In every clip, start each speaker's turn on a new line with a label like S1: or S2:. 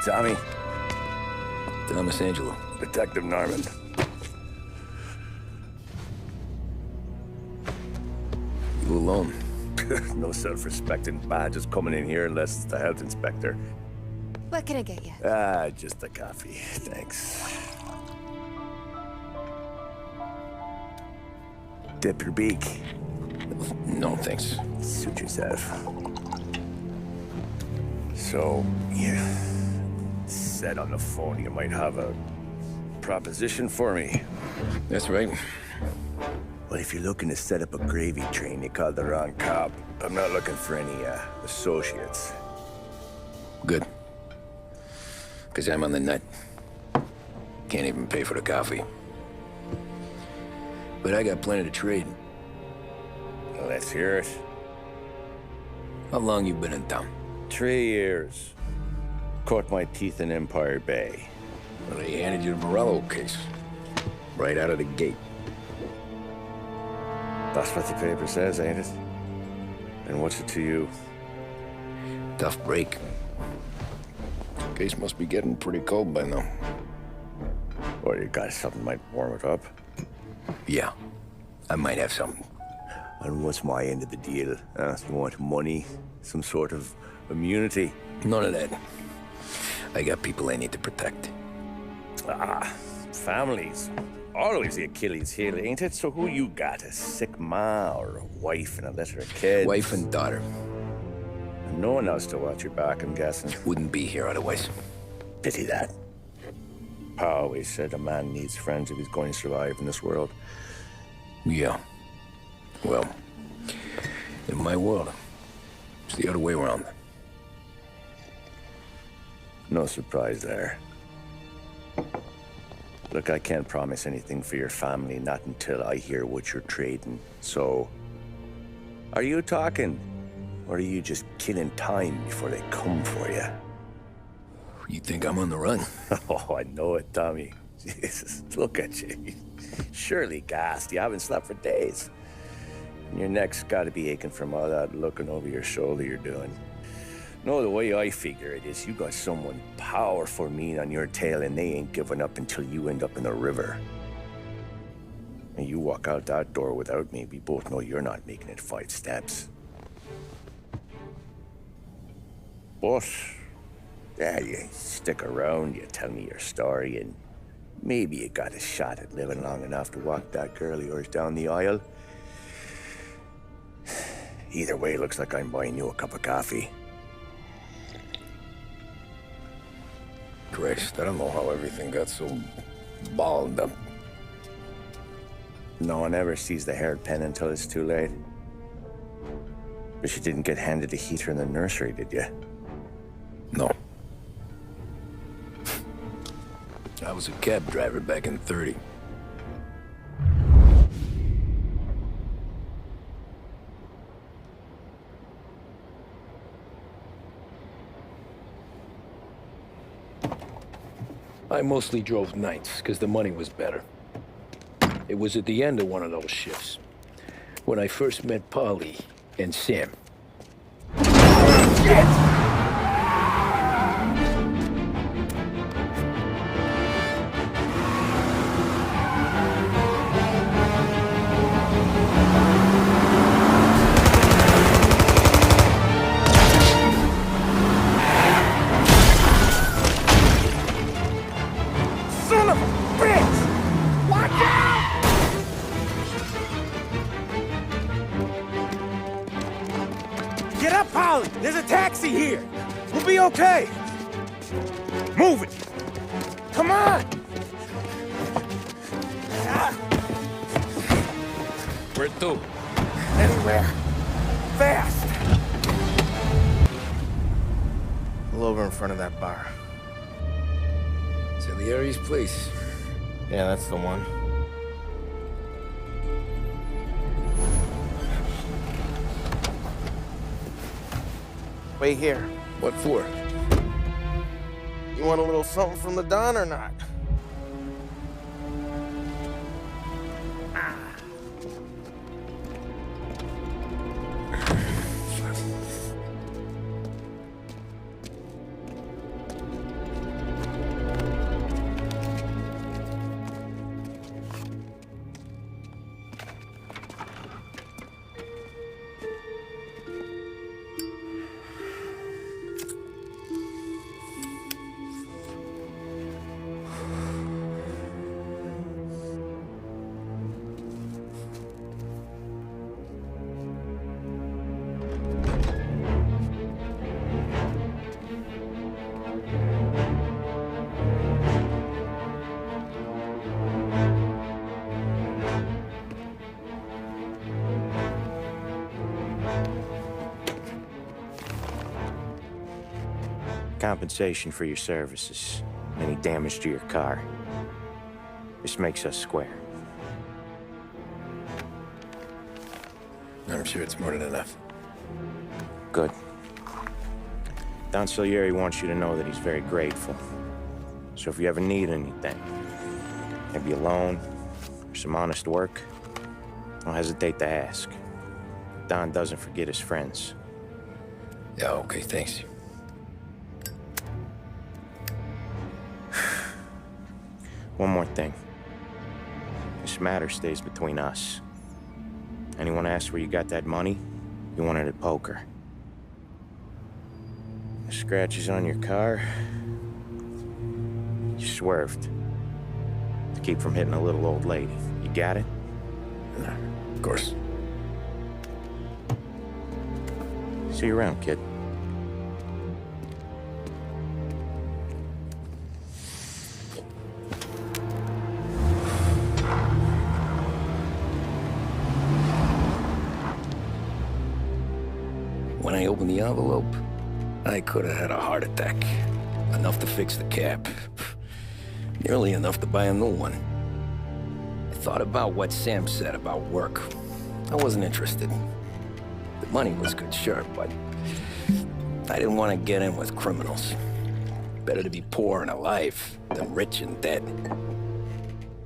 S1: Tommy?
S2: Thomas Angelo.
S1: Detective Norman.
S2: You alone?
S1: No self-respecting badges coming in here unless it's the health inspector.
S3: What can I get you?
S1: Just a coffee. Thanks. Dip your beak.
S2: No, thanks.
S1: Suit yourself. So, you said on the phone you might have a proposition for me.
S2: That's right.
S1: Well, if you're looking to set up a gravy train, you called the wrong cop. I'm not looking for any, associates.
S2: Good. Because I'm on the nut. Can't even pay for the coffee. But I got plenty to trade.
S1: Well, let's hear it.
S2: How long you been in town?
S1: 3 years. Caught my teeth in Empire Bay.
S2: Well, they handed you the Morello case. Right out of the gate.
S1: That's what the paper says, ain't it? And what's it to you?
S2: Tough break. Case must be getting pretty cold by now.
S1: Or you got something might warm it up?
S2: Yeah, I might have something.
S1: And what's my end of the deal? You want money? Some sort of immunity?
S2: None of that. I got people I need to protect.
S1: Families. Always the Achilles heel, ain't it? So who you got? A sick ma or a wife and a litter of kids?
S2: Wife and daughter.
S1: No one else to watch your back, I'm guessing.
S2: Wouldn't be here otherwise.
S1: Pity that. Pa always said a man needs friends if he's going to survive in this world.
S2: Yeah. Well, in my world, it's the other way around.
S1: No surprise there. Look, I can't promise anything for your family, not until I hear what you're trading. So, are you talking? Or are you just killing time before they come for you?
S2: You think I'm on the run?
S1: Oh, I know it, Tommy. Jesus, look at you. Surely gassed. You haven't slept for days. And your neck's got to be aching from all that looking over your shoulder you're doing. No, the way I figure it is you got someone powerful mean on your tail and they ain't giving up until you end up in the river. And you walk out that door without me, we both know you're not making it 5 steps. But, yeah, you stick around, you tell me your story, and maybe you got a shot at living long enough to walk that girl of yours down the aisle. Either way, looks like I'm buying you a cup of coffee.
S2: Christ, I don't know how everything got so balled up.
S1: No one ever sees the haired pen until it's too late. But you didn't get handed a heater in the nursery, did you?
S2: No. I was a cab driver back in '30. I mostly drove nights, because the money was better. It was at the end of one of those shifts, when I first met Polly and Sam. Shit!
S4: Get up, Polly! There's a taxi here! We'll be okay! Move it! Come on!
S2: Where to?
S4: Anywhere. Fast! Pull over in front of that bar.
S2: Salieri's place.
S4: Yeah, that's the one. Wait here.
S2: What for?
S4: You want a little something from the Don or not?
S5: Compensation for your services. Any damage to your car. This makes us square.
S2: I'm sure it's more than enough.
S5: Good. Don Salieri wants you to know that he's very grateful. So if you ever need anything, maybe a loan or some honest work, don't hesitate to ask. Don doesn't forget his friends.
S2: Yeah, okay, thanks.
S5: One more thing. This matter stays between us. Anyone asks where you got that money, you want it at poker. The scratches on your car, you swerved. To keep from hitting a little old lady. You got it?
S2: Of course.
S5: See you around, kid.
S2: When I opened the envelope, I could have had a heart attack. Enough to fix the cab. Nearly enough to buy a new one. I thought about what Sam said about work. I wasn't interested. The money was good, sure, but I didn't want to get in with criminals. Better to be poor and alive than rich and dead.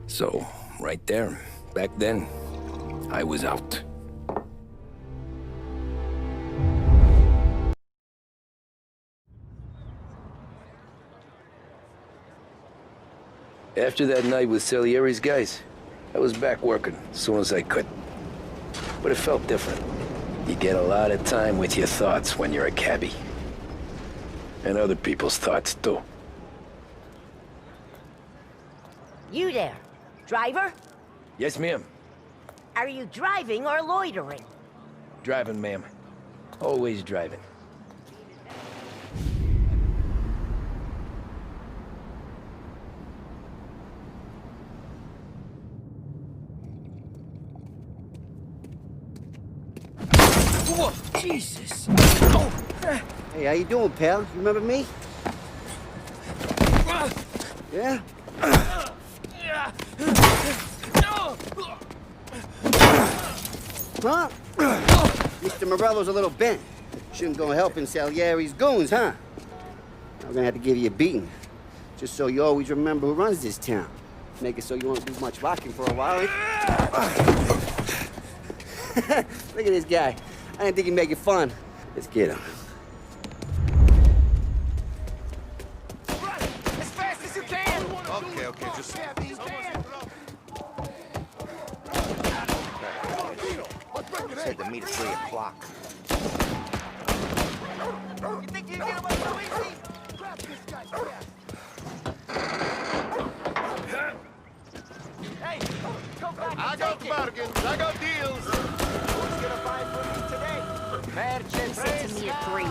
S2: So, right there, back then, I was out. After that night with Salieri's guys, I was back working as soon as I could. But it felt different. You get a lot of time with your thoughts when you're a cabbie. And other people's thoughts, too.
S6: You there. Driver?
S2: Yes, ma'am.
S6: Are you driving or loitering?
S2: Driving, ma'am. Always driving.
S4: Whoa, Jesus!
S7: Hey, how you doing, pal? You remember me? Yeah? Huh? Mr. Morello's a little bent. Shouldn't go helping Salieri's goons, huh? I'm gonna have to give you a beating. Just so you always remember who runs this town. Make it so you won't do much rocking for a while. Look at this guy. I didn't think he'd make it fun. Let's get him.
S4: As fast as you can!
S8: Okay, just...
S5: Said to meet at 3 o'clock.
S4: You think you can get away so easy? Grab this guy's ass. Hey, come back and
S8: I got bargains, I got deals.
S4: Who's gonna buy for me today?
S3: Merchant said to me at 3.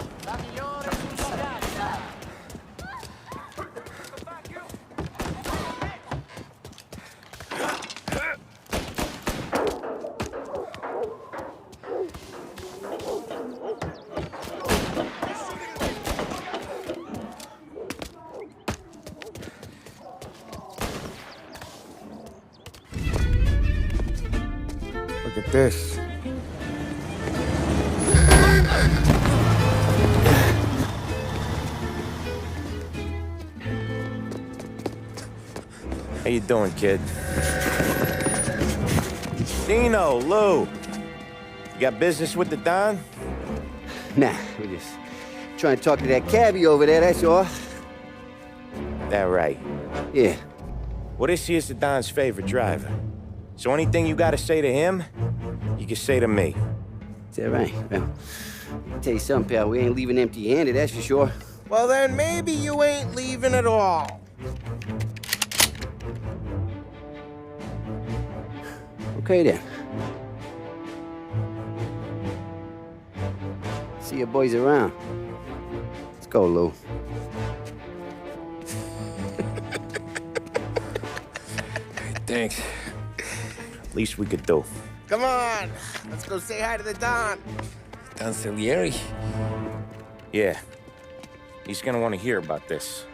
S4: Look at this.
S5: How you doing, kid? Dino, Lou. You got business with the Don?
S7: Nah, we're just trying to talk to that cabbie over there, that's all.
S5: That right.
S7: Yeah.
S5: Well, this here's the Don's favorite driver. So anything you gotta say to him, you can say to me.
S7: Is that right? Well, I'll tell you something, pal. We ain't leaving empty-handed, that's for sure.
S5: Well, then maybe you ain't leaving at all.
S7: Okay, then. See your boys around. Let's go, Lou.
S2: Thanks.
S5: Least we could do.
S4: Come on, let's go say hi to the Don.
S2: Don Salieri?
S5: Yeah. He's gonna want to hear about this.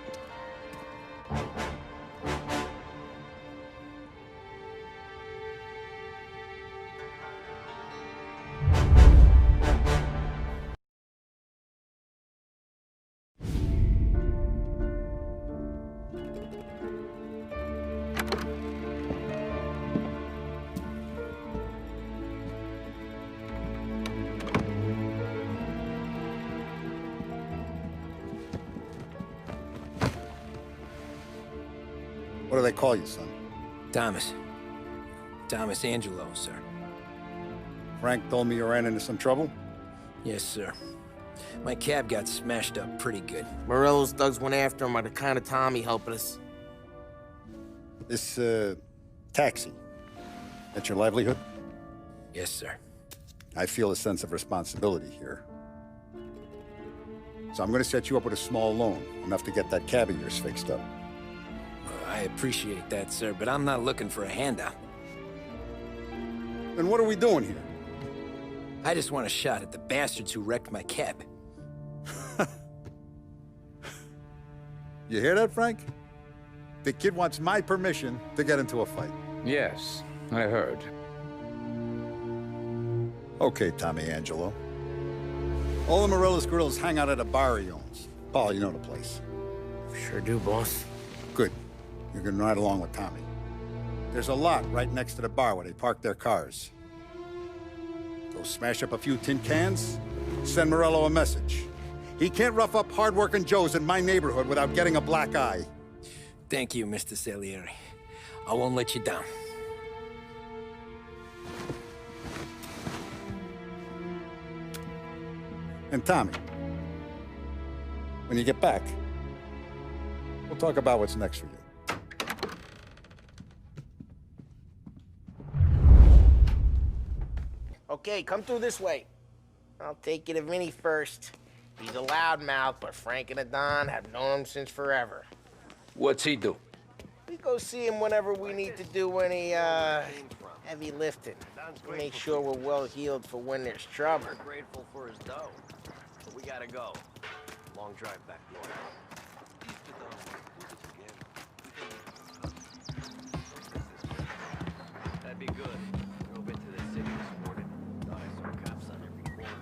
S8: What do they call you, son?
S2: Thomas. Thomas Angelo, sir.
S8: Frank told me you ran into some trouble?
S2: Yes, sir. My cab got smashed up pretty good.
S9: Morello's thugs went after him by the kind of Tommy helping us.
S8: This, taxi. That's your livelihood?
S2: Yes, sir.
S8: I feel a sense of responsibility here. So I'm gonna set you up with a small loan, enough to get that cab of yours fixed up.
S2: I appreciate that, sir, but I'm not looking for a handout.
S8: Then what are we doing here?
S2: I just want a shot at the bastards who wrecked my cab.
S8: You hear that, Frank? The kid wants my permission to get into a fight.
S10: Yes, I heard.
S8: Okay, Tommy Angelo. All the Morello's girls hang out at a bar he owns. Paul, you know the place.
S9: Sure do, boss.
S8: Good. You can ride along with Tommy. There's a lot right next to the bar where they park their cars. Go smash up a few tin cans, send Morello a message. He can't rough up hard-working Joes in my neighborhood without getting a black eye.
S2: Thank you, Mr. Salieri. I won't let you down.
S8: And Tommy, when you get back, we'll talk about what's next for you.
S9: Okay, come through this way. I'll take you to Vinny first. He's a loudmouth, but Frank and the Don have known him since forever.
S2: What's he do?
S9: We go see him whenever we need to do any, heavy lifting. To make sure we're well healed for when there's trouble.
S11: Grateful for his dough. But we gotta go. Long drive back north. That'd be good. Drove into the city this morning. Thought I saw cops on every corner.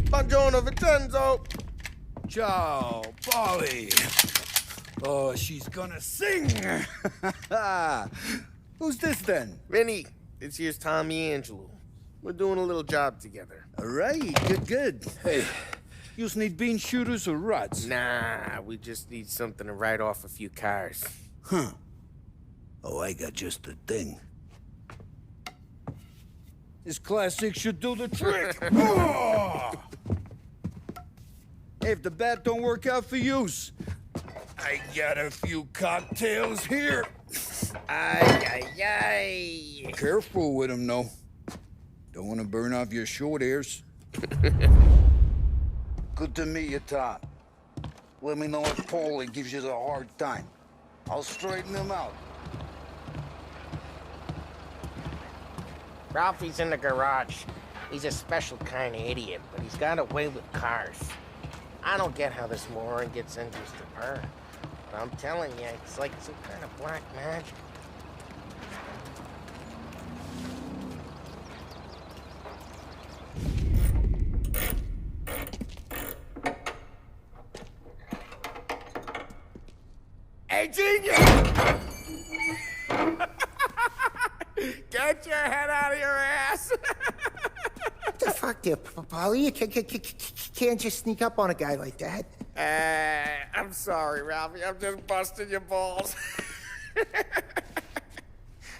S9: Buongiorno, Vincenzo!
S4: Ciao, Polly. Oh, she's gonna sing. Who's this then?
S9: Vinny, this here's Tommy Angelo. We're doing a little job together.
S4: All right, good. Hey, you need bean shooters or rods?
S9: Nah, we just need something to write off a few cars.
S4: Huh. Oh, I got just the thing. This classic should do the trick. Oh! Hey, if the bat don't work out for yous, I got a few cocktails here.
S9: Ay.
S4: Careful with them, though. Don't want to burn off your short hairs. Good to meet you, Tom. Let me know if Paulie gives you the hard time. I'll straighten him out.
S9: Ralphie's in the garage. He's a special kind of idiot, but he's got a way with cars. I don't get how this moron gets induced to her. But I'm telling you, it's like some kind of black magic. Hey, genius! Get your head out of your ass!
S12: What the fuck there, Polly? You can't just sneak up on a guy like that.
S9: I'm sorry, Ralphie. I'm just busting your balls.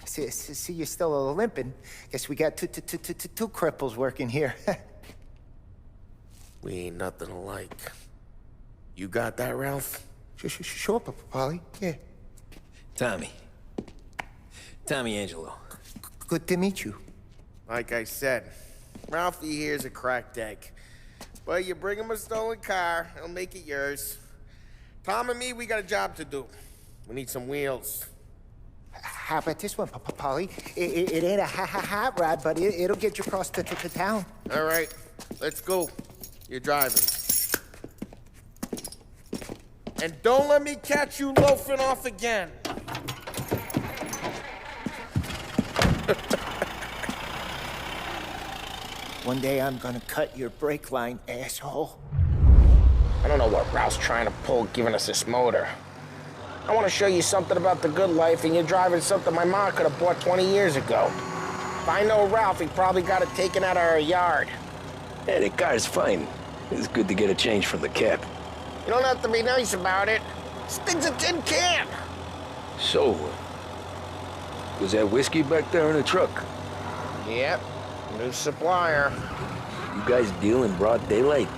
S12: See, you're still limping. Guess we got two cripples working here.
S9: We ain't nothing alike. You got that, Ralph?
S12: Sure, Polly. Yeah.
S2: Tommy Angelo.
S12: Good to meet you.
S9: Like I said, Ralphie here's a cracked egg. But you bring him a stolen car, he'll make it yours. Tom and me, we got a job to do. We need some wheels.
S12: How about this one, Polly? It ain't a hot rod, but it'll get you across to town.
S9: All right, let's go. You're driving. And don't let me catch you loafing off again.
S12: One day I'm gonna cut your brake line, asshole.
S9: I don't know what Ralph's trying to pull giving us this motor. I want to show you something about the good life, and you're driving something my mom could have bought 20 years ago. If I know Ralph, he probably got it taken out of our yard.
S2: Hey, the car's fine. It's good to get a change from the cab.
S9: You don't have to be nice about it. This thing's a tin can.
S2: So, was that whiskey back there in the truck?
S9: Yep, new supplier.
S2: You guys deal in broad daylight?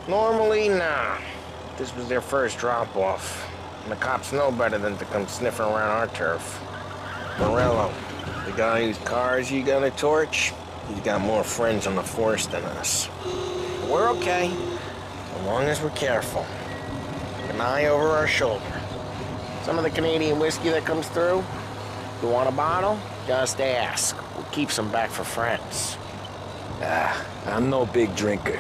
S9: Normally, nah. This was their first drop-off. And the cops know better than to come sniffing around our turf. Morello, the guy whose cars you got a torch, he's got more friends on the force than us. But we're okay, as long as we're careful. An eye over our shoulder. Some of the Canadian whiskey that comes through, you want a bottle? Just ask. We'll keep some back for friends.
S2: I'm no big drinker.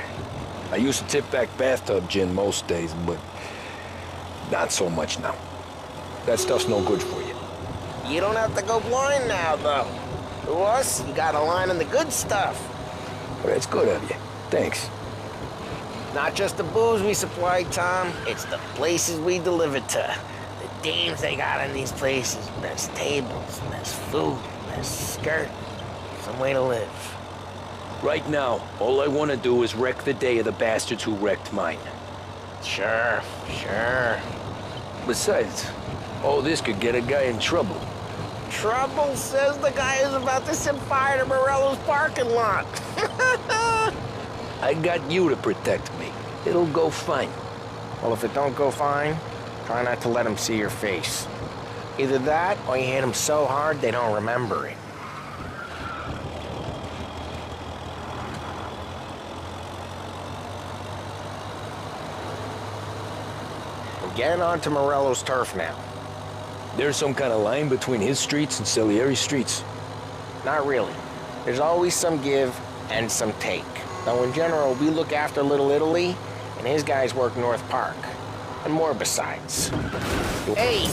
S2: I used to tip back bathtub gin most days, but not so much now. That stuff's no good for you.
S9: You don't have to go blind now, though. To us, you got a line on the good stuff.
S2: Well, that's good of you. Thanks.
S9: Not just the booze we supply, Tom. It's the places we deliver to. The dames they got in these places. There's tables, there's food, there's skirt. Some way to live.
S2: Right now, all I want to do is wreck the day of the bastards who wrecked mine.
S9: Sure.
S2: Besides, all this could get a guy in trouble.
S9: Trouble says the guy is about to set fire to Morello's parking lot.
S2: I got you to protect me. It'll go fine.
S9: Well, if it don't go fine, try not to let them see your face. Either that, or you hit them so hard they don't remember it. We're getting onto Morello's turf now.
S2: There's some kind of line between his streets and Salieri's streets?
S9: Not really. There's always some give and some take. Though in general, we look after Little Italy, and his guys work North Park. And more besides. Hey,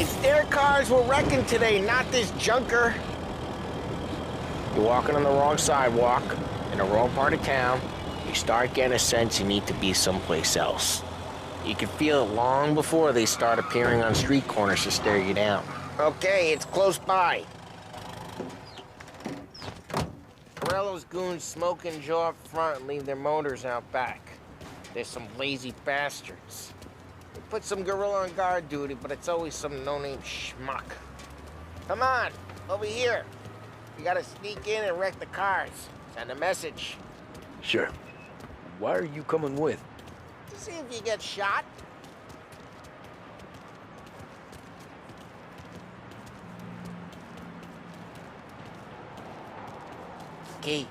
S9: it's their cars we're wrecking today, not this junker. You're walking on the wrong sidewalk, in the wrong part of town. You start getting a sense you need to be someplace else. You can feel it long before they start appearing on street corners to stare you down. Okay, it's close by. Morello's goons smoke and jaw up front and leave their motors out back. There's some lazy bastards. They put some gorilla on guard duty, but it's always some no-name schmuck. Come on, over here. You gotta sneak in and wreck the cars. Send a message.
S2: Sure. Why are you coming with?
S9: To see if you get shot. Okay, you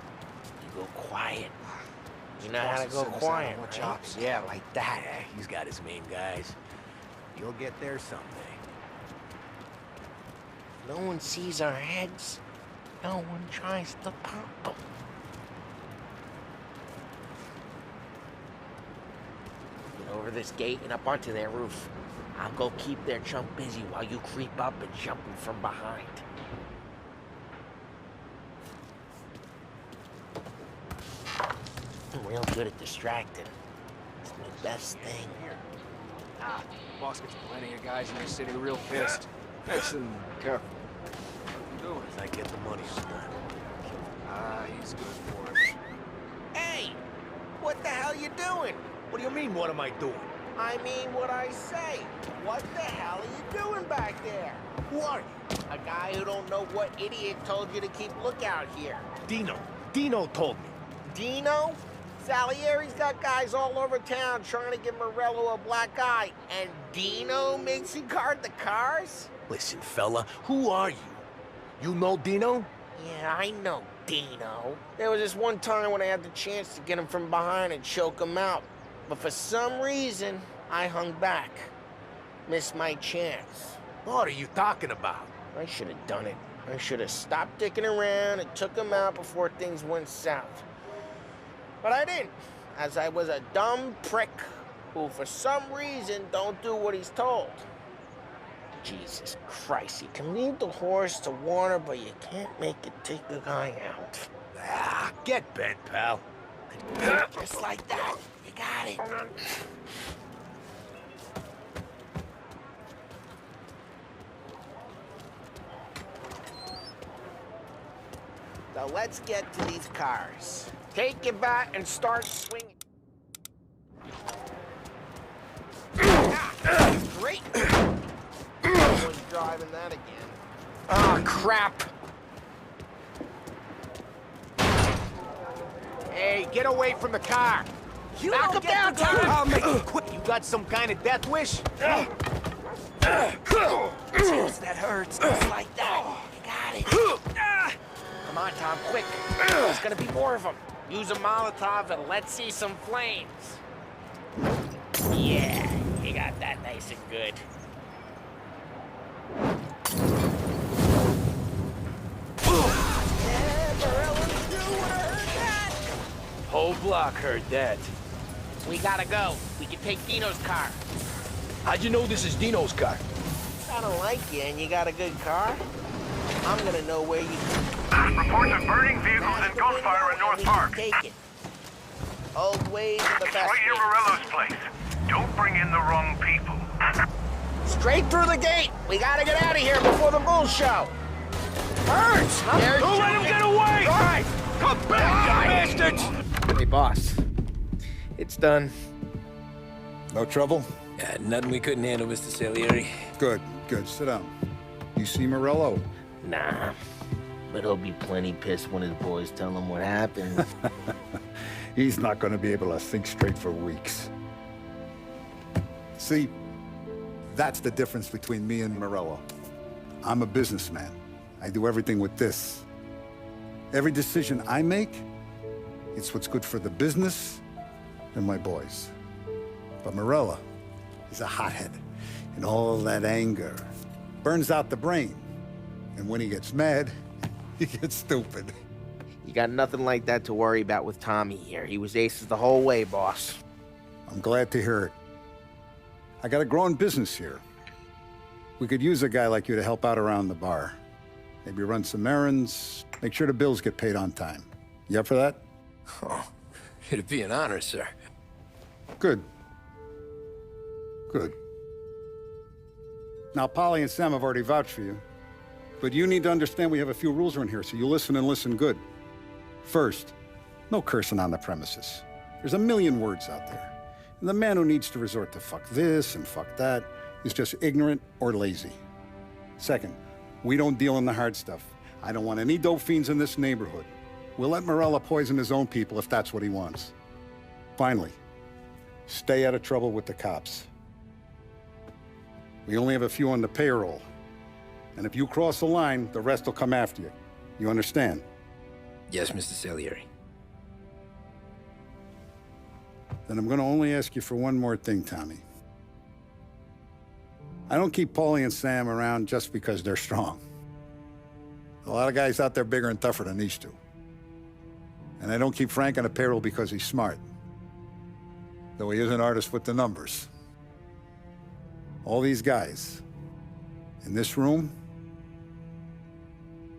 S9: go quiet. You know how to go quiet, right?
S4: Yeah, like that. Yeah, he's got his main guys. You'll get there someday.
S9: No one sees our heads. No one tries to pop them. Get over this gate and up onto their roof. I'll go keep their chump busy while you creep up and jump him from behind. I'm real good at distracting. It's my best thing.
S11: Boss gets plenty of guys in this city real pissed. Listen, careful.
S4: Doing as I get the money done.
S11: He's good for it.
S9: Hey! What the hell you doing?
S4: What do you mean, what am I doing?
S9: I mean what I say. What the hell are you doing back there?
S4: Who are you?
S9: A guy who don't know what idiot told you to keep lookout here.
S4: Dino. Dino told me.
S9: Dino? Salieri's got guys all over town trying to give Morello a black eye. And Dino makes you guard the cars?
S4: Listen, fella, who are you? You know Dino?
S9: Yeah, I know Dino. There was this one time when I had the chance to get him from behind and choke him out. But for some reason, I hung back. Missed my chance.
S4: What are you talking about?
S9: I should have done it. I should have stopped dicking around and took him out before things went south. But I didn't, as I was a dumb prick who for some reason don't do what he's told. Jesus Christ, you can lead the horse to water, but you can't make it take the guy out.
S4: Ah, get bent, pal.
S9: Just like that. You got it. So let's get to these cars. Take your bat and start swinging. Great. Someone's driving that again. Oh, crap.
S4: Hey, get away from the car.
S9: You knock him down, Tom.
S4: I'll make it quick. You got some kind of death wish?
S9: Jeez, that hurts. Just like that. You got it. Come on, Tom, quick. There's gonna be more of them. Use a Molotov and let's see some flames. Yeah, you got that nice and good. Yeah, Morello's doing her.
S2: Whole block heard that.
S3: We gotta go. We can take Dino's car.
S2: How'd you know this is Dino's car?
S9: I don't like you and you got a good car. I'm gonna know where you...
S13: Reports of burning vehicles and gunfire in North Park.
S9: Take it. Old ways are the best
S13: Right near
S9: ways.
S13: Morello's place. Don't bring in the wrong people.
S9: Straight through the gate. We gotta get out of here before the bull show. Hurts!
S13: Don't let him get away!
S9: All right,
S13: Come back, you bastards!
S5: Hey, boss. It's done.
S8: No trouble?
S2: Yeah, nothing we couldn't handle, Mr. Salieri.
S8: Good, good. Sit down. You see Morello?
S9: Nah, but he'll be plenty pissed when his boys tell him what happened.
S8: He's not going to be able to think straight for weeks. See, that's the difference between me and Morello. I'm a businessman. I do everything with this. Every decision I make, it's what's good for the business and my boys. But Morello, he's a hothead, and all that anger burns out the brain. And when he gets mad, he gets stupid.
S9: You got nothing like that to worry about with Tommy here. He was aces the whole way, boss.
S8: I'm glad to hear it. I got a growing business here. We could use a guy like you to help out around the bar. Maybe run some errands, make sure the bills get paid on time. You up for that?
S2: Oh, it'd be an honor, sir.
S8: Good. Good. Now, Polly and Sam have already vouched for you. But you need to understand we have a few rules around here, so you listen and listen good. First, no cursing on the premises. There's a million words out there. And the man who needs to resort to fuck this and fuck that is just ignorant or lazy. Second, we don't deal in the hard stuff. I don't want any dope fiends in this neighborhood. We'll let Morello poison his own people if that's what he wants. Finally, stay out of trouble with the cops. We only have a few on the payroll. And if you cross the line, the rest will come after you. You understand?
S2: Yes, Mr. Salieri.
S8: Then I'm gonna only ask you for one more thing, Tommy. I don't keep Paulie and Sam around just because they're strong. A lot of guys out there bigger and tougher than these two. And I don't keep Frank on the payroll because he's smart. Though he is an artist with the numbers. All these guys in this room,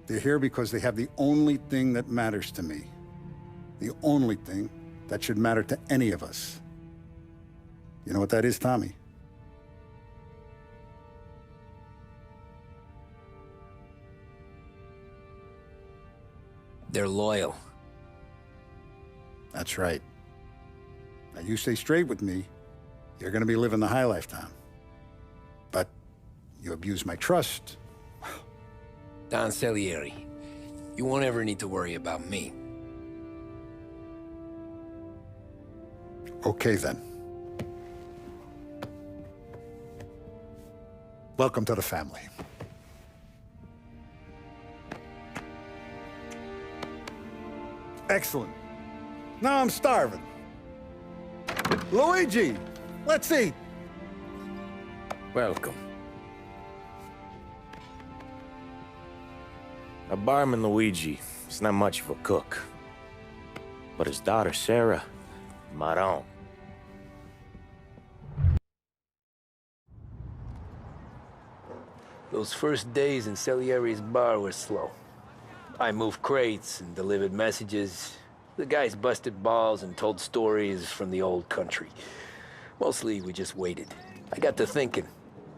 S8: they're here because they have the only thing that matters to me. The only thing that should matter to any of us. You know what that is, Tommy?
S2: They're loyal.
S8: That's right. Now, you stay straight with me, you're gonna be living the high life, Tom. But you abuse my trust.
S2: Don Salieri, you won't ever need to worry about me.
S8: Okay, then. Welcome to the family. Excellent. Now I'm starving. Luigi, let's eat.
S1: Welcome.
S5: A barman, Luigi, is not much of a cook. But his daughter, Sarah, Maron.
S2: Those first days in Salieri's bar were slow. I moved crates and delivered messages. The guys busted balls and told stories from the old country. Mostly, we just waited. I got to thinking,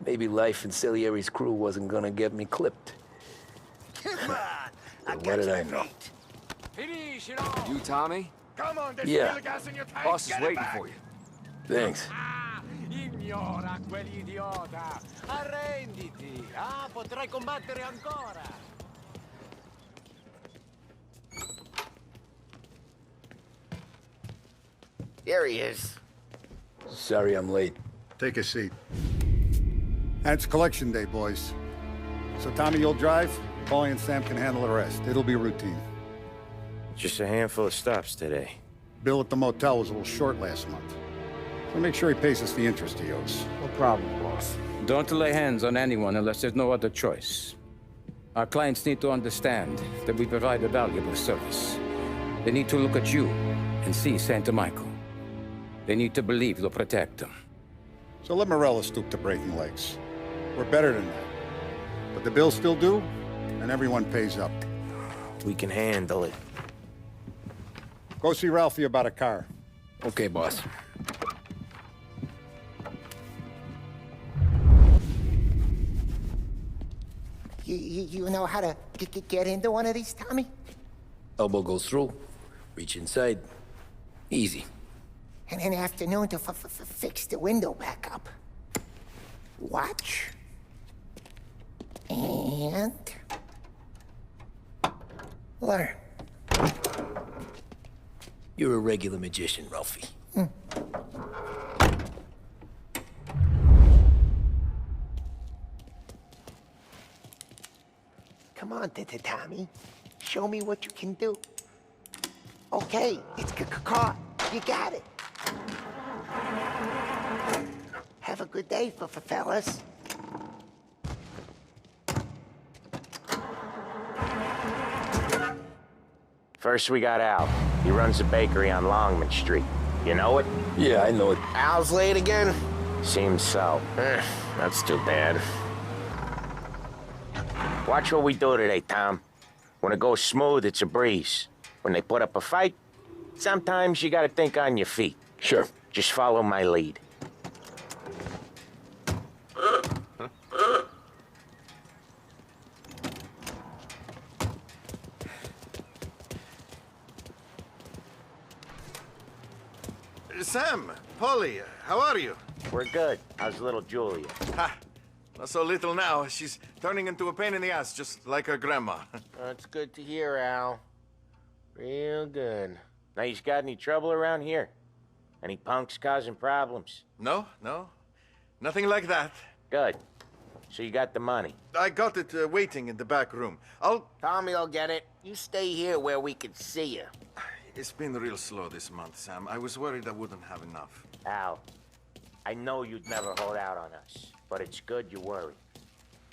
S2: maybe life in Salieri's crew wasn't gonna get me clipped.
S4: Come on!
S2: What did I know?
S11: Finish it all! You, Tommy?
S13: Come on, there's
S2: Yeah.
S13: still gas in your tank.
S11: Boss is
S13: Get it
S11: waiting
S13: back.
S11: for you.
S2: Thanks.
S3: Ignora quell'idiota! Arrenditi! Potrai combattere ancora!
S9: Here he is.
S2: Sorry I'm late.
S8: Take a seat. And it's collection day, boys. So Tommy, you'll drive. Paulie and Sam can handle the rest. It'll be routine.
S5: Just a handful of stops today.
S8: Bill at the motel was a little short last month. So make sure he pays us the interest he owes.
S9: No problem, boss.
S10: Don't lay hands on anyone unless there's no other choice. Our clients need to understand that we provide a valuable service. They need to look at you and see Santa Michael. They need to believe you'll protect them.
S8: So let Morello stoop to breaking legs. We're better than that. But the bill's still due, and everyone pays up.
S5: We can handle it.
S8: Go see Ralphie about a car.
S2: Okay, boss.
S12: You know how to get into one of these, Tommy?
S2: Elbow goes through. Reach inside. Easy.
S12: And in the afternoon to fix the window back up. Watch. And... learn.
S2: You're a regular magician, Ralphie.
S12: Come on, Tommy. Show me what you can do. Okay, it's caught. You got it. Have a good day, fellas.
S5: First, we got Al. He runs a bakery on Longman Street. You know it?
S2: Yeah, I know it.
S9: Al's late again?
S5: Seems so.
S9: That's too bad.
S5: Watch what we do today, Tom. When it goes smooth, it's a breeze. When they put up a fight, sometimes you gotta think on your feet.
S2: Sure.
S5: Just follow my lead.
S14: Sam, Polly, how are you?
S5: We're good. How's little Julia?
S14: Ha! Not so little now. She's turning into a pain in the ass, just like her grandma.
S9: That's good to hear, Al. Real good.
S5: Now, you got any trouble around here? Any punks causing problems?
S14: No. Nothing like that.
S5: Good. So you got the money?
S14: I got it waiting in the back room.
S9: Tommy'll get it. You stay here where we can see you.
S14: It's been real slow this month, Sam. I was worried I wouldn't have enough.
S5: Al, I know you'd never hold out on us, but it's good you worry.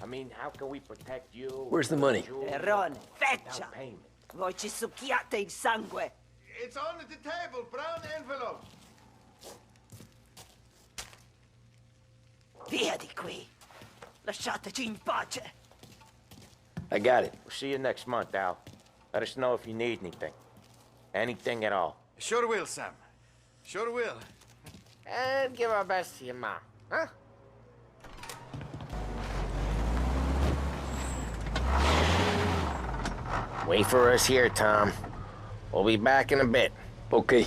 S5: I mean, how can we protect you?
S2: Where's the money?
S6: Ron, feccia!
S5: Down payment.
S6: Voi ci succhiate il sangue!
S14: It's on the table, brown envelope.
S6: Via di qui! Lasciateci in pace!
S2: I got it.
S5: We'll see you next month, Al. Let us know if you need anything. Anything at all.
S14: Sure will, Sam. Sure will.
S9: And give our best to your mom, huh? Wait for us here, Tom. We'll be back in a bit.
S2: Okay.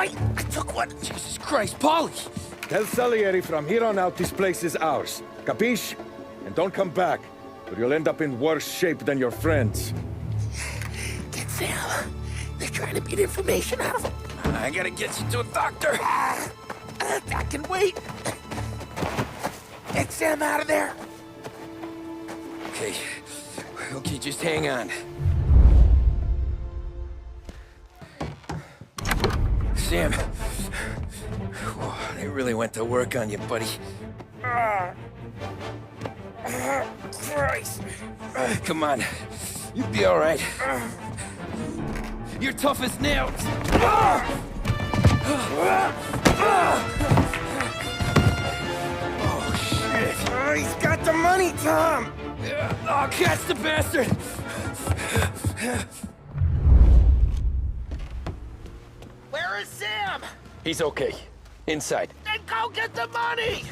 S12: I took one. Jesus Christ, Polly!
S4: Tell Salieri from here on out this place is ours. Capiche? And don't come back, or you'll end up in worse shape than your friends.
S12: Get Sam. They're trying to beat information out of him.
S2: I gotta get you to a doctor.
S12: I can wait. Get Sam out of there.
S2: Okay. Okay, just hang on. Sam. They really went to work on you, buddy.
S12: Christ.
S2: Come on. You'll be all right. You're tough as nails. Oh, shit.
S12: Oh, he's got the money, Tom.
S2: Oh, catch the bastard.
S9: Where is Sam?
S2: He's okay. Inside.
S9: Then go get the money!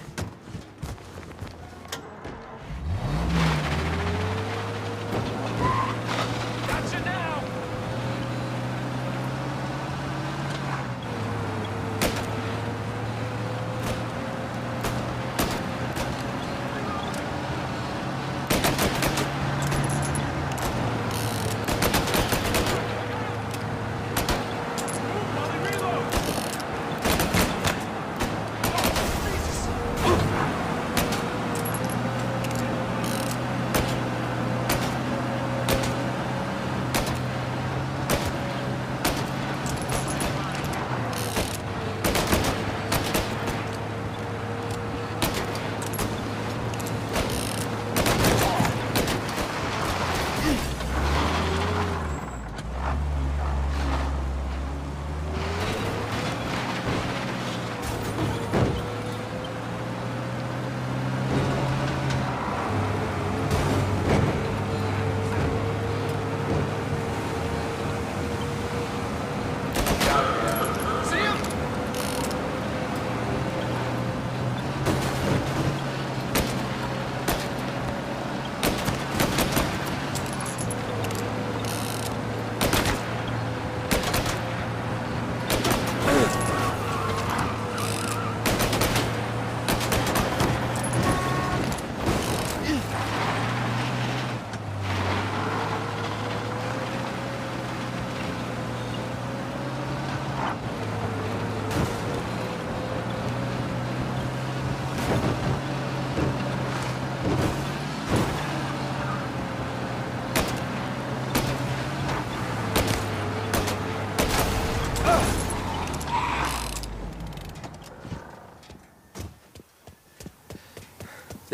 S9: Gotcha now!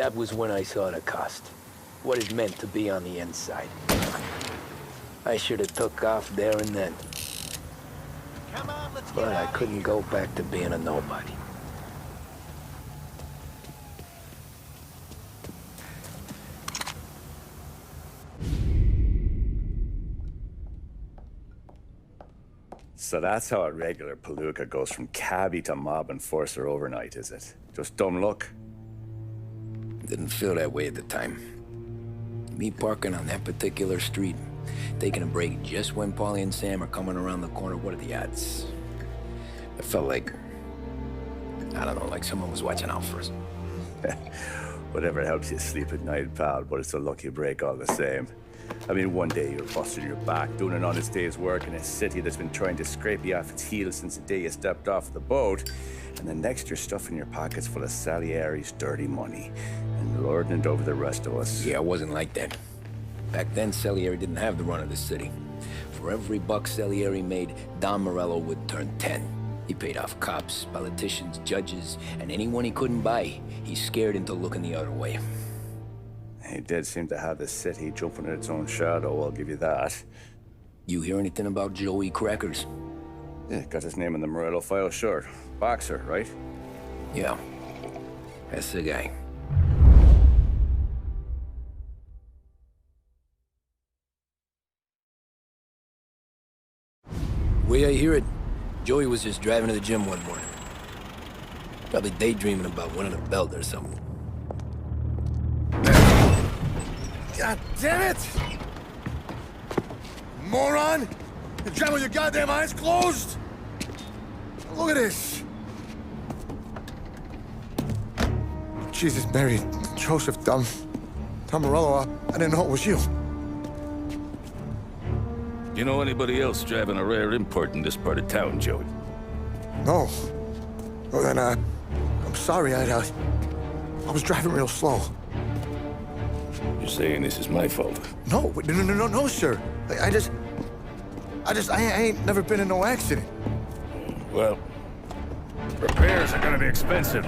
S2: That was when I saw the cost. What it meant to be on the inside. I should have took off there and then. But I couldn't go back to being a nobody.
S1: So that's how a regular palooka goes from cabbie to mob enforcer overnight, is it? Just dumb luck?
S2: Didn't feel that way at the time. Me parking on that particular street, taking a break just when Paulie and Sam are coming around the corner, what are the odds? I felt like, I don't know, like someone was watching out for us.
S1: Whatever helps you sleep at night, pal, but it's a lucky break all the same. I mean, one day you're busting your back, doing an honest day's work in a city that's been trying to scrape you off its heels since the day you stepped off the boat, and the next you're stuffing your pockets full of Salieri's dirty money and lording it over the rest of us.
S2: Yeah, it wasn't like that. Back then, Salieri didn't have the run of the city. For every buck Salieri made, Don Morello would turn 10. He paid off cops, politicians, judges, and anyone he couldn't buy, he scared into looking the other way.
S1: He did seem to have the city jumping in its own shadow, I'll give you that.
S2: You hear anything about Joey Crackers?
S1: Yeah, got his name in the Morello file, sure. Boxer, right?
S2: Yeah, that's the guy. Way I hear it, Joey was just driving to the gym one morning. Probably daydreaming about winning a belt or something.
S4: God damn it! Moron! You're driving with your goddamn eyes closed? Look at this! Jesus, Mary, Joseph, Tom Morello, I didn't know it was you.
S10: You know anybody else driving a rare import in this part of town, Joey?
S4: No. Well, then, I'm sorry, I was driving real slow.
S10: You're saying this is my fault?
S4: No, no, sir. I ain't never been in no accident.
S10: Well, repairs are gonna be expensive.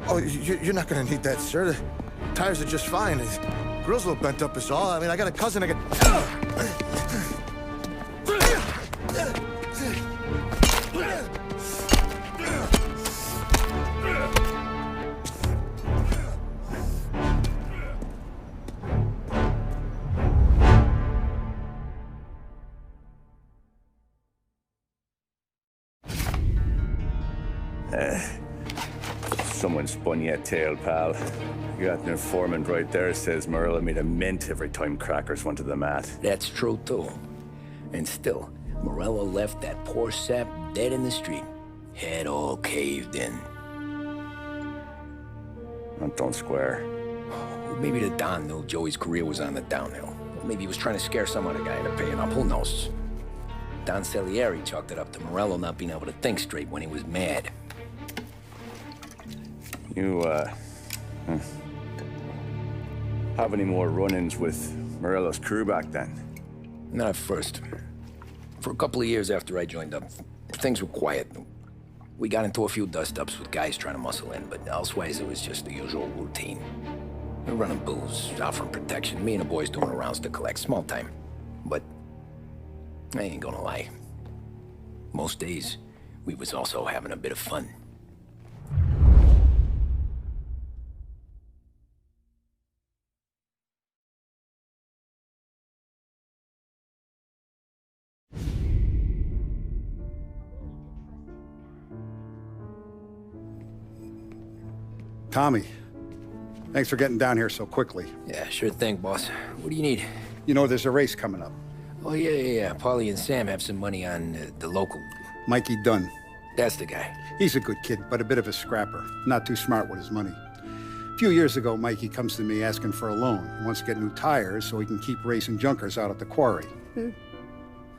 S4: Oh, you're not gonna need that, sir. The tires are just fine. The grill's a little bent up is all. I mean, I got a cousin I can...
S1: Someone spun you a tale, pal. You got an informant right there says Morello made a mint every time Crackers went to the mat.
S2: That's true, too. And still, Morello left that poor sap dead in the street. Head all caved in.
S1: Don't square.
S2: Maybe the Don knew Joey's career was on the downhill. Maybe he was trying to scare some other guy into paying up, who knows? Don Salieri chalked it up to Morello not being able to think straight when he was mad.
S1: You, have any more run-ins with Morello's crew back then?
S2: Not at first. For a couple of years after I joined up, things were quiet. We got into a few dust-ups with guys trying to muscle in, but elsewise it was just the usual routine. We're running booze, offering protection, me and the boys doing the rounds to collect, small time. But I ain't gonna lie. Most days, we was also having a bit of fun.
S8: Tommy, thanks for getting down here so quickly.
S2: Yeah, sure thing, boss. What do you need?
S8: You know, there's a race coming up.
S2: Oh, yeah. Paulie and Sam have some money on the local.
S8: Mikey Dunn.
S2: That's the guy.
S8: He's a good kid, but a bit of a scrapper. Not too smart with his money. A few years ago, Mikey comes to me asking for a loan. He wants to get new tires so he can keep racing junkers out at the quarry.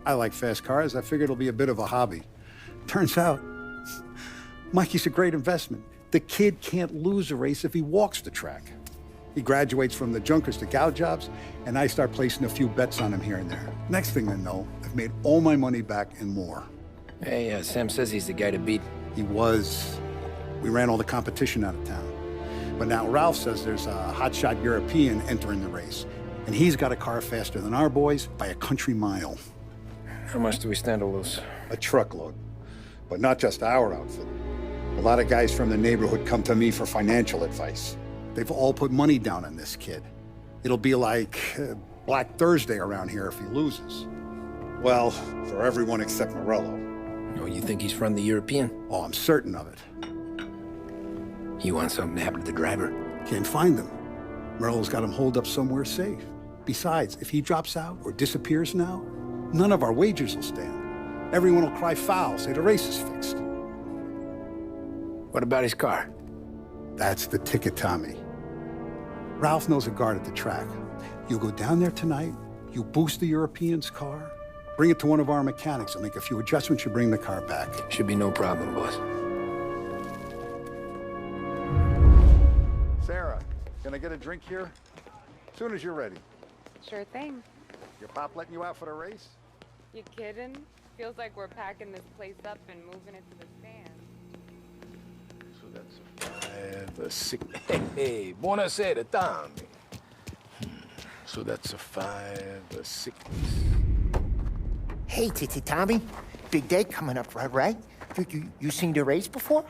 S8: I like fast cars. I figured it'll be a bit of a hobby. Turns out, Mikey's a great investment. The kid can't lose a race if he walks the track. He graduates from the junkers to gal jobs, and I start placing a few bets on him here and there. Next thing I know, I've made all my money back and more.
S2: Hey, Sam says he's the guy to beat.
S8: He was. We ran all the competition out of town. But now Ralph says there's a hotshot European entering the race. And he's got a car faster than our boys by a country mile.
S2: How much do we stand to lose?
S8: A truckload. But not just our outfit. A lot of guys from the neighborhood come to me for financial advice. They've all put money down on this kid. It'll be like Black Thursday around here if he loses. Well, for everyone except Morello.
S2: Oh, you think he's from the European?
S8: Oh, I'm certain of it.
S2: You want something to happen to the driver?
S8: Can't find him. Morello's got him holed up somewhere safe. Besides, if he drops out or disappears now, none of our wagers will stand. Everyone will cry foul, say the race is fixed.
S2: What about his car?
S8: That's the ticket, Tommy. Ralph knows a guard at the track. You go down there tonight, you boost the European's car, bring it to one of our mechanics, and make a few adjustments, you bring the car back.
S2: Should be no problem, boss.
S8: Sarah, can I get a drink here? As soon as you're ready.
S15: Sure thing.
S8: Your pop letting you out for the race?
S15: You kidding? Feels like we're packing this place up and moving it to the stand.
S10: So that's a 5, a 6. Hey, buonasera, Tommy. So that's a 5, a 6.
S12: Hey, Tommy. Big day coming up, right? You seen the race before?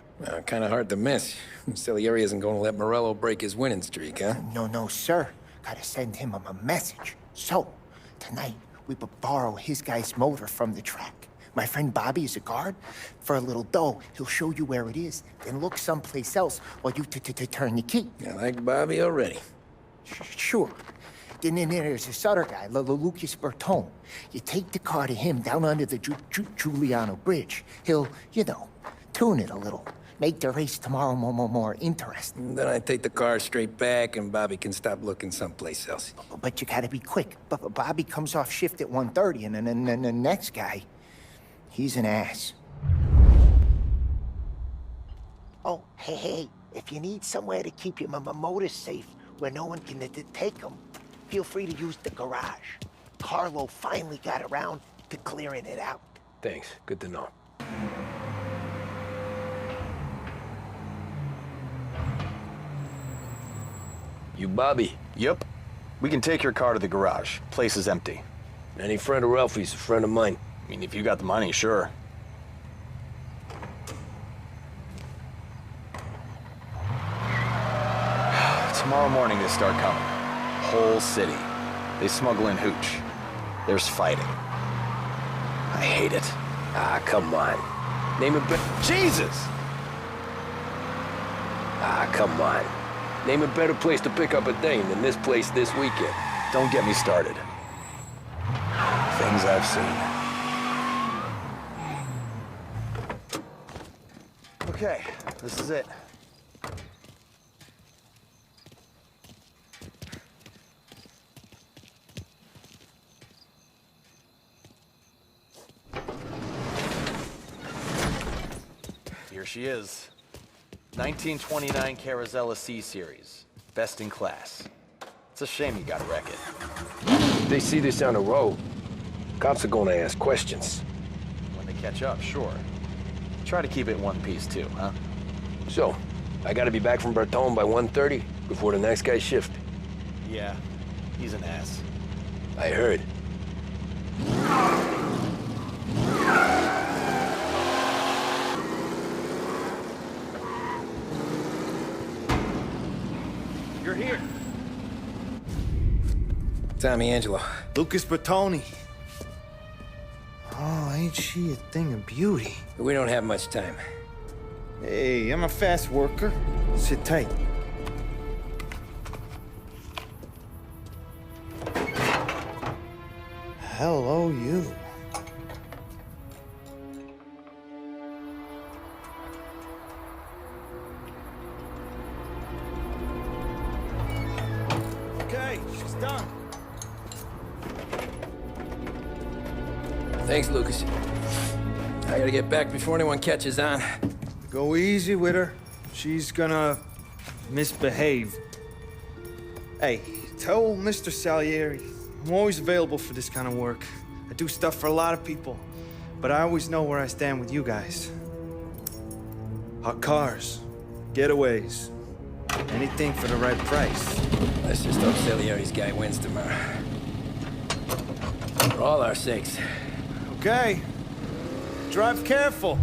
S2: Kind of hard to miss. Salieri isn't going to let Morello break his winning streak, huh?
S12: No, sir. Gotta send him a message. So, tonight, we would borrow his guy's motor from the track. My friend Bobby is a guard. For a little dough, he'll show you where it is, then look someplace else while you turn the key.
S2: I like Bobby already.
S12: Sure. Then there's this other guy, Lucas Bertone. You take the car to him down under the Giuliano Bridge. He'll, tune it a little. Make the race tomorrow more interesting.
S2: Then I take the car straight back and Bobby can stop looking someplace else.
S12: But you gotta be quick. Bobby comes off shift at 1:30, and then the next guy, he's an ass. Oh, hey, if you need somewhere to keep your motor safe where no one can take them, feel free to use the garage. Carlo finally got around to clearing it out.
S2: Thanks. Good to know. You Bobby?
S16: Yep. We can take your car to the garage. Place is empty.
S2: Any friend of Ralphie's a friend of mine.
S16: I mean, if you got the money, sure. Tomorrow morning they start coming. Whole city. They smuggle in hooch. There's fighting. I hate it.
S2: Ah, come on. Name a Jesus! Ah, come on. Name a better place to pick up a dame than this place this weekend.
S16: Don't get me started. Things I've seen. Okay, this is it. Here she is. 1929 Carazella C-Series. Best in class. It's a shame you gotta wreck it.
S2: If they see this on the road, cops are gonna ask questions.
S16: When they catch up, sure. Try to keep it one piece too, huh?
S2: So, I gotta be back from Bertone by 1:30 before the next guy's shift.
S16: Yeah, he's an ass.
S2: I heard.
S17: You're here.
S2: Tommy Angelo.
S17: Lucas Bertone. Oh, ain't she a thing of beauty?
S2: We don't have much time.
S17: Hey, I'm a fast worker. Sit tight. Hello, you. Okay, she's done.
S2: Thanks, Lucas. I gotta get back before anyone catches on.
S17: Go easy with her. She's gonna misbehave. Hey, tell Mr. Salieri I'm always available for this kind of work. I do stuff for a lot of people, but I always know where I stand with you guys. Hot cars, Getaways. Anything for the right price.
S2: Let's just hope Salieri's guy wins tomorrow. For all our sakes.
S17: Okay. Drive careful.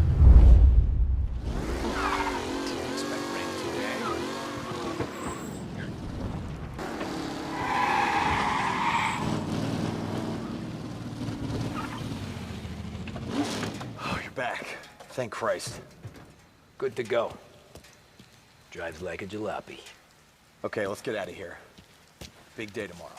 S16: Oh, you're back. Thank Christ.
S2: Good to go. Drives like a jalopy.
S16: Okay, let's get out of here. Big day tomorrow.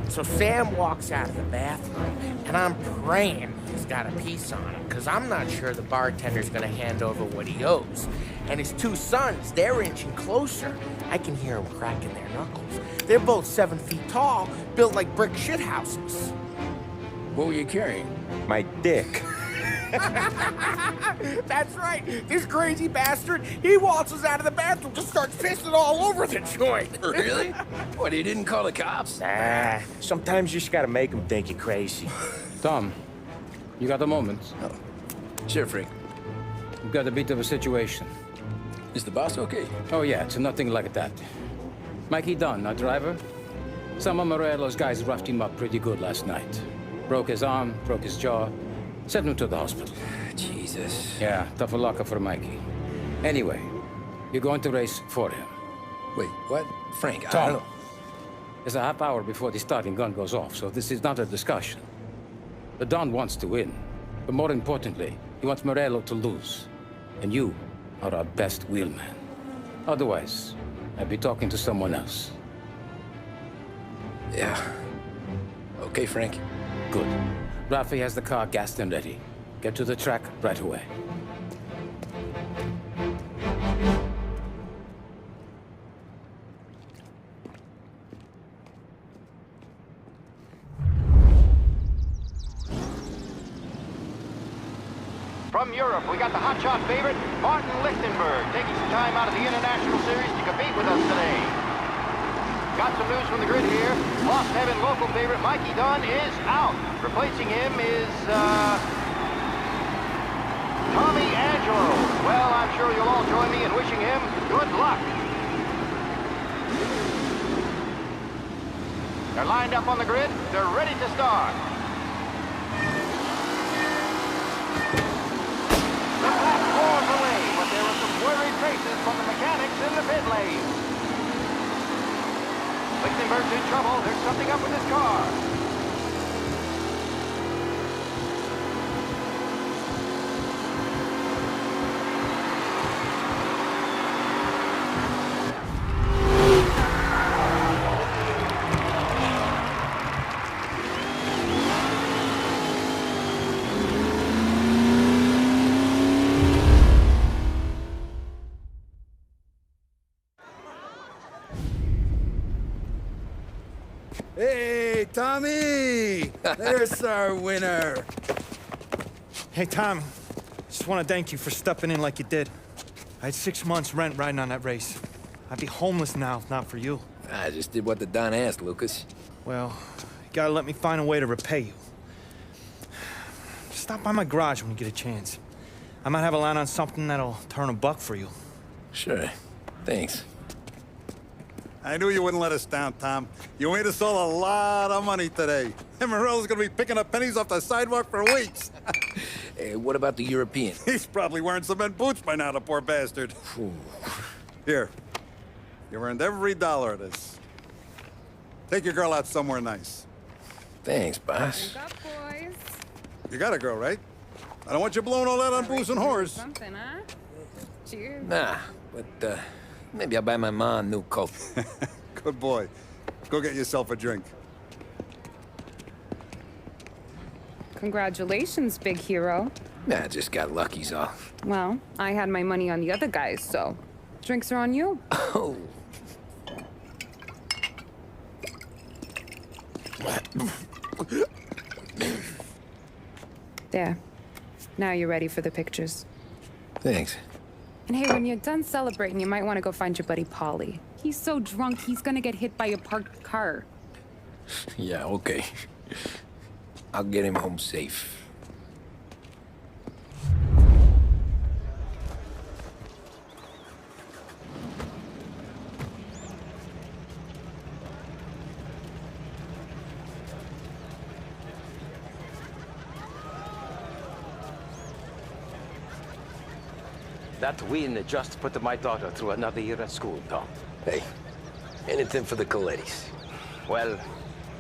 S3: So Sam walks out of the bathroom, and I'm praying he's got a piece on him, because I'm not sure the bartender's gonna hand over what he owes. And his two sons, they're inching closer. I can hear them cracking their knuckles. They're both 7 feet tall, built like brick shithouses.
S2: What were you carrying?
S1: My dick.
S3: That's right. This crazy bastard, he waltzes out of the bathroom, just starts pissing all over the joint.
S2: Really? What, he didn't call the cops?
S1: Nah, sometimes you just gotta make them think you're crazy.
S18: Tom, you got a moment?
S2: Oh. Sure, Frank.
S18: We've got a bit of a situation.
S2: Is the boss okay?
S18: Oh yeah, it's nothing like that. Mikey Dunn, our driver. Some of Morello's guys roughed him up pretty good last night. Broke his arm, broke his jaw. Sent him to the hospital.
S2: Jesus.
S18: Yeah, tough luck for Mikey. Anyway, you're going to race for him.
S2: Wait, what? Frank, I
S18: Tom,
S2: don't know.
S18: there's a half hour before the starting gun goes off, so this is not a discussion. The Don wants to win, but more importantly, he wants Morello to lose. And you are our best wheelman. Otherwise, I'd be talking to someone else.
S2: Yeah. Okay, Frank.
S18: Good. Rafi has the car gassed and ready. Get to the track right away.
S13: From Europe, we got the hotshot favorite, Martin Lichtenberg, taking some time out of the International Series to compete with us today. Got some news from the grid here. Lost Heaven local favorite Mikey Dunn is out. Replacing him is, Tommy Angelo. Well, I'm sure you'll all join me in wishing him good luck. They're lined up on the grid. They're ready to start. The pack roars away, but there are some worried faces from the mechanics in the pit lane. Lichtenberg's in trouble. There's something up with his car.
S8: Hey, Tommy! There's our winner.
S17: Hey, Tommy. Just want to thank you for stepping in like you did. I had 6 months rent riding on that race. I'd be homeless now if not for you.
S2: I just did what the Don asked, Lucas.
S17: Well, you gotta let me find a way to repay you. Stop by my garage when you get a chance. I might have a line on something that'll turn $1 for you.
S2: Sure. Thanks.
S8: I knew you wouldn't let us down, Tom. You made us all a lot of money today. And Morello's gonna be picking up pennies off the sidewalk for weeks.
S2: Hey, what about the European?
S8: He's probably wearing cement boots by now, the poor bastard. Here. You earned every dollar of this. Take your girl out somewhere nice.
S2: Thanance, boss.
S15: What's up, boys?
S8: You got a girl, right? I don't want you blowing all that on booze and whores.
S15: Something, huh? Cheers.
S2: Nah, but, maybe I'll buy my ma a new coat.
S8: Good boy. Go get yourself a drink.
S15: Congratulations, big hero.
S2: Nah, I just got lucky's all.
S15: Well, I had my money on the other guys, so drinks are on you.
S2: Oh.
S15: There. Now you're ready for the pictures.
S2: Thanks.
S15: And hey, when you're done celebrating, you might want to go find your buddy Paulie. He's so drunk, he's gonna get hit by a parked car.
S2: Yeah, okay. I'll get him home safe.
S18: That win just put my daughter through another year at school, Tom.
S2: Hey, anything for the Colettis.
S18: Well,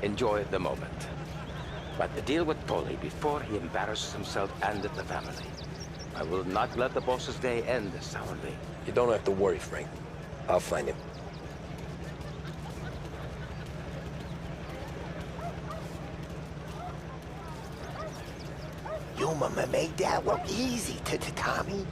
S18: enjoy the moment. But deal with Paulie before he embarrasses himself and the family. I will not let the boss's day end sourly.
S2: You don't have to worry, Frank. I'll find him.
S12: Your mama made that look easy to Tommy.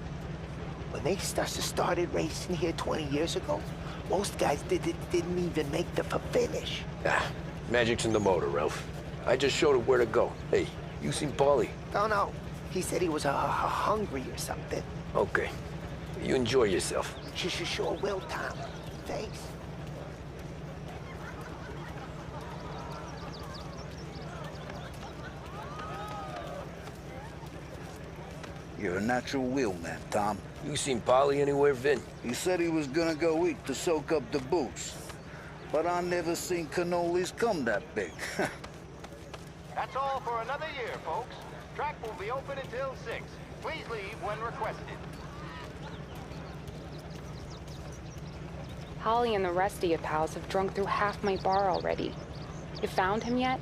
S12: When they started racing here 20 years ago, most guys didn't even make the finish.
S2: Ah, magic's in the motor, Ralph. I just showed it where to go. Hey, you seen Paulie?
S12: No. He said he was hungry or something.
S2: Okay. You enjoy yourself.
S12: Sure will, Tom. Thanks.
S19: You're a natural wheelman, Tom.
S2: You seen Paulie anywhere, Vin?
S19: He said he was gonna go eat to soak up the booze. But I never seen cannolis come that big.
S13: That's all for another year, folks. Track will be open until 6. Please leave when requested.
S15: Holly and the rest of your pals have drunk through half my bar already. You found him yet?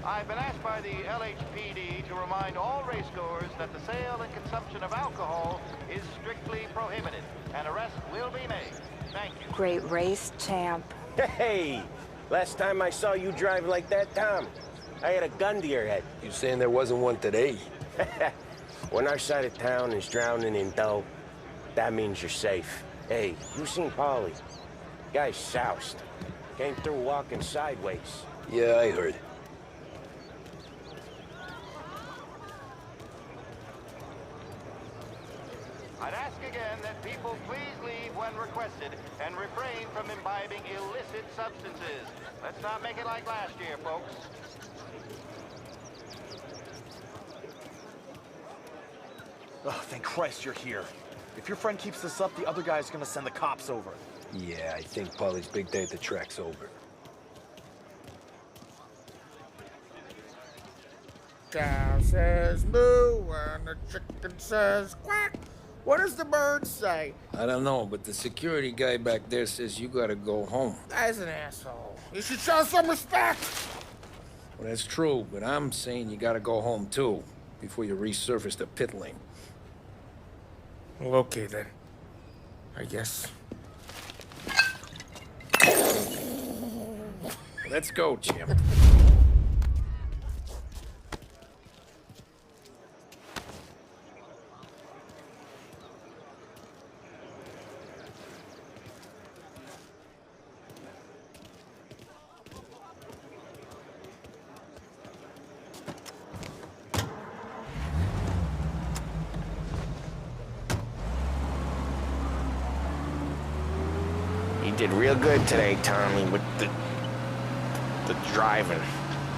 S13: I've been asked by the LHPD to remind all racegoers that the sale and consumption of alcohol is strictly prohibited. An arrest will be made. Thank you.
S20: Great race, champ.
S9: Hey! Last time I saw you drive like that, Tom, I had a gun to your head.
S2: You saying there wasn't one today?
S9: When our side of town is drowning in dough, that means you're safe. Hey, you seen Paulie? Guy's soused. Came through walking sideways.
S2: Yeah, I heard.
S13: I'd ask again that people please leave when requested and refrain from imbibing illicit substances. Let's not make it like last year, folks.
S16: Oh, thank Christ you're here. If your friend keeps this up, the other guy's gonna send the cops over.
S2: Yeah, I think Paulie's big day at the track's over.
S3: Cow says moo and the chicken says quack. What does the bird say?
S2: I don't know, but the security guy back there says you gotta go home.
S3: Guy's an asshole. You should show some respect.
S2: Well, that's true, but I'm saying you gotta go home too, before you resurface the pit lane.
S3: Well, okay then. I guess.
S2: Let's go, champ.
S9: You did real good today, Tommy, with the driving.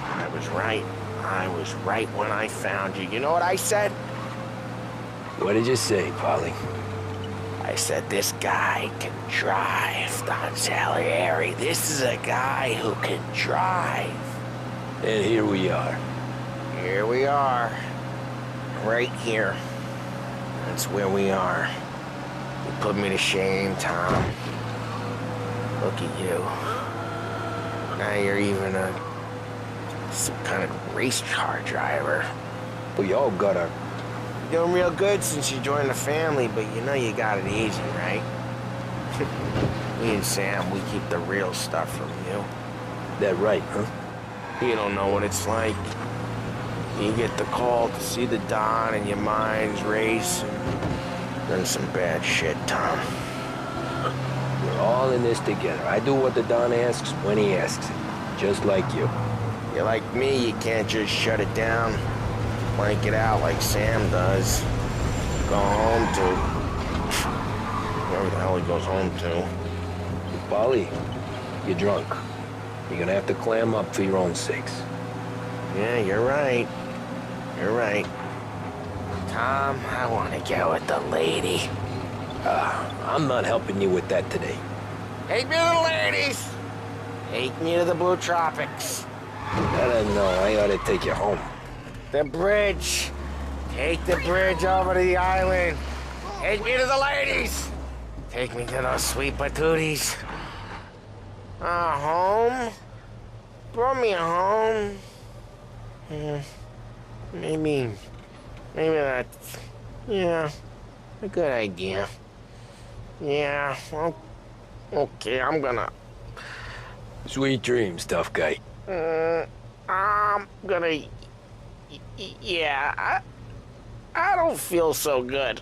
S9: I was right. I was right when I found you. You know what I said?
S2: What did you say, Paulie?
S9: I said, this guy can drive, Don Salieri. This is a guy who can drive.
S2: And here we are.
S9: Here we are. Right here. That's where we are. You put me to shame, Tom. Look at you. Now you're even some kind of race car driver.
S2: We all got our...
S9: You're doing real good since you joined the family, but you know you got it easy, right? Me and Sam, we keep the real stuff from you.
S2: That right, huh?
S9: You don't know what it's like. You get the call to see the Don and your mind's racing. Then some bad shit, Tom.
S2: We're all in this together. I do what the Don asks when he asks it. Just like you.
S9: You're like me, you can't just shut it down. Blank it out like Sam does. Go home to... wherever the hell he goes home to.
S2: Polly, you're drunk. You're gonna have to clam up for your own sakes.
S9: Yeah, you're right. You're right. Tom, I want to get with the lady.
S2: I'm not helping you with that today.
S9: Take me to the ladies! Take me to the Blue Tropics.
S2: I don't know. I ought to take you home.
S9: The bridge. Take the bridge over to the island. Take me to the ladies. Take me to those sweet patooties. Home? Brought me home. Maybe that's, yeah, a good idea. Yeah, well, okay, I'm gonna...
S2: Sweet dreams, tough guy.
S9: I'm gonna... yeah, I don't feel so good.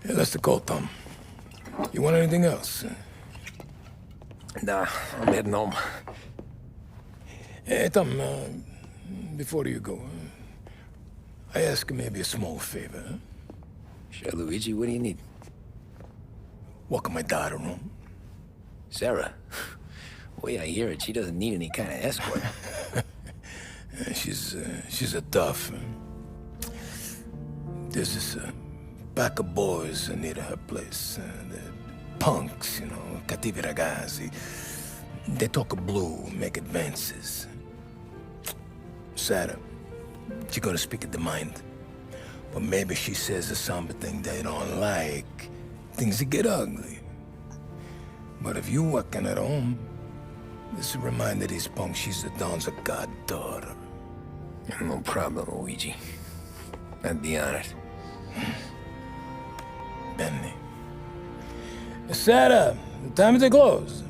S10: Hey, that's the call, Tom. You want anything else?
S2: Nah, I'm heading home.
S10: Hey, Tom, before you go, I ask maybe a small favor. Huh?
S2: Sure, Luigi, what do you need?
S10: Welcome my daughter home.
S2: Sarah? The way I hear it, she doesn't need any kind of escort.
S10: She's a tough. There's this pack of boys near her place. They're punks, you know, cattivi ragazzi. They talk blue, make advances. Sarah, she gonna speak at the mind. But maybe she says something they don't like. Things get ugly. But if you working at home, this will remind these punks she's the Don's a goddaughter.
S2: No problem, Luigi. I'd be honored.
S10: Benny. Sarah, time to close.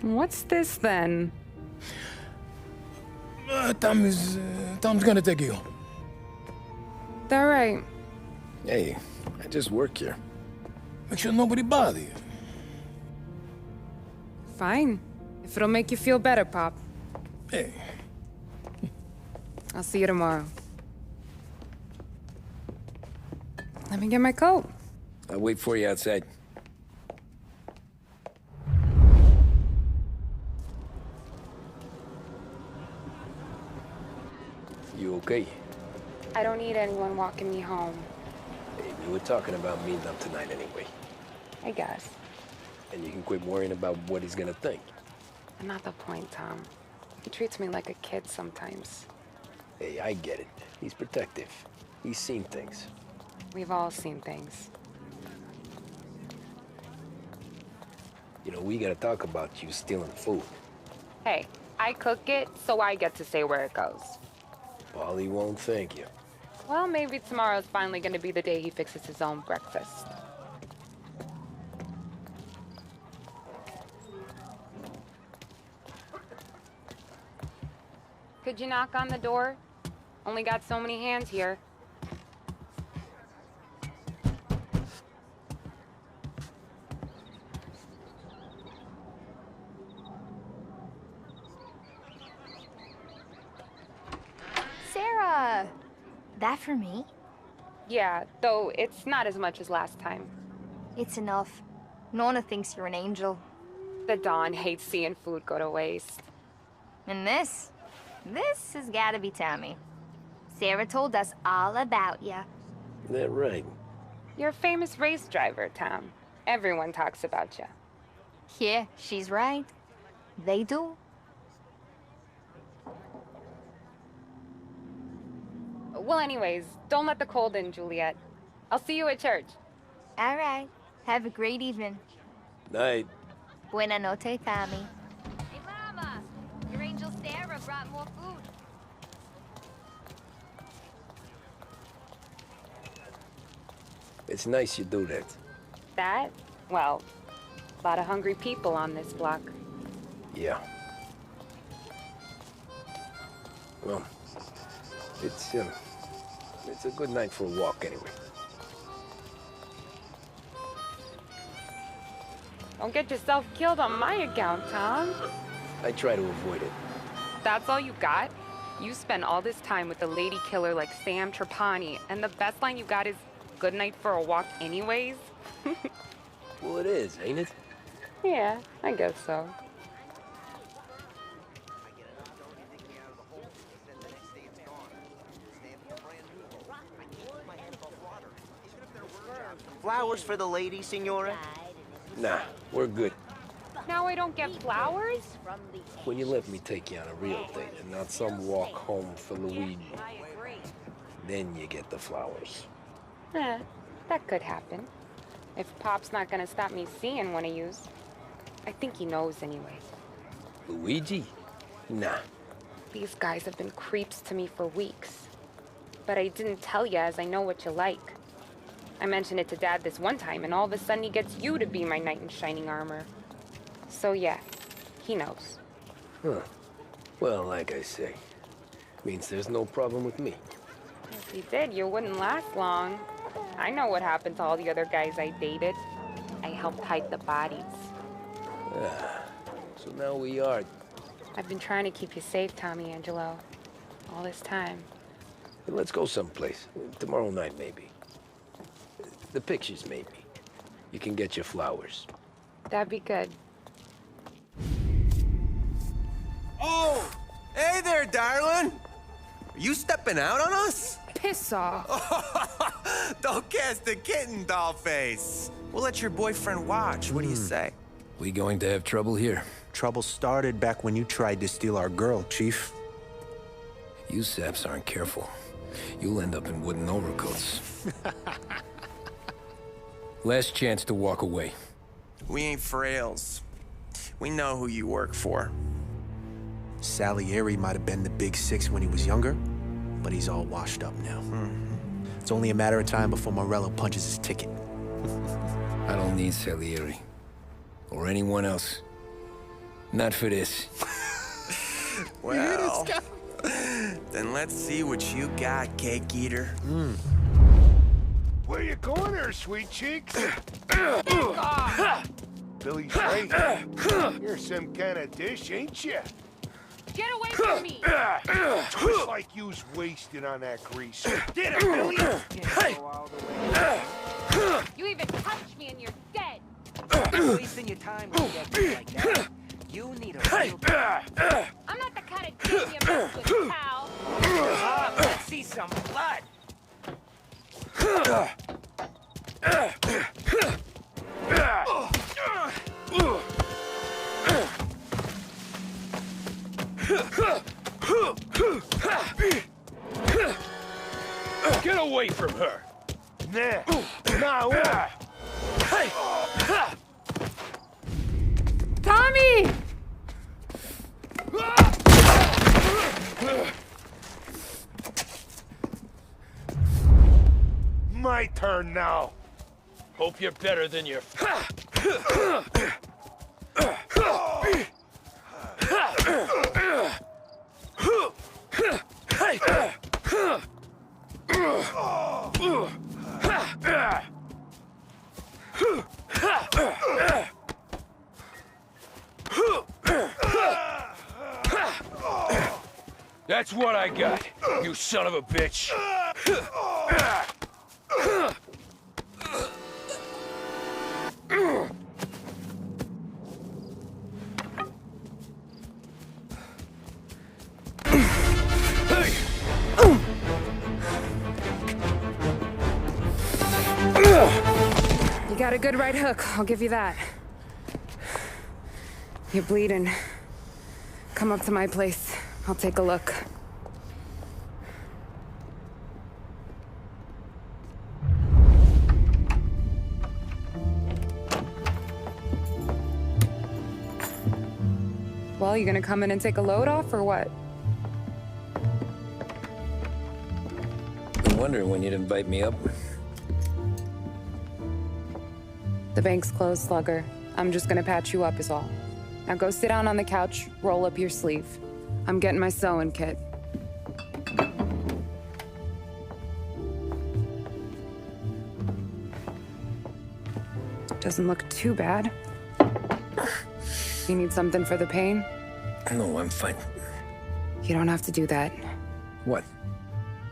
S15: What's this then?
S10: Tom's gonna take you home.
S15: All right.
S2: Hey, I just work here.
S10: Make sure nobody bother you.
S15: Fine. If it'll make you feel better, Pop.
S10: Hey.
S15: I'll see you tomorrow. Let me get my coat.
S2: I'll wait for you outside. You okay?
S15: I don't need anyone walking me home.
S2: Hey, we were talking about meeting up tonight anyway.
S15: I guess.
S2: And you can quit worrying about what he's gonna think.
S15: Not the point, Tom. He treats me like a kid sometimes.
S2: Hey, I get it. He's protective. He's seen things.
S15: We've all seen things.
S2: You know, we gotta talk about you stealing food.
S15: Hey, I cook it, so I get to say where it goes.
S2: Paulie won't thank you.
S15: Well, maybe tomorrow's finally gonna be the day he fixes his own breakfast. Could you knock on the door? Only got so many hands here.
S20: Sarah! That for me?
S15: Yeah, though it's not as much as last time.
S20: It's enough. Nona thinks you're an angel.
S15: The Don hates seeing food go to waste.
S20: And this has gotta be Tommy. Sarah told us all about you.
S2: That right?
S15: You're a famous race driver, Tom. Everyone talks about you.
S20: Yeah, she's right. They do.
S15: Well, anyways, don't let the cold in, Juliet. I'll see you at church.
S20: All right. Have a great evening.
S2: Night.
S20: Buena noche, Tommy. Hey, Mama! Your angel Sarah brought more food.
S2: It's nice you do that.
S15: That? Well, a lot of hungry people on this block.
S2: Yeah. Well, it's a good night for a walk anyway.
S15: Don't get yourself killed on my account, Tom.
S2: I try to avoid it.
S15: That's all you got? You spend all this time with a lady killer like Sam Trapani, and the best line you got is, "Good night for a walk anyways"?
S2: Well, it is, ain't it?
S15: Yeah, I guess so.
S6: Flowers for the lady, Signora?
S2: Nah, we're good.
S15: Now I don't get flowers?
S2: When you let me take you on a real date and not some walk home for Luigi, then you get the flowers.
S15: That could happen. If Pop's not gonna stop me seeing one of yous. I think he knows anyway.
S2: Luigi? Nah.
S15: These guys have been creeps to me for weeks. But I didn't tell you as I know what you like. I mentioned it to Dad this one time, and all of a sudden he gets you to be my knight in shining armor. So yeah, he knows.
S2: Huh. Well, like I say, means there's no problem with me.
S15: If he did, you wouldn't last long. I know what happened to all the other guys I dated. I helped hide the bodies.
S2: So now we are.
S15: I've been trying to keep you safe, Tommy Angelo. All this time.
S2: Let's go someplace. Tomorrow night, maybe. The pictures, maybe. You can get your flowers.
S15: That'd be good.
S21: Oh! Hey there, darling! Are you stepping out on us?
S15: Piss off.
S21: Don't cast a kitten, dollface. We'll let your boyfriend watch. What do you say?
S2: We going to have trouble here?
S22: Trouble started back when you tried to steal our girl, Chief.
S2: You saps aren't careful. You'll end up in wooden overcoats. Last chance to walk away.
S21: We ain't frails. We know who you work for.
S22: Salieri might have been the big six when he was younger, but he's all washed up now. It's only a matter of time before Morello punches his ticket.
S2: I don't need Salieri. Or anyone else. Not for this.
S21: Well, then let's see what you got, cake eater.
S23: Where you going there, sweet cheeks? Billy Ray, you're some kind of dish, ain't you?
S15: Get away from me!
S23: Just like you's wasted on that grease. Get it, Billy!
S15: You even touch me and you're dead!
S6: You're wasting your time with that like that. You need a real...
S15: I'm not the kind of dude you mess with, pal!
S6: Let's see some blood!
S23: Get away from her! Now!
S15: Tommy!
S23: My turn now. Hope you're better than your... That's what I got, you son of a bitch.
S15: You got a good right hook, I'll give you that. You're bleeding. Come up to my place. I'll take a look. Well, you gonna come in and take a load off, or what?
S2: Been wondering when you'd invite me up.
S15: The bank's closed, Slugger. I'm just gonna patch you up is all. Now go sit down on the couch, roll up your sleeve. I'm getting my sewing kit. Doesn't look too bad. You need something for the pain?
S2: No, I'm fine.
S15: You don't have to do that.
S2: What?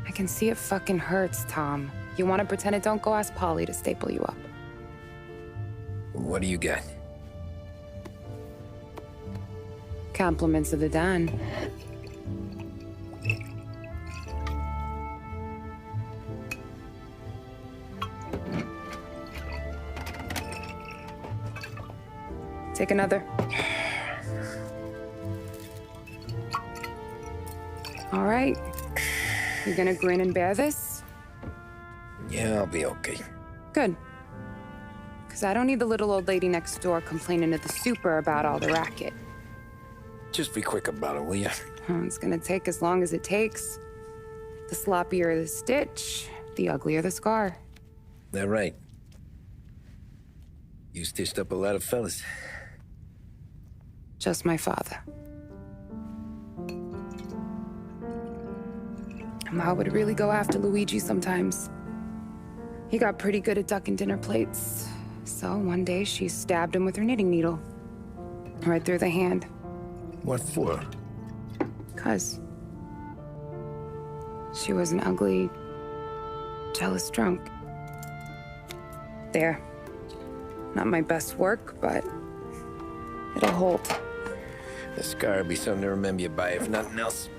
S15: I can see it fucking hurts, Tom. You want to pretend it don't? Go ask Polly to staple you up.
S2: What do you got?
S15: Compliments of the Don. Take another. All right. You gonna grin and bear this?
S2: Yeah, I'll be okay.
S15: Good. Because I don't need the little old lady next door complaining to the super about all the racket.
S2: Just be quick about it, will ya?
S15: It's gonna take as long as it takes. The sloppier the stitch, the uglier the scar.
S2: That right. You stitched up a lot of fellas.
S15: Just my father. Ma would really go after Luigi sometimes. He got pretty good at ducking dinner plates. So one day she stabbed him with her knitting needle. Right through the hand.
S2: What for?
S15: 'Cause she was an ugly, jealous drunk. There. Not my best work, but it'll hold.
S2: The scar will be something to remember you by, if nothing else.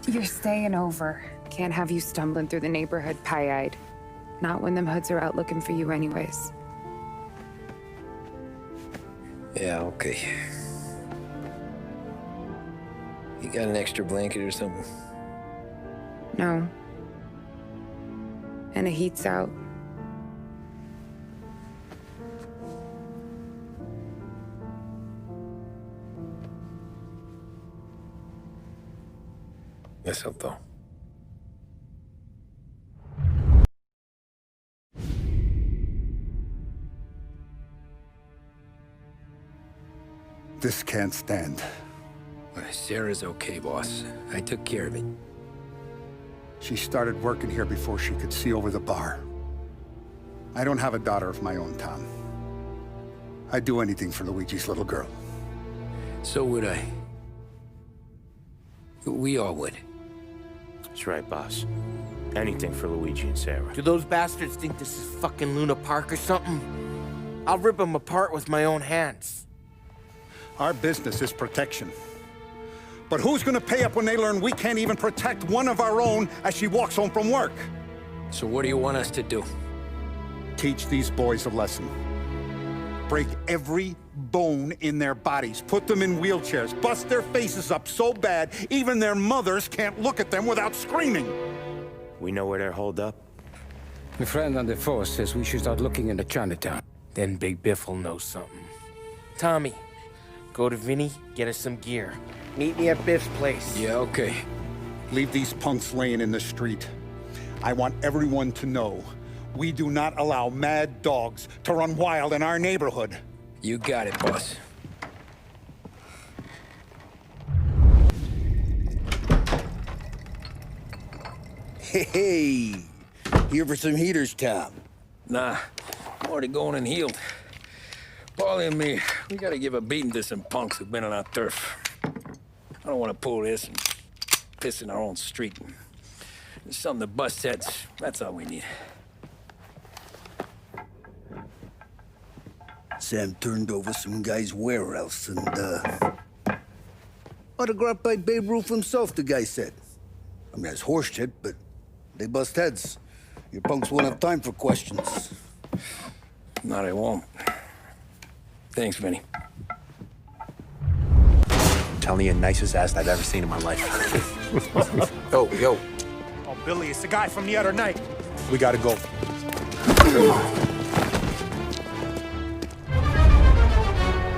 S15: You're staying over. Can't have you stumbling through the neighborhood pie-eyed. Not when them hoods are out looking for you anyways.
S2: Yeah, okay. You got an extra blanket or something?
S15: No. And the heat's out.
S2: Yes, I'll go.
S8: This can't stand.
S2: Sarah's okay, boss. I took care of it.
S8: She started working here before she could see over the bar. I don't have a daughter of my own, Tom. I'd do anything for Luigi's little girl.
S2: So would I. We all would.
S3: That's right, boss. Anything for Luigi and Sarah. Do those bastards think this is fucking Luna Park or something? I'll rip them apart with my own hands.
S8: Our business is protection. But who's gonna pay up when they learn we can't even protect one of our own as she walks home from work?
S2: So what do you want us to do?
S8: Teach these boys a lesson. Break every bone in their bodies, put them in wheelchairs, bust their faces up so bad even their mothers can't look at them without screaming.
S3: We know where they're holed up?
S18: My friend on the force says we should start looking into Chinatown.
S3: Then Big Biff will know something. Tommy, go to Vinny, get us some gear. Meet me at Biff's place.
S2: Yeah, okay.
S8: Leave these punks laying in the street. I want everyone to know we do not allow mad dogs to run wild in our neighborhood.
S2: You got it, boss.
S5: Hey, here for some heaters, Tom?
S2: Nah, I'm already going and healed. Paulie and me, we gotta give a beating to some punks who've been on our turf. I don't want to pull this and piss in our own street. There's something to bust heads. That's all we need.
S5: Sam turned over some guy's warehouse and, autographed by Babe Ruth himself, the guy said. I mean, that's horse shit, but they bust heads. Your punks won't have time for questions.
S2: Not I won't. Thanks, Vinny.
S22: Telling you, nicest ass I've ever seen in my life. Yo.
S23: Oh, Billy, it's the guy from the other night.
S22: We gotta go.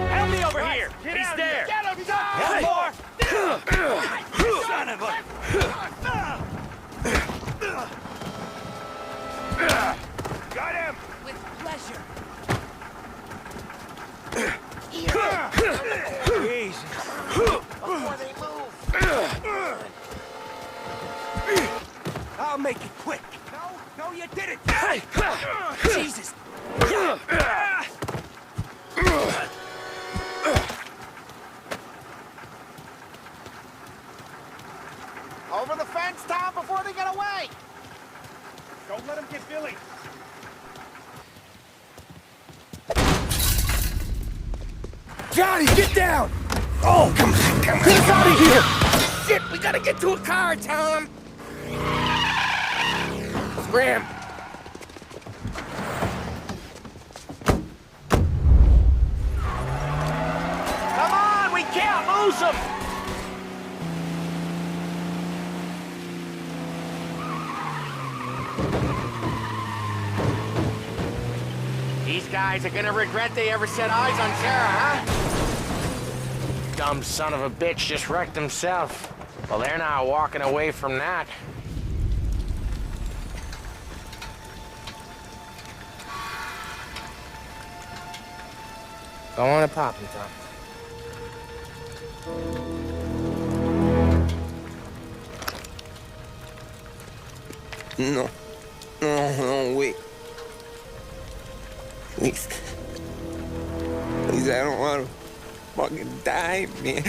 S23: Help me over here! He's there! Get him! One more! Son of a... Got him!
S3: Somebody get away!
S23: Don't let him get Billy.
S3: Johnny, get down! Oh, come on. Get us out of here! Shit, we gotta get to a car, Tom! Scram!
S23: Come on, we can't lose him!
S3: These guys are gonna regret they ever set eyes on Sarah, huh?
S9: Dumb son of a bitch just wrecked himself. Well, they're not walking away from that.
S3: Go on and pop him, Tom.
S2: No. No, wait. Please. Please, I don't want to fucking die, man.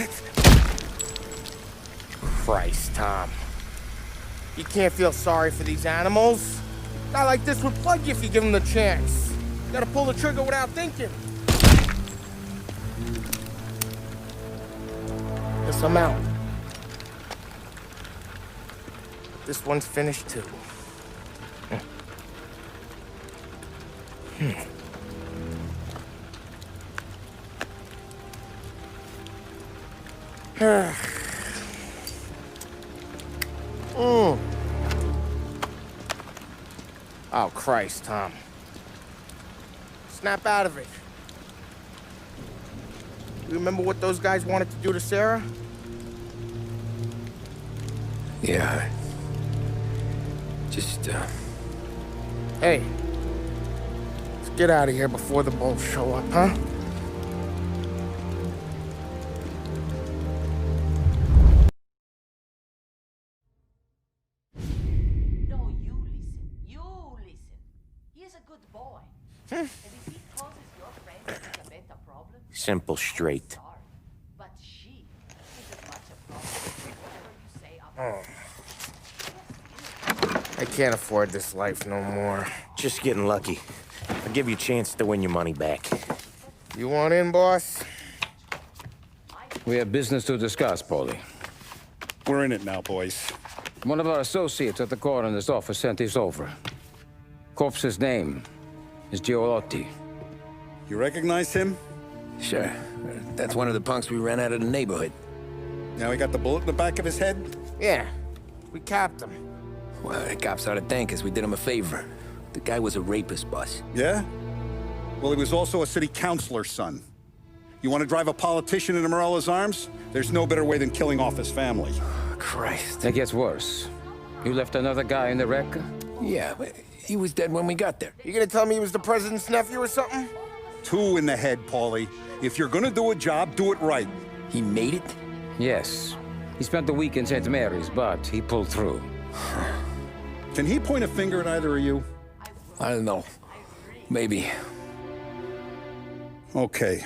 S3: Christ, Tom. You can't feel sorry for these animals. A guy like this would plug you if you give him the chance. You gotta pull the trigger without thinking. Guess I'm out. This one's finished too. Oh, Christ, Tom. Snap out of it. You remember what those guys wanted to do to Sarah?
S2: Yeah. Just,
S3: Hey. Let's get out of here before the bulls show up, huh?
S7: No, you listen. You listen. He is a good boy. And if he causes your friend to make a better problem,
S9: Simple, straight.
S7: but she is as much a problem as whatever you say about
S3: I can't afford this life no more.
S9: Just getting lucky. I'll give you a chance to win your money back.
S3: You want in, boss?
S18: We have business to discuss, Paulie.
S8: We're in it now, boys.
S18: One of our associates at the coroner's office sent this over. Corpse's name is Giolotti.
S8: You recognize him?
S2: Sure. That's one of the punks we ran out of the neighborhood.
S8: Now he got the bullet in the back of his head?
S3: Yeah. We capped him.
S2: Well, the cops ought to thank us. We did him a favor. The guy was a rapist, boss.
S8: Yeah? Well, he was also a city councilor's son. You want to drive a politician into Morella's arms? There's no better way than killing off his family.
S2: Christ.
S18: It gets worse. You left another guy in the wreck?
S2: Yeah, but he was dead when we got there.
S3: You gonna tell me he was the president's nephew or something?
S8: 2 in the head, Paulie. If you're gonna do a job, do it right.
S2: He made it?
S18: Yes. He spent the week in St. Mary's, but he pulled through.
S8: Can he point a finger at either of you?
S2: I don't know. Maybe.
S8: Okay.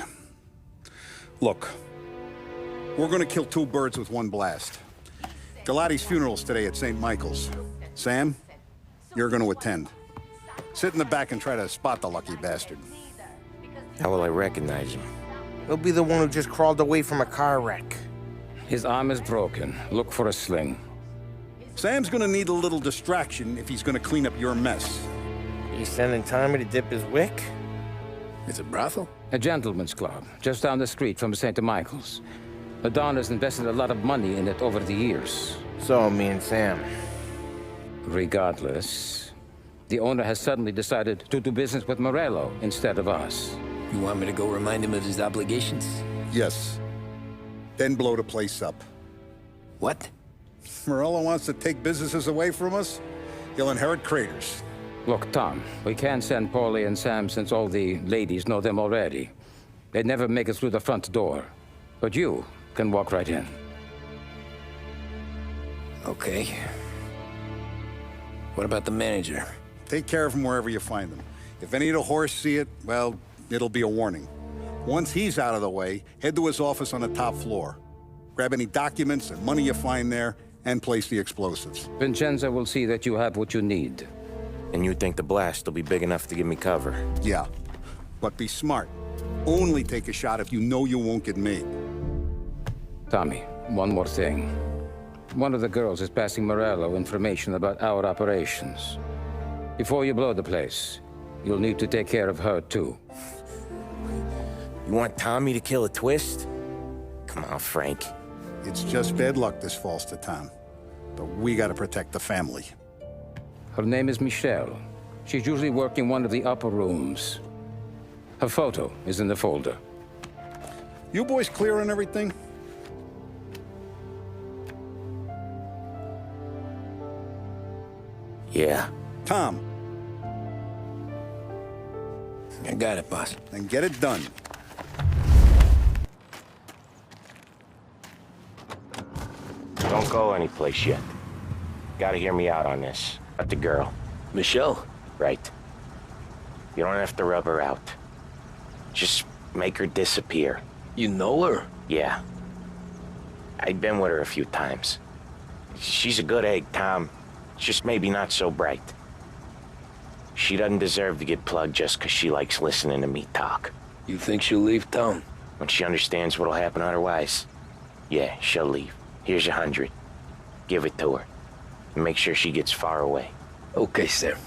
S8: Look. We're gonna kill 2 birds with 1 blast. Galati's funeral's today at St. Michael's. Sam, you're gonna attend. Sit in the back and try to spot the lucky bastard.
S9: How will I recognize him?
S3: He'll be the one who just crawled away from a car wreck.
S18: His arm is broken. Look for a sling.
S8: Sam's gonna need a little distraction if he's gonna clean up your mess.
S3: You sending Tommy to dip his wick?
S2: It's a brothel?
S18: A gentleman's club, just down the street from St. Michael's. The Don has invested a lot of money in it over the years.
S3: So, me and Sam.
S18: Regardless, the owner has suddenly decided to do business with Morello instead of us.
S2: You want me to go remind him of his obligations?
S8: Yes. Then blow the place up.
S2: What?
S8: Morello wants to take businesses away from us? He'll inherit craters.
S18: Look, Tom, we can't send Paulie and Sam since all the ladies know them already. They'd never make it through the front door. But you can walk right in.
S2: Okay. What about the manager?
S8: Take care of him wherever you find him. If any of the horse see it, well, it'll be a warning. Once he's out of the way, head to his office on the top floor. Grab any documents and money you find there, and place the explosives.
S18: Vincenzo will see that you have what you need.
S9: And you think the blast will be big enough to give me cover?
S8: Yeah, but be smart. Only take a shot if you know you won't get made.
S18: Tommy, one more thing. One of the girls is passing Morello information about our operations. Before you blow the place, you'll need to take care of her, too.
S9: You want Tommy to kill a twist? Come on, Frank.
S8: It's just bad luck this falls to Tom. But we gotta protect the family.
S18: Her name is Michelle. She's usually working one of the upper rooms. Her photo is in the folder.
S8: You boys clear on everything?
S9: Yeah.
S8: Tom.
S2: I got it, boss.
S8: Then get it done.
S9: Don't go anyplace yet. Gotta hear me out on this. About the girl.
S2: Michelle?
S9: Right. You don't have to rub her out. Just make her disappear.
S2: You know her?
S9: Yeah. I've been with her a few times. She's a good egg, Tom. Just maybe not so bright. She doesn't deserve to get plugged just because she likes listening to me talk.
S2: You think she'll leave town?
S9: When she understands what'll happen otherwise, yeah, she'll leave. Here's 100. Give it to her. And make sure she gets far away.
S2: Okay, Sam.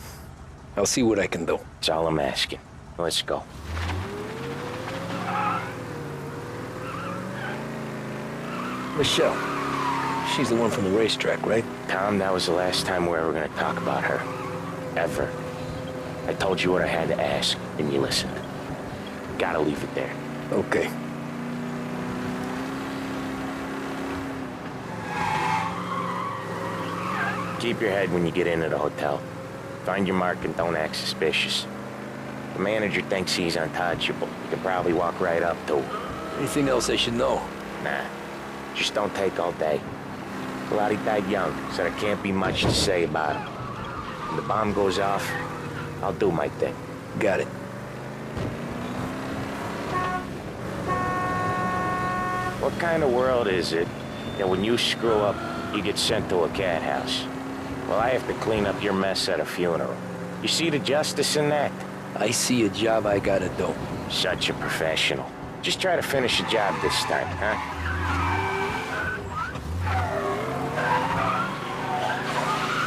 S2: I'll see what I can do.
S9: That's all I'm asking. Let's go.
S2: Michelle. She's the one from the racetrack, right?
S9: Tom, that was the last time we're ever gonna talk about her. Ever. I told you what I had to ask, and you listened. Gotta leave it there.
S2: Okay.
S9: Keep your head when you get into the hotel. Find your mark and don't act suspicious. The manager thinks he's untouchable. You can probably walk right up to him.
S2: Anything else I should know?
S9: Nah. Just don't take all day. Lottie died young, so there can't be much to say about him. When the bomb goes off, I'll do my thing.
S2: Got it.
S9: What kind of world is it that when you screw up, you get sent to a cat house? Well, I have to clean up your mess at a funeral. You see the justice in that?
S2: I see a job I gotta do.
S9: Such a professional. Just try to finish the job this time, huh?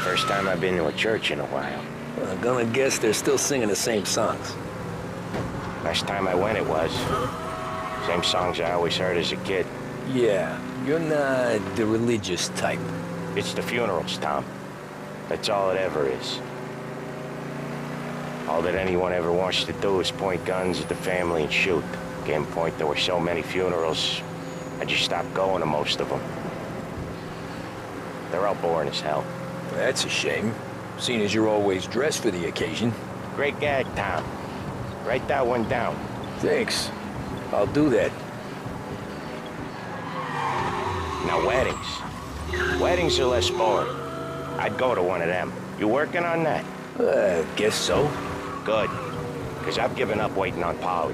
S9: First time I've been to a church in a while.
S2: Well, I'm gonna guess they're still singing the same songs.
S9: Last time I went, it was. Same songs I always heard as a kid.
S2: Yeah, you're not the religious type.
S9: It's the funerals, Tom. That's all it ever is. All that anyone ever wants to do is point guns at the family and shoot. Game point, there were so many funerals, I just stopped going to most of them. They're all boring as hell.
S2: That's a shame, seeing as you're always dressed for the occasion.
S9: Great gag, Tom. Write that one down.
S2: Thanks. I'll do that.
S9: Now, weddings. Weddings are less boring. I'd go to one of them. You working on that?
S2: Guess so.
S9: Good. Because I've given up waiting on Polly.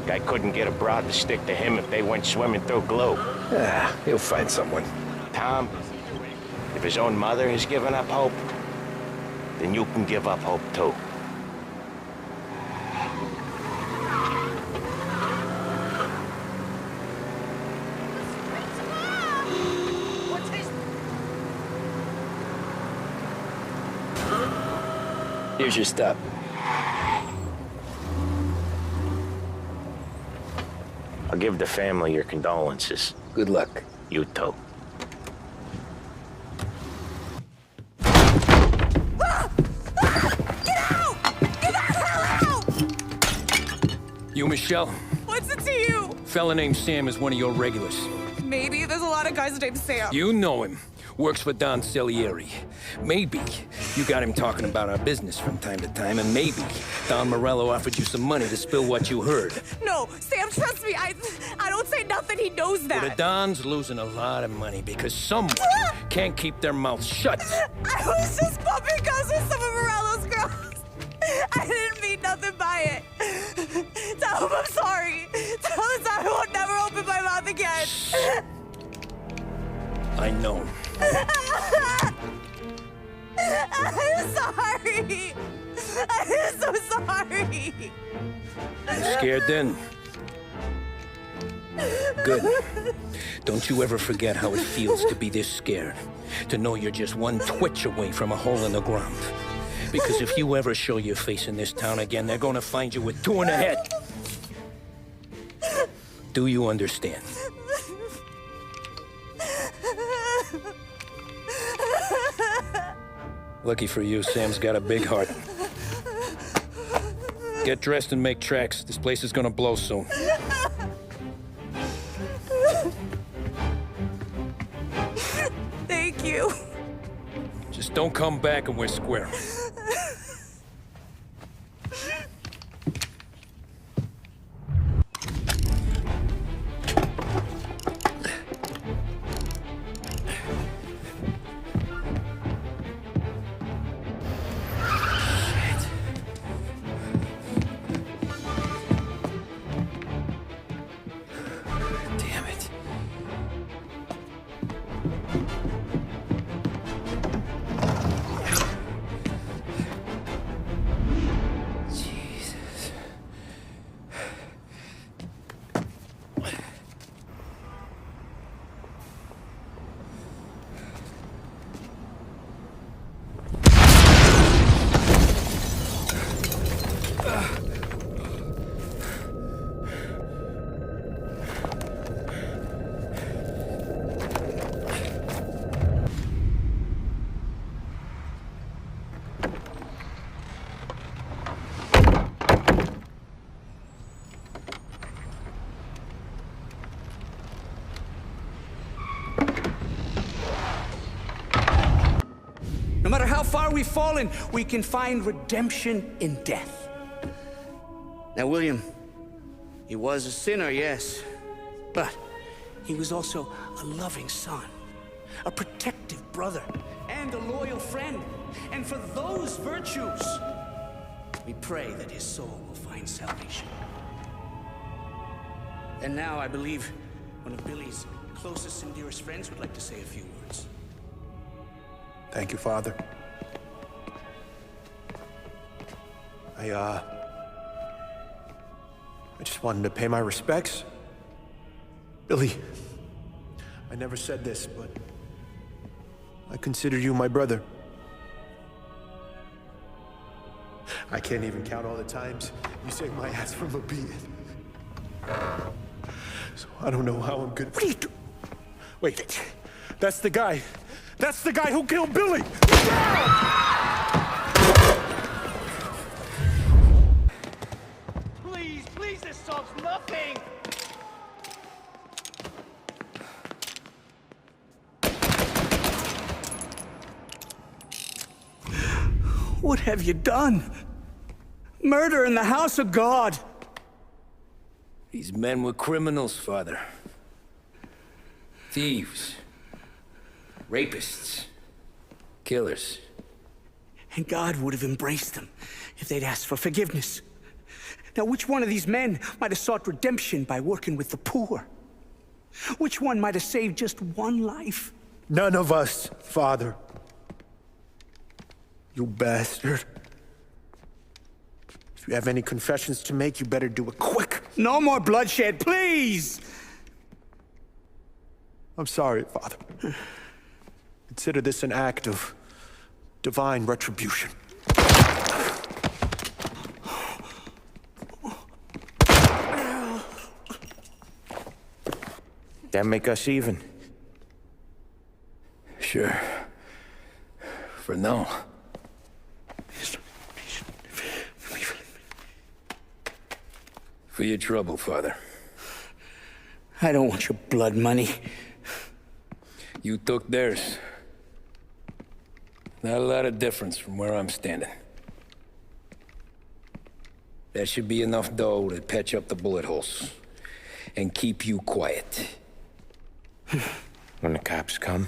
S9: Guy couldn't get a broad to stick to him if they went swimming through glue.
S2: He'll find someone.
S9: Tom, if his own mother has given up hope, then you can give up hope too.
S2: Here's your stop.
S9: I'll give the family your condolences.
S2: Good luck.
S9: You too.
S2: You, Michelle?
S4: What's it to you?
S2: Fella named Sam is one of your regulars.
S4: Maybe there's a lot of guys named Sam.
S2: You know him. Works for Don Salieri. Maybe you got him talking about our business from time to time, and maybe Don Morello offered you some money to spill what you heard.
S4: No, Sam, trust me. I don't say nothing. He knows that.
S2: Well, the Don's losing a lot of money because someone can't keep their mouth shut.
S4: I was just bumping guns with some of Morello's girls. I didn't mean nothing by it. Tell him I'm sorry. Tell him I won't never open my mouth again.
S2: I know him.
S4: I'm sorry. I'm so sorry.
S2: You scared then? Good. Don't you ever forget how it feels to be this scared. To know you're just one twitch away from a hole in the ground. Because if you ever show your face in this town again, they're gonna find you with two in the head. Do you understand? Lucky for you, Sam's got a big heart. Get dressed and make tracks. This place is gonna blow soon.
S4: Thank you.
S2: Just don't come back and we're square.
S1: No matter how far we've fallen, we can find redemption in death. Now, William, he was a sinner, yes, but he was also a loving son, a protective brother, and a loyal friend. And for those virtues, we pray that his soul will find salvation. And now I believe one of Billy's closest and dearest friends would like to say a few words.
S22: Thank you, Father. I just wanted to pay my respects. Billy, I never said this, but I consider you my brother. I can't even count all the times you saved my ass from a beating. So I don't know how I'm good. What are you doing? Wait, that's the guy. That's the guy who killed Billy!
S23: Please, this solves nothing!
S1: What have you done? Murder in the house of God!
S2: These men were criminals, Father. Thieves. Rapists. Killers.
S1: And God would have embraced them if they'd asked for forgiveness. Now, which one of these men might have sought redemption by working with the poor? Which one might have saved just one life?
S22: None of us, Father. You bastard. If you have any confessions to make, you better do it quick.
S1: No more bloodshed, please!
S22: I'm sorry, Father. Consider this an act of divine retribution.
S9: That make us even?
S2: Sure. For now. For your trouble, Father.
S1: I don't want your blood money.
S2: You took theirs. Not a lot of difference from where I'm standing. That should be enough dough to patch up the bullet holes. And keep you quiet.
S9: When the cops come,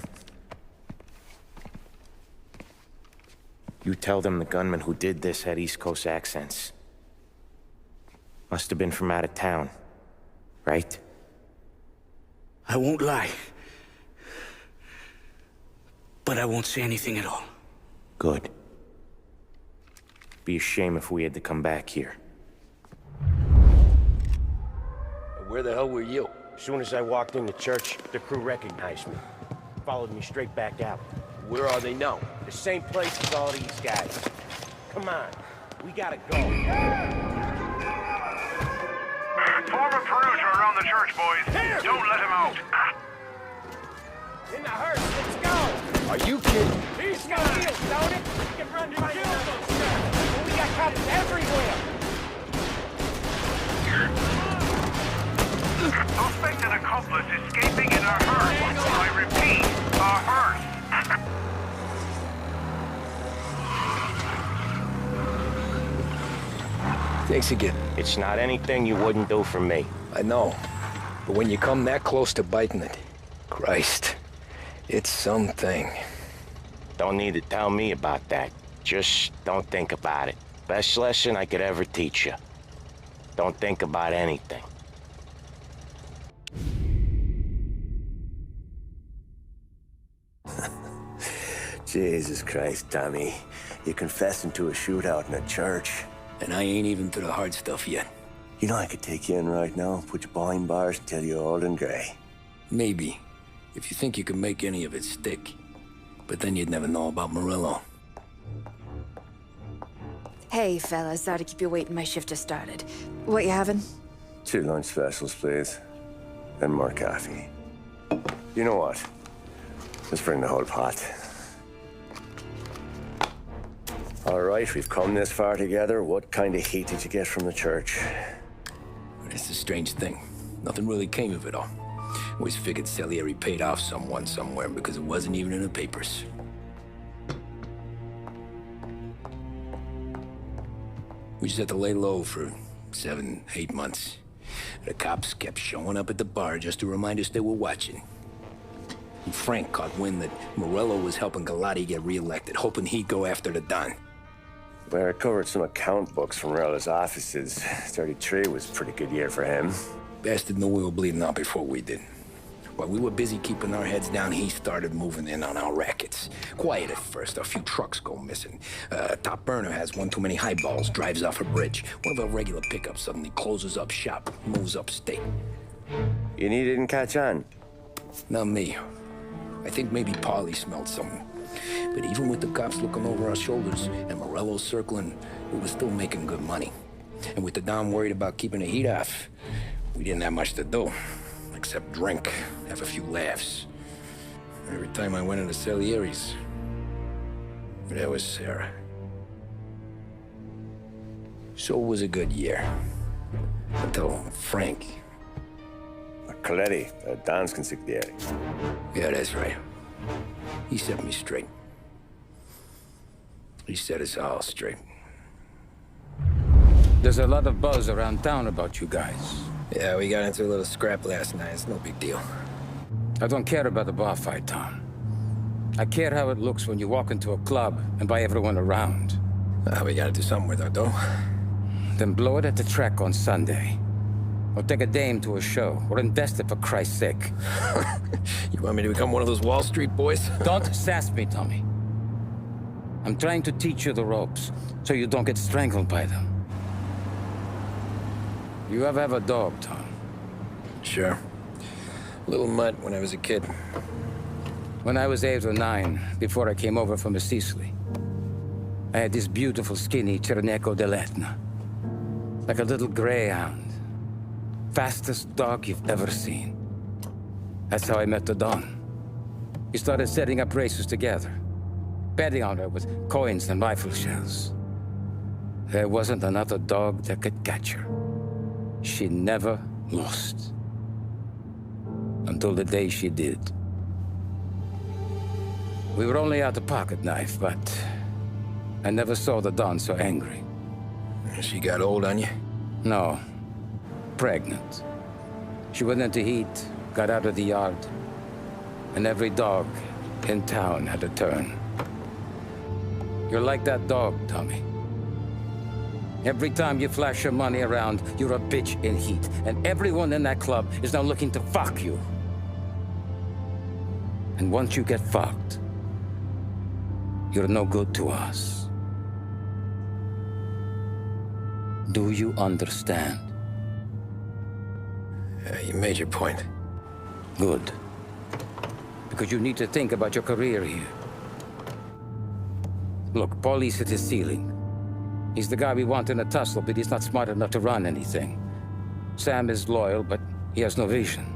S9: you tell them the gunman who did this had East Coast accents. Must have been from out of town, right?
S1: I won't lie. But I won't say anything at all.
S11: Good. Be a shame if we had to come back here.
S14: Where the hell were you? As soon as I walked in the church, the crew recognized me. Followed me straight back out. Where are they now? The same place as all these guys. Come on, we gotta go.
S17: Form a perimeter around the church, boys.
S14: Here!
S17: Don't let him out.
S14: In the hearse, let's go! Are you kidding? These guys, don't it? We can run and kill those guys. We got cops everywhere.
S17: Suspect and accomplice escaping in a hearse. I repeat, a hearse.
S2: Thanks again.
S14: It's not anything you wouldn't do for me.
S2: I know. But when you come that close to biting it, Christ, it's something.
S14: Don't need to tell me about that. Just don't think about it. Best lesson I could ever teach you. Don't think about anything.
S11: Jesus Christ, Tommy. You're confessing to a shootout in a church.
S2: And I ain't even to the hard stuff yet.
S11: You know I could take you in right now, put you behind bars until you're old and gray.
S2: Maybe. If you think you can make any of it stick. But then you'd never know about Morello.
S24: Hey, fellas. Sorry to keep you waiting. My shift just started. What you having?
S11: 2 lunch specials, please. And more coffee. You know what? Let's bring the whole pot. All right, we've come this far together. What kind of heat did you get from the church?
S2: It's a strange thing. Nothing really came of it all. Always figured Salieri paid off someone somewhere because it wasn't even in the papers. We just had to lay low for 7, 8 months. The cops kept showing up at the bar just to remind us they were watching. And Frank caught wind that Morello was helping Galati get reelected, hoping he'd go after the Don.
S11: Well, I recovered some account books from Morello's offices. 33 was a pretty good year for him.
S2: Bastard knew we were bleeding out before we did. While we were busy keeping our heads down, he started moving in on our rackets. Quiet at first, a few trucks go missing. Top burner has one too many highballs, drives off a bridge. One of our regular pickups suddenly closes up shop, moves upstate.
S11: And he didn't catch on?
S2: Not me. I think maybe Paulie smelled something. But even with the cops looking over our shoulders and Morello circling, we were still making good money. And with the Don worried about keeping the heat off, we didn't have much to do. Except drink, have a few laughs. Every time I went into Salieri's, there was Sarah. So it was a good year. Until Frank.
S11: Coletti, Don's consigliere.
S2: Yeah, that's right. He set me straight. He set us all straight.
S18: There's a lot of buzz around town about you guys.
S2: Yeah, we got into a little scrap last night. It's no big deal.
S18: I don't care about the bar fight, Tom. I care how it looks when you walk into a club and buy everyone around.
S2: We gotta do something with our dough.
S18: Then blow it at the track on Sunday. Or take a dame to a show, or invest it for Christ's sake.
S2: You want me to become one of those Wall Street boys?
S18: Don't sass me, Tommy. I'm trying to teach you the ropes, so you don't get strangled by them. You ever have a dog, Tom?
S2: Sure. Little mutt when I was a kid.
S18: When I was 8 or 9, before I came over from Sicily, I had this beautiful, skinny Cerneco dell'Etna. Like a little greyhound. Fastest dog you've ever seen. That's how I met the Don. We started setting up races together. Betting on her with coins and rifle shells. There wasn't another dog that could catch her. She never lost. Until the day she did. We were only out a pocket knife, but I never saw the Don so angry.
S2: She got old on you?
S18: No. Pregnant. She went into heat, got out of the yard, and every dog in town had a turn. You're like that dog, Tommy. Every time you flash your money around, you're a bitch in heat, and everyone in that club is now looking to fuck you. And once you get fucked, You're no good to us. Do you understand?
S2: You made your point.
S18: Good. Because you need to think about your career here. Look, Paulie's at his ceiling. He's the guy we want in a tussle, but he's not smart enough to run anything. Sam is loyal, but he has no vision.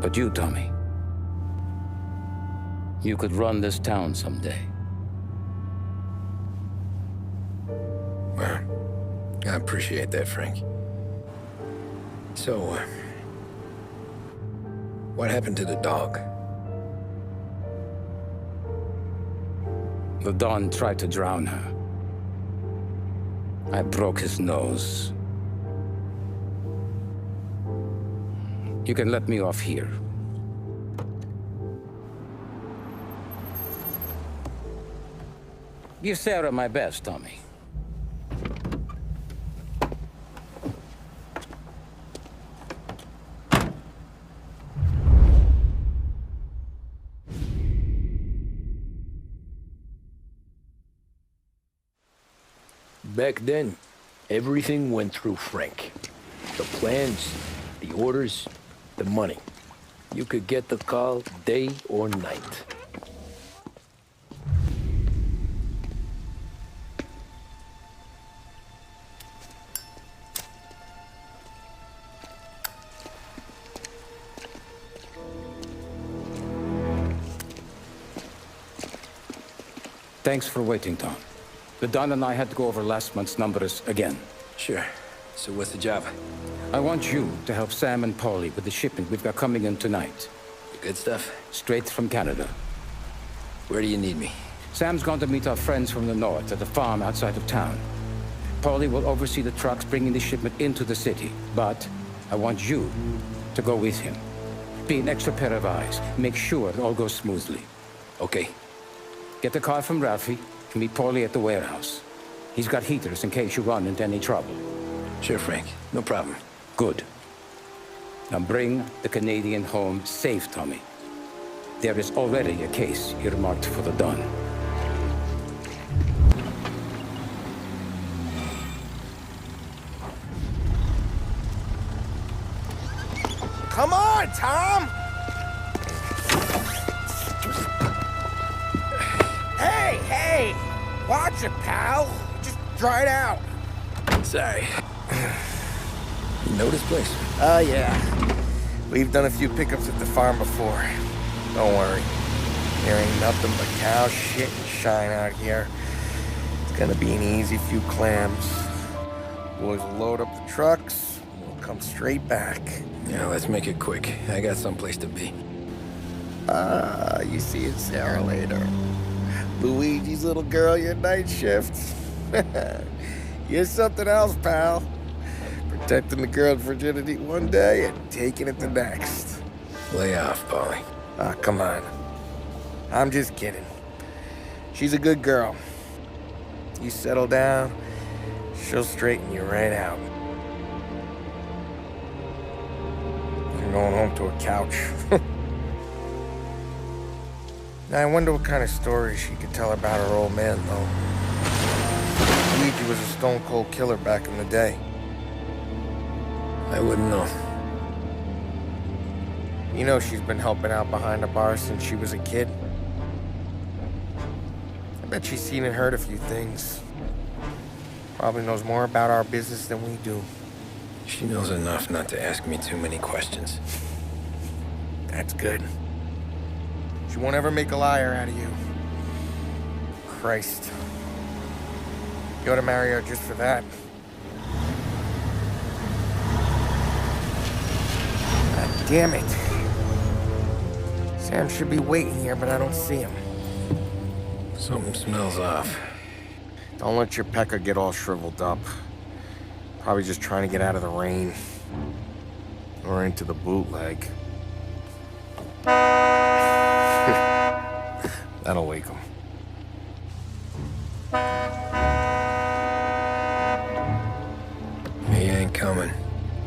S18: But you, Tommy, you could run this town someday.
S2: Well, I appreciate that, Frank. So, what happened to the dog?
S18: The Don tried to drown her. I broke his nose. You can let me off here. Give Sarah my best, Tommy.
S10: Back then, everything went through Frank. The plans, the orders, the money. You could get the call day or night.
S18: Thanks for waiting, Tom. The Don and I had to go over last month's numbers again.
S2: Sure. So what's the job?
S18: I want you to help Sam and Paulie with the shipment we've got coming in tonight.
S2: The good stuff?
S18: Straight from Canada.
S2: Where do you need me?
S18: Sam's going to meet our friends from the north at the farm outside of town. Paulie will oversee the trucks bringing the shipment into the city. But I want you to go with him. Be an extra pair of eyes. Make sure it all goes smoothly.
S2: Okay.
S18: Get the car from Ralphie and meet Paulie at the warehouse. He's got heaters in case you run into any trouble.
S2: Sure, Frank. No problem.
S18: Good. Now bring the Canadian home safe, Tommy. There is already a case earmarked for the Don.
S3: Come on, Tom! Hey! Watch it, pal! Just dry it out.
S2: Sorry. You know this place?
S3: Yeah. We've done a few pickups at the farm before. Don't worry. There ain't nothing but cow shit and shine out here. It's gonna be an easy few clams. Boys will load up the trucks, and we'll come straight back.
S2: Yeah, let's make it quick. I got someplace to be.
S3: You see Sarah later. Luigi's little girl, your night shift. You're something else, pal. Protecting the girl's virginity one day and taking it the next.
S2: Lay off, Paulie.
S3: Come on. I'm just kidding. She's a good girl. You settle down, she'll straighten you right out. I'm going home to a couch. Now, I wonder what kind of stories she could tell about her old man, though. Luigi was a stone-cold killer back in the day.
S2: I wouldn't know.
S3: You know she's been helping out behind the bar since she was a kid. I bet she's seen and heard a few things. Probably knows more about our business than we do.
S2: She knows enough not to ask me too many questions.
S3: That's good. She won't ever make a liar out of you. Christ. You ought to marry her just for that. God damn it. Sam should be waiting here, but I don't see him.
S2: Something smells off.
S3: Don't let your pecker get all shriveled up. Probably just trying to get out of the rain. Or into the bootleg. That'll wake him.
S2: He ain't coming.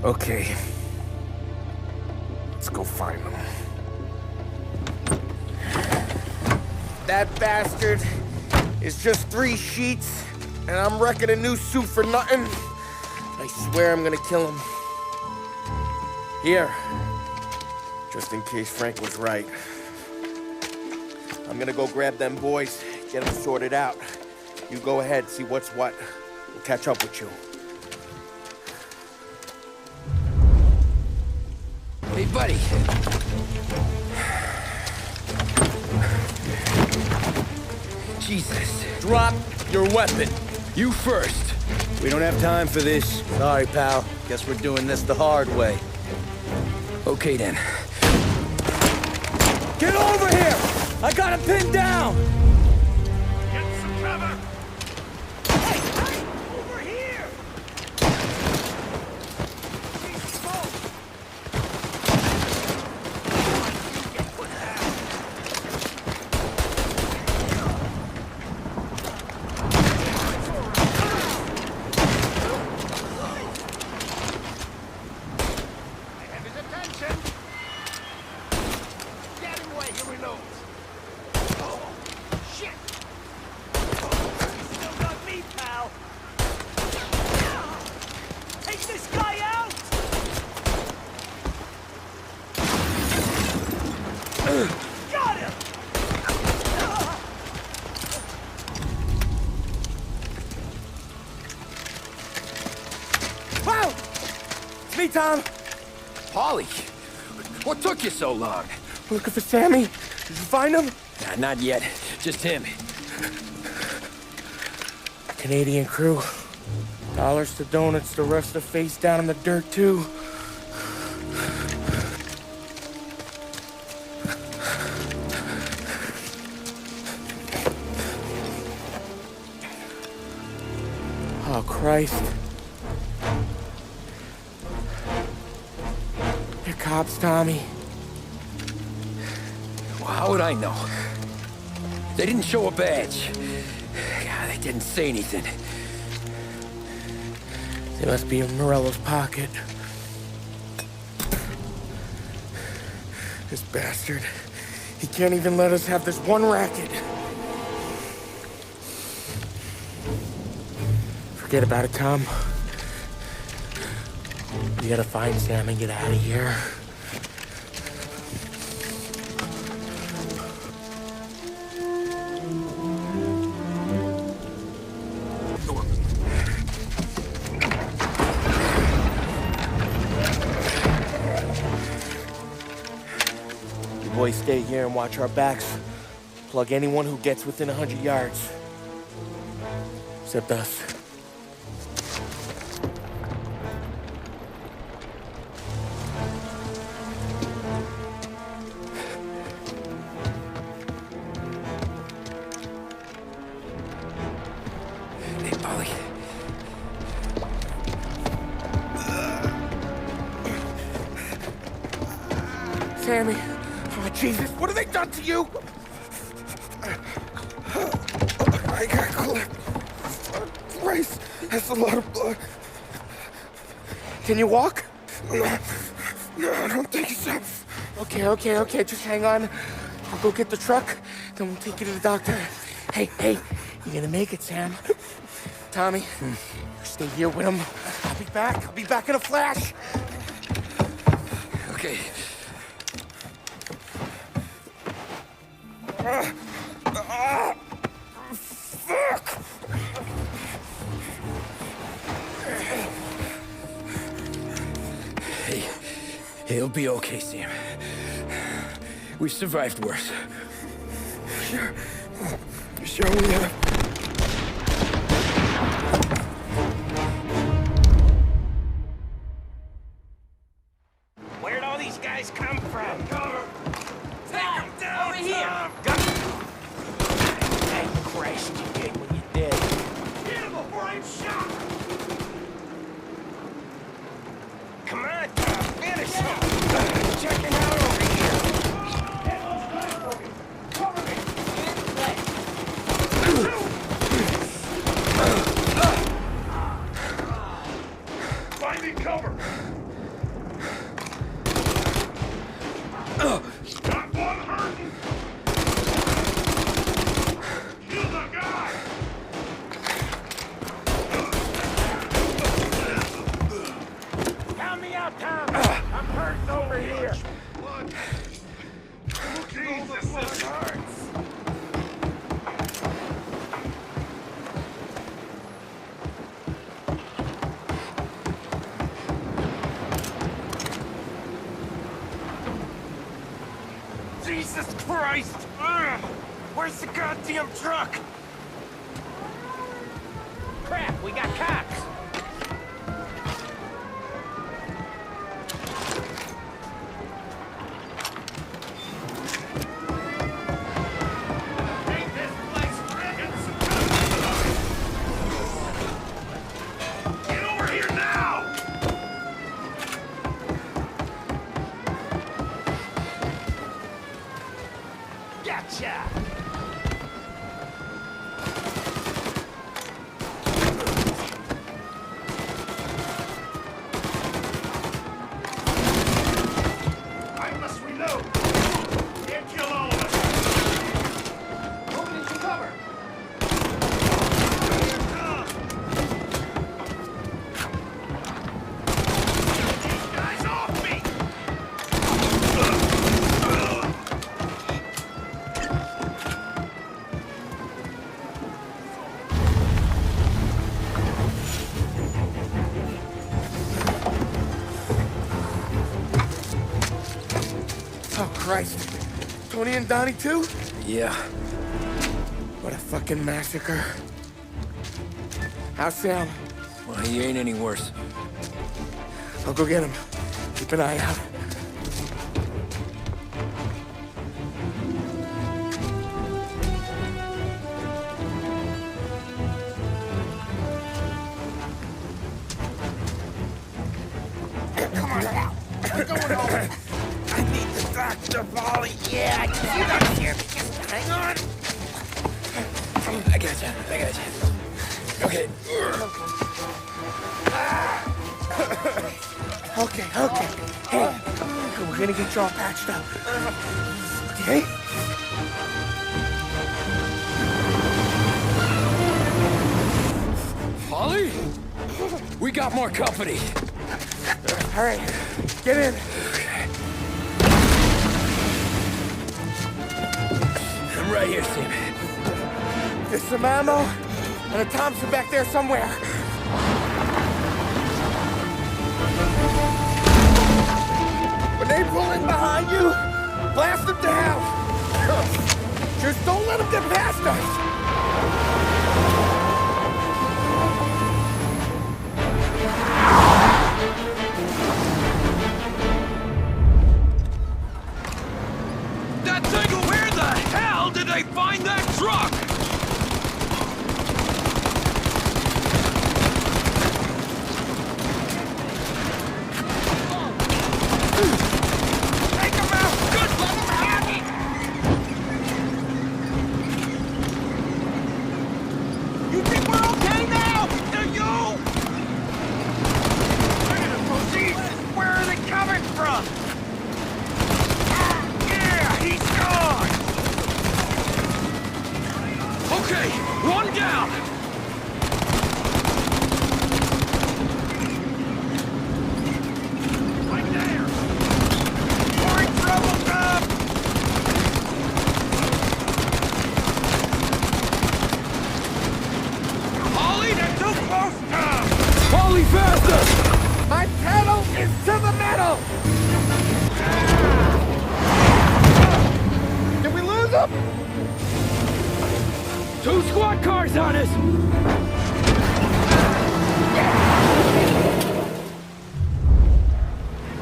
S3: Okay. Let's go find him. That bastard is just 3 sheets, and I'm wrecking a new suit for nothing, I swear I'm gonna kill him. Here, just in case Frank was right. I'm gonna go grab them boys, get them sorted out. You go ahead, see what's what. We'll catch up with you.
S2: Hey, buddy. Jesus.
S3: Drop your weapon.
S2: You first.
S22: We don't have time for this.
S3: Sorry, pal. Guess we're doing this the hard way.
S2: Okay, then.
S22: Get over here! I got him pinned down!
S17: Get some cover! Hey! Over here!
S3: Me, Tom!
S2: Polly, what took you so long?
S3: Looking for Sammy? Did you find him?
S2: Nah, not yet. Just him.
S3: Canadian crew. Dollars to donuts, the rest are face down in the dirt, too. Oh, Christ. They're cops, Tommy.
S2: Well, how would I know? They didn't show a badge. God, they didn't say anything.
S3: They must be in Morello's pocket. This bastard. He can't even let us have this one racket. Forget about it, Tom. We gotta find Sam and get out of here. You boys stay here and watch our backs. Plug anyone who gets within 100 yards. Except us. Sammy. Oh, Jesus, what have they done to you? I got clipped. Christ, that's a lot of blood. Can you walk?
S22: No, I don't think so.
S3: Okay, just hang on. I'll go get the truck, then we'll take you to the doctor. Hey, you gonna make it, Sam. Tommy, you stay here with him. I'll be back in a flash.
S2: Okay.
S22: Fuck!
S2: Hey, he'll be okay, Sam. We've survived worse.
S22: Sure we have.
S14: Where'd all these guys come from? Cover! Take them down!
S7: Over here!
S14: Hey, Christ, you did what you did.
S17: Get him before I'm shot!
S14: Come on, Tom, finish him! Check it out over here!
S17: Cover me! Finding cover! Got one hurting! Kill the guy!
S14: Jesus Christ! Ugh. Where's the goddamn truck?
S3: Crap, we got cops.
S17: Get over here now!
S14: Gotcha!
S17: I must reload. Can't kill all of us. Moving into cover. Here it comes. These guys off me.
S3: Oh, Christ. Tony and Donnie, too?
S2: Yeah.
S3: What a fucking massacre. How's Sam?
S2: Well, he ain't any worse.
S3: I'll go get him. Keep an eye out.
S14: Come on now. We're going home. I need the doctor, Molly. Yeah, you don't hear me. Just hang on.
S2: I got you. Okay.
S3: Okay. Hey, we're gonna get you all patched up. Okay?
S2: Holly? We got more company.
S3: All right, get in.
S2: I'm right here, Sam.
S3: There's some ammo and a Thompson back there somewhere. When they pull in behind you, blast them down. Just don't let them get past us.
S12: That thing, where the hell did they find that truck?
S14: Take him out. Good, let him have it. You think we're okay now? Do you? We're gonna proceed. Where are they coming from? Yeah, he's gone.
S12: Okay, one down.
S14: Right there. We're in trouble, Tom.
S12: Holly,
S14: They're too close, Tom.
S2: Holly, faster!
S3: My pedal is to the metal. Did we lose them?
S2: 2 squad cars on us!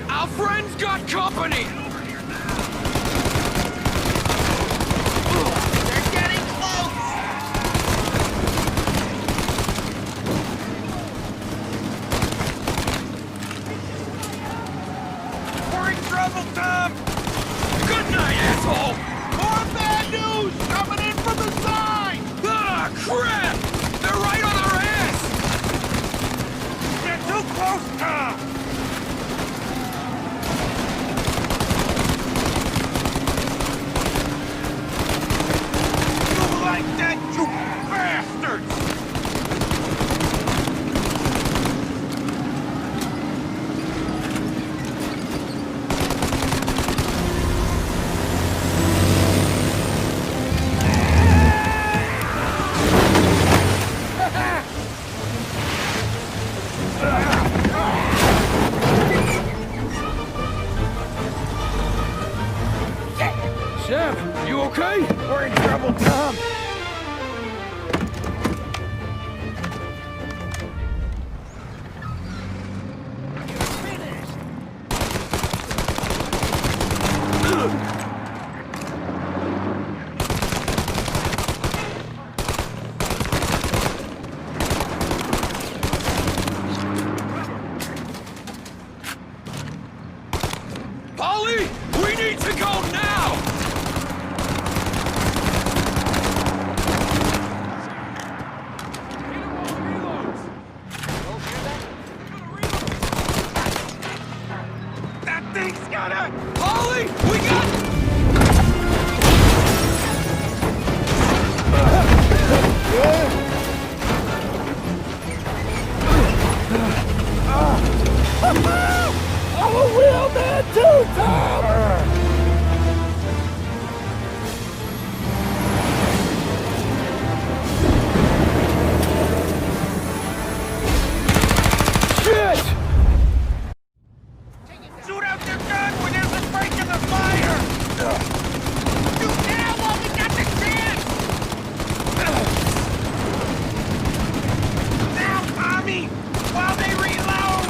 S12: Our friend's got company.
S14: They're getting close. We're in trouble, Tom.
S12: Good night, asshole.
S14: More bad news coming in from the side.
S12: Ah, crap! They're right on our ass.
S14: They're too close, Tom. You like that, you bastards!
S2: Sam, you okay?
S14: We're in trouble, Tom.
S12: Polly, we need to go now! That thing's gonna... Polly, we got...
S2: I'm a real man too, Tom! Shit!
S14: Shoot out your gun when there's a break in the fire! Shoot now while we got the chance! Now, Tommy! While they reload!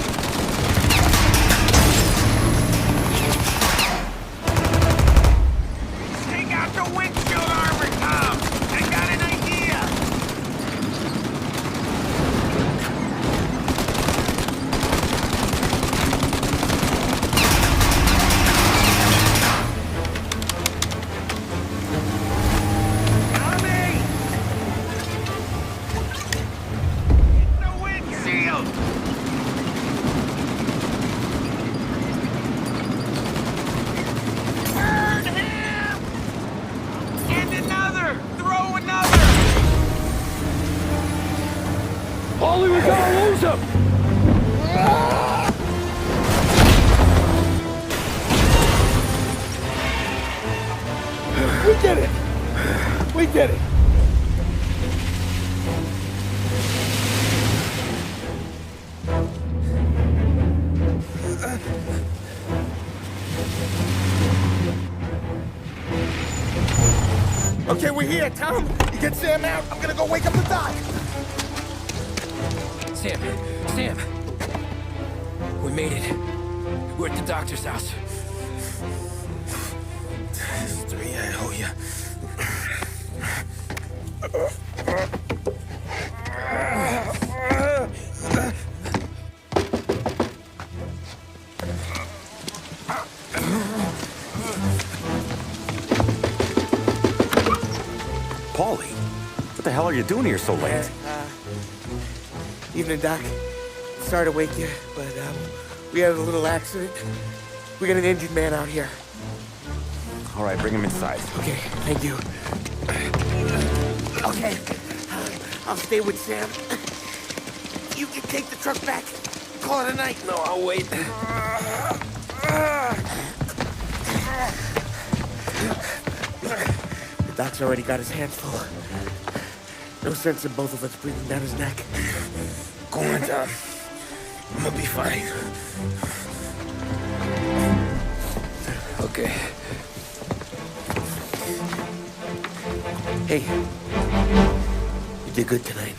S14: Take out the windshield armor, Tom! I got an idea! Tommy! The windshield! Burn him! And another! Throw another!
S2: Ollie, we gotta lose him! We did it! We did it!
S14: Okay, we're here, Tom. You get Sam out. I'm gonna go wake up the doc.
S2: Sam! We made it. We're at the doctor's house.
S14: Three, I owe you.
S13: Paulie, what the hell are you doing here so late?
S3: Evening, Doc. Sorry to wake you, but we had a little accident. We got an injured man out here.
S13: All right, bring him inside.
S3: Okay, thank you. Okay, I'll stay with Sam. You can take the truck back. Call it a night.
S2: No, I'll wait.
S3: The doc's already got his hands full. No sense in both of us breathing down his neck.
S2: Go on, Tom. I'm gonna be fine. Okay.
S3: Hey, you did good tonight.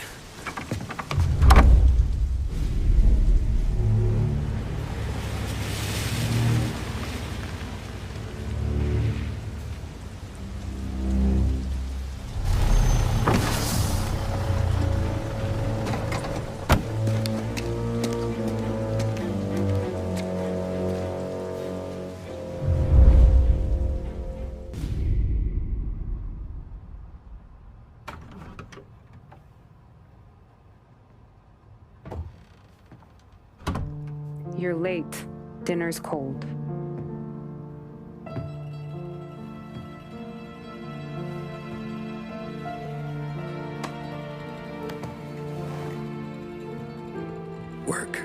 S15: You're late. Dinner's cold.
S2: Work.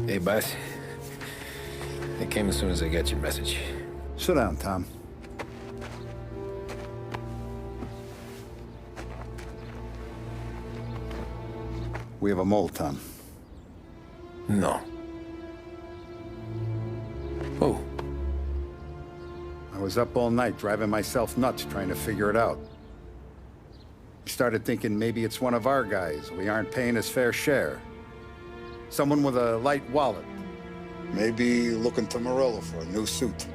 S2: Hey, boss. I came as soon as I got your message.
S8: Sit down, Tom. We have a mole, Tom.
S2: No. Oh.
S8: I was up all night driving myself nuts trying to figure it out. I started thinking maybe it's one of our guys. We aren't paying his fair share. Someone with a light wallet.
S5: Maybe looking to Morello for a new suit.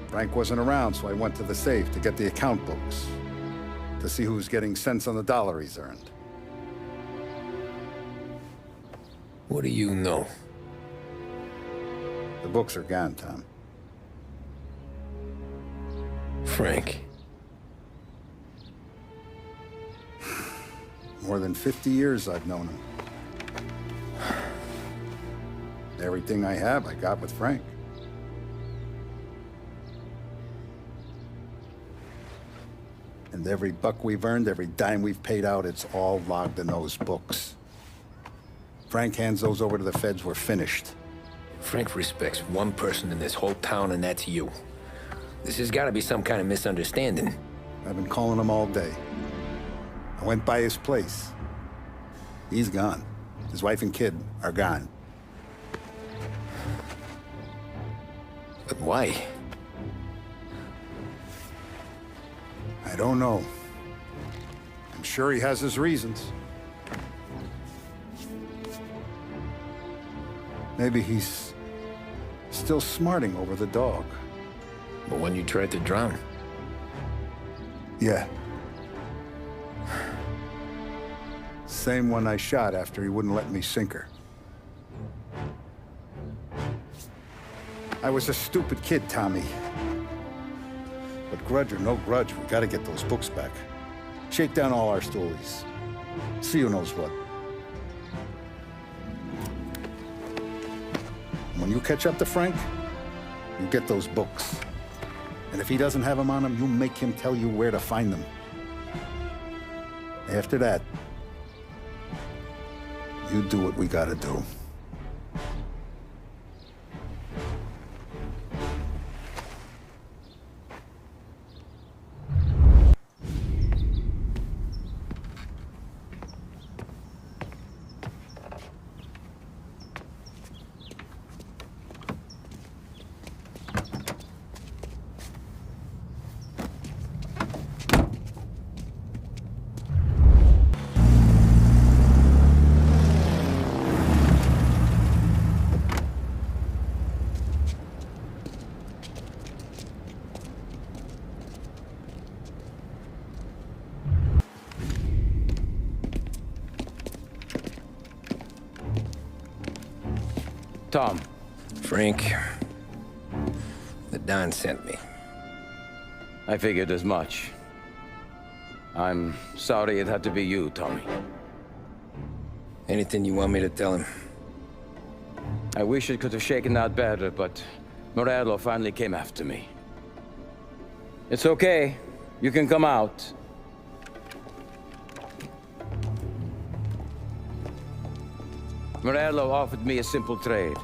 S8: Frank wasn't around, so I went to the safe to get the account books. To see who's getting cents on the dollar he's earned.
S2: What do you know?
S8: The books are gone, Tom.
S2: Frank.
S8: More than 50 years I've known him. Everything I have, I got with Frank. And every buck we've earned, every dime we've paid out, it's all logged in those books. Frank hands those over to the feds, we're finished.
S2: Frank respects one person in this whole town, and that's you. This has got to be some kind of misunderstanding.
S8: I've been calling him all day. I went by his place. He's gone. His wife and kid are gone.
S2: But why?
S8: I don't know. I'm sure he has his reasons. Maybe he's still smarting over the dog.
S2: But when you tried to drown?
S8: Yeah. Same one I shot after he wouldn't let me sink her. I was a stupid kid, Tommy. But grudge or no grudge, we gotta get those books back. Shake down all our stories. See who knows what. When you catch up to Frank, you get those books. And if he doesn't have them on him, you make him tell you where to find them. After that, you do what we gotta do.
S18: Tom.
S2: Frank. The Don sent me.
S18: I figured as much. I'm sorry it had to be you, Tommy.
S2: Anything you want me to tell him?
S18: I wish it could have shaken out better, but Morello finally came after me. It's okay. You can come out. Morello offered me a simple trade.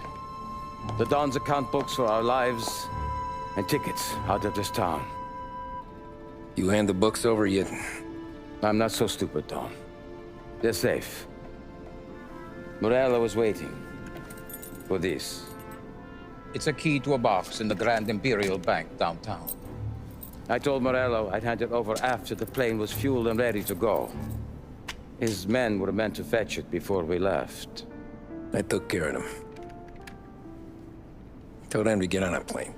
S18: The Don's account books for our lives and tickets out of this town.
S2: You hand the books over yet?
S18: I'm not so stupid, Don. They're safe. Morello was waiting for this. It's a key to a box in the Grand Imperial Bank downtown. I told Morello I'd hand it over after the plane was fueled and ready to go. His men were meant to fetch it before we left.
S2: I took care of them. Told them to get on a plane.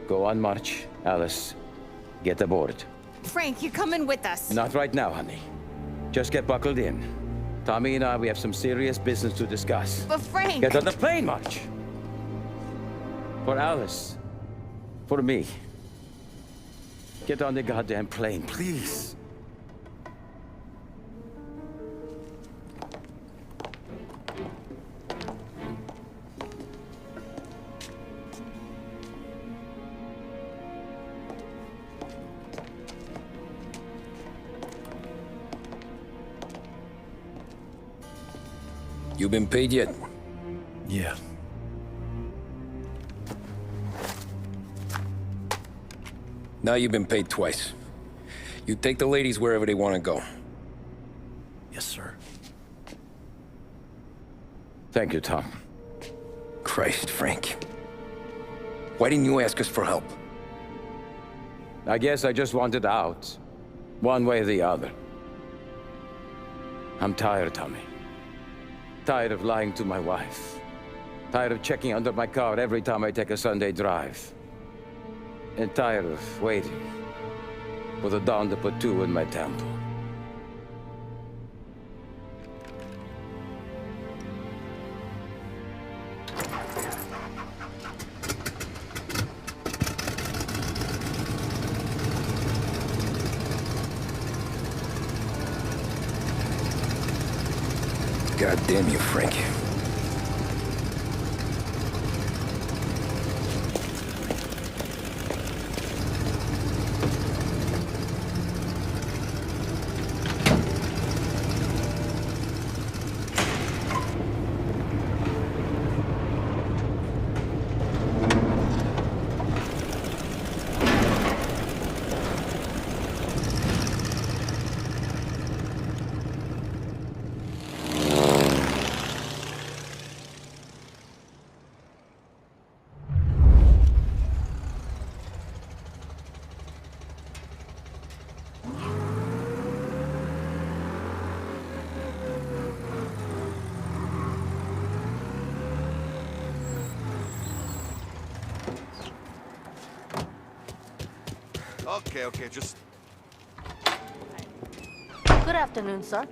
S18: Go on, March. Alice, get aboard.
S4: Frank, you're coming with us.
S18: Not right now, honey. Just get buckled in. Tommy and I, we have some serious business to discuss.
S4: But Frank...
S18: Get on the plane, March! For Alice. For me. Get on the goddamn plane, please.
S2: You been paid yet?
S22: Yeah.
S2: Now you've been paid twice. You take the ladies wherever they want to go.
S22: Yes, sir.
S18: Thank you, Tom.
S2: Christ, Frank. Why didn't you ask us for help?
S18: I guess I just wanted out. One way or the other. I'm tired, Tommy. Tired of lying to my wife. Tired of checking under my car every time I take a Sunday drive. And tired of waiting for the dawn to put two in my temple.
S2: God damn you, Frank.
S16: Okay, just...
S19: Good afternoon, sir.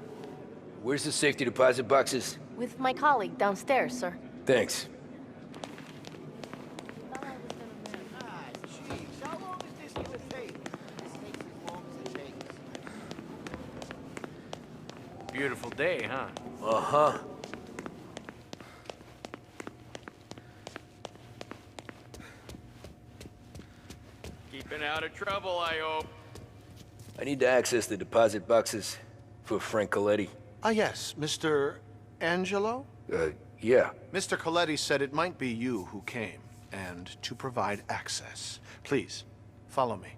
S2: Where's the safety deposit boxes?
S19: With my colleague downstairs, sir.
S2: Thanks.
S3: Beautiful day, huh?
S2: Uh-huh.
S23: Keeping out of trouble, I hope.
S2: I need to access the deposit boxes for Frank Coletti.
S22: Ah, yes, Mr. Angelo?
S2: Yeah.
S22: Mr. Coletti said it might be you who came, and to provide access. Please, follow me.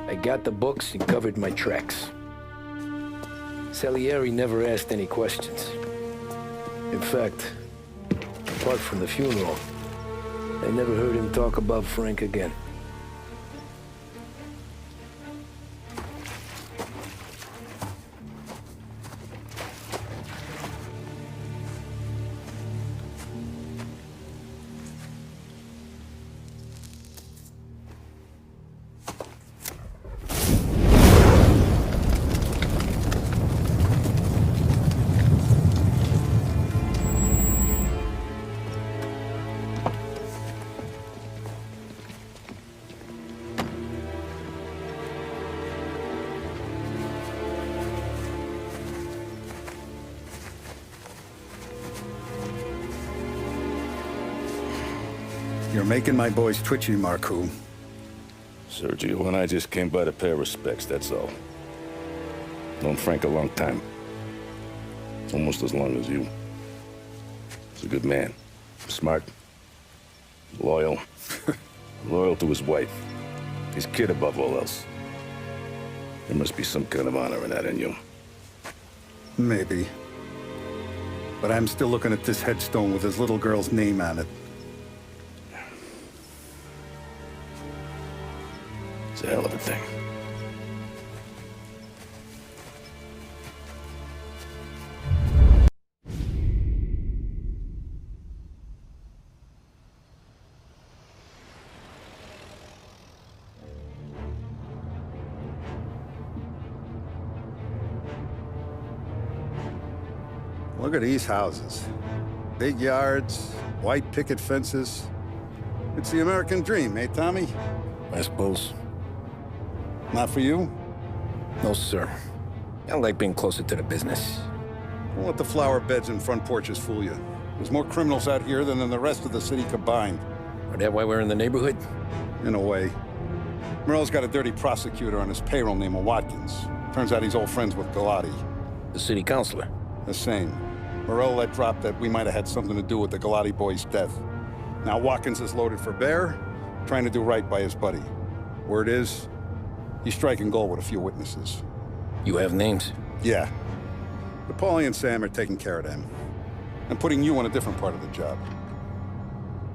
S2: I got the books and covered my tracks. Salieri never asked any questions. In fact, apart from the funeral, I never heard him talk about Frank again.
S8: You're making my boys twitchy, Marcoux.
S20: Sergio and I just came by to pay our respects, that's all. Known Frank a long time. Almost as long as you. He's a good man. Smart. Loyal. Loyal to his wife. His kid above all else. There must be some kind of honor in that in you.
S8: Maybe. But I'm still looking at this headstone with his little girl's name on it.
S20: It's a hell of a thing.
S8: Look at these houses. Big yards, white picket fences. It's the American dream, eh, Tommy?
S2: I suppose.
S8: Not for you?
S2: No, sir. I like being closer to the business.
S8: Don't let the flower beds and front porches fool you. There's more criminals out here than in the rest of the city combined.
S2: Is that why we're in the neighborhood?
S8: In a way. Morello's got a dirty prosecutor on his payroll named Watkins. Turns out he's old friends with Galati.
S2: The city councilor?
S8: The same. Morello let drop that we might have had something to do with the Galati boy's death. Now Watkins is loaded for bear, trying to do right by his buddy. Word is, he's striking gold with a few witnesses.
S2: You have names?
S8: Yeah. But Paulie and Sam are taking care of them. I'm putting you on a different part of the job.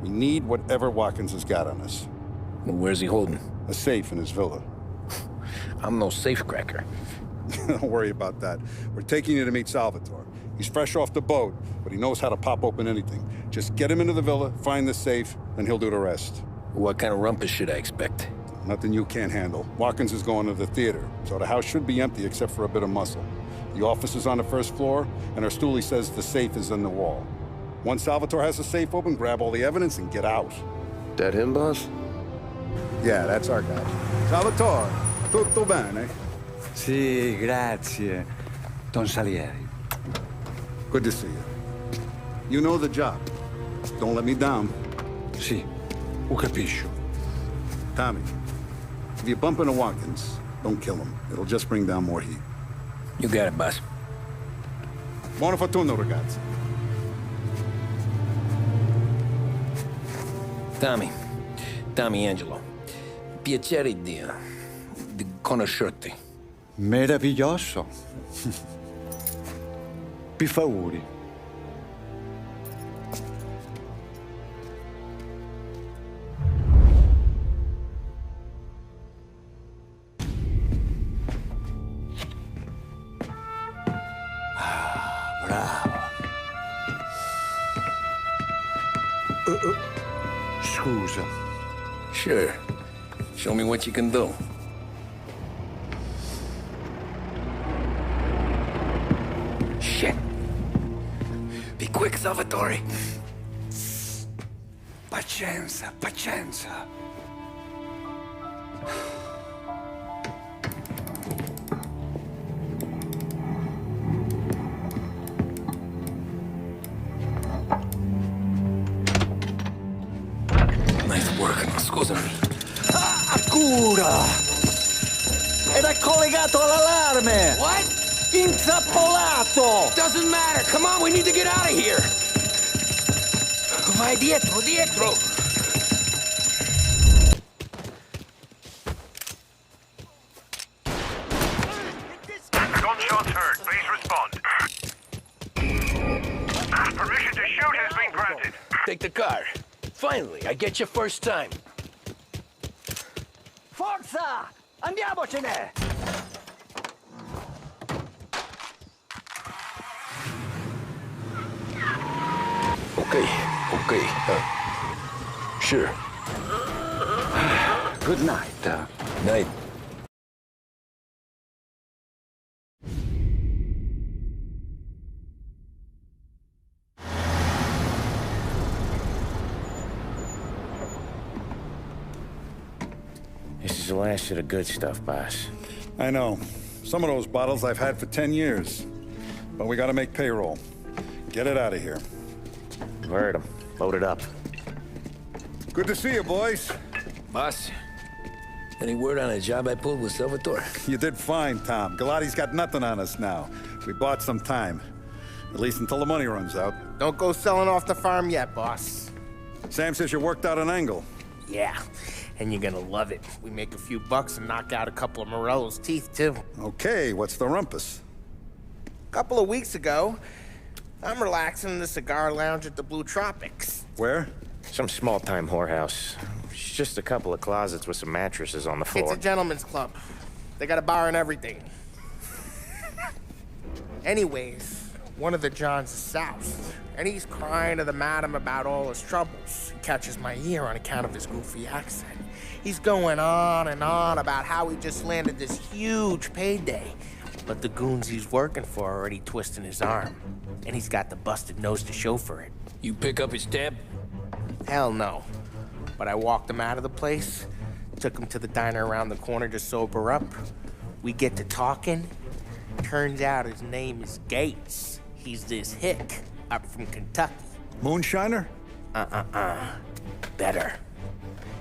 S8: We need whatever Watkins has got on us.
S2: Well, where's he holding?
S8: A safe in his villa.
S2: I'm no safecracker.
S8: Don't worry about that. We're taking you to meet Salvatore. He's fresh off the boat, but he knows how to pop open anything. Just get him into the villa, find the safe, and he'll do the rest.
S2: What kind of rumpus should I expect?
S8: Nothing you can't handle. Watkins is going to the theater, so the house should be empty except for a bit of muscle. The office is on the first floor, and our stoolie says the safe is in the wall. Once Salvatore has the safe open, grab all the evidence and get out.
S11: That him, boss?
S8: Yeah, that's our guy. Salvatore, tutto bene?
S6: Sì, grazie, Don Salieri.
S8: Good to see you. You know the job. Don't let me down.
S6: Sì, ho capisco.
S8: Tommy, if you bump into Watkins, don't kill him. It'll just bring down more heat.
S2: You got it, boss.
S8: Buona fortuna, ragazzi.
S2: Tommy Angelo. Piacere di conoscerti.
S6: Meraviglioso. Per favore.
S8: Bravo.
S6: Scusa.
S2: Sure. Show me what you can do. Shit. Be quick, Salvatore.
S6: Pazienza, pazienza.
S2: Nice work, scusami.
S6: Cura! Ed è collegato all'allarme!
S2: What?
S6: Intrappolato!
S2: Doesn't matter. Come on, we need to get out of here. Vai dietro, dietro.
S17: Gunshots heard. Please respond. Permission to shoot has been granted.
S14: Take the car. Finally, I get you first time.
S6: Forza! Andiamocene!
S2: Okay. Sure.
S6: Good night.
S2: Night.
S3: This is the last of the good stuff, boss.
S8: I know. Some of those bottles I've had for 10 years. But we gotta make payroll. Get it out of here.
S3: Heard him. Load it up.
S8: Good to see you, boys.
S2: Boss, any word on a job I pulled with Salvatore?
S8: You did fine, Tom. Galati's got nothing on us now. We bought some time. At least until the money runs out.
S3: Don't go selling off the farm yet, boss.
S8: Sam says you worked out an angle.
S3: Yeah, and you're gonna love it. We make a few bucks and knock out a couple of Morello's teeth, too.
S8: Okay, what's the rumpus?
S3: A couple of weeks ago, I'm relaxing in the cigar lounge at the Blue Tropics.
S8: Where?
S9: Some small-time whorehouse. It's just a couple of closets with some mattresses on the floor.
S3: It's a gentleman's club. They got a bar and everything. Anyways, one of the Johns is soused, and he's crying to the madam about all his troubles. He catches my ear on account of his goofy accent. He's going on and on about how he just landed this huge payday, but the goons he's working for are already twisting his arm. and he's got the busted nose to show for it.
S2: You pick up his tab?
S3: Hell no. But I walked him out of the place, took him to the diner around the corner to sober up. We get to talking. Turns out his name is Gates. He's this hick up from Kentucky.
S8: Moonshiner?
S3: Better.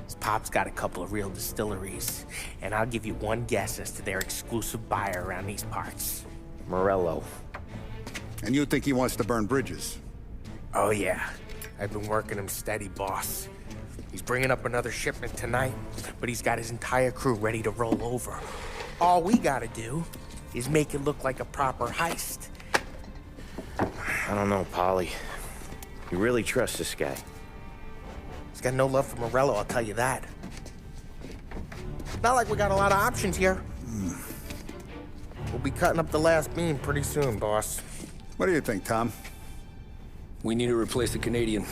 S3: His pop's got a couple of real distilleries, and I'll give you one guess as to their exclusive buyer around these parts.
S9: Morello.
S8: And you think he wants to burn bridges?
S3: Oh yeah. I've been working him steady, boss. He's bringing up another shipment tonight, but he's got his entire crew ready to roll over. All we gotta do is make it look like a proper heist.
S9: I don't know, Polly. You really trust this guy?
S3: He's got no love for Morello, I'll tell you that. Not like we got a lot of options here. We'll be cutting up the last beam pretty soon, boss.
S8: What do you think, Tom?
S2: We need to replace the Canadian.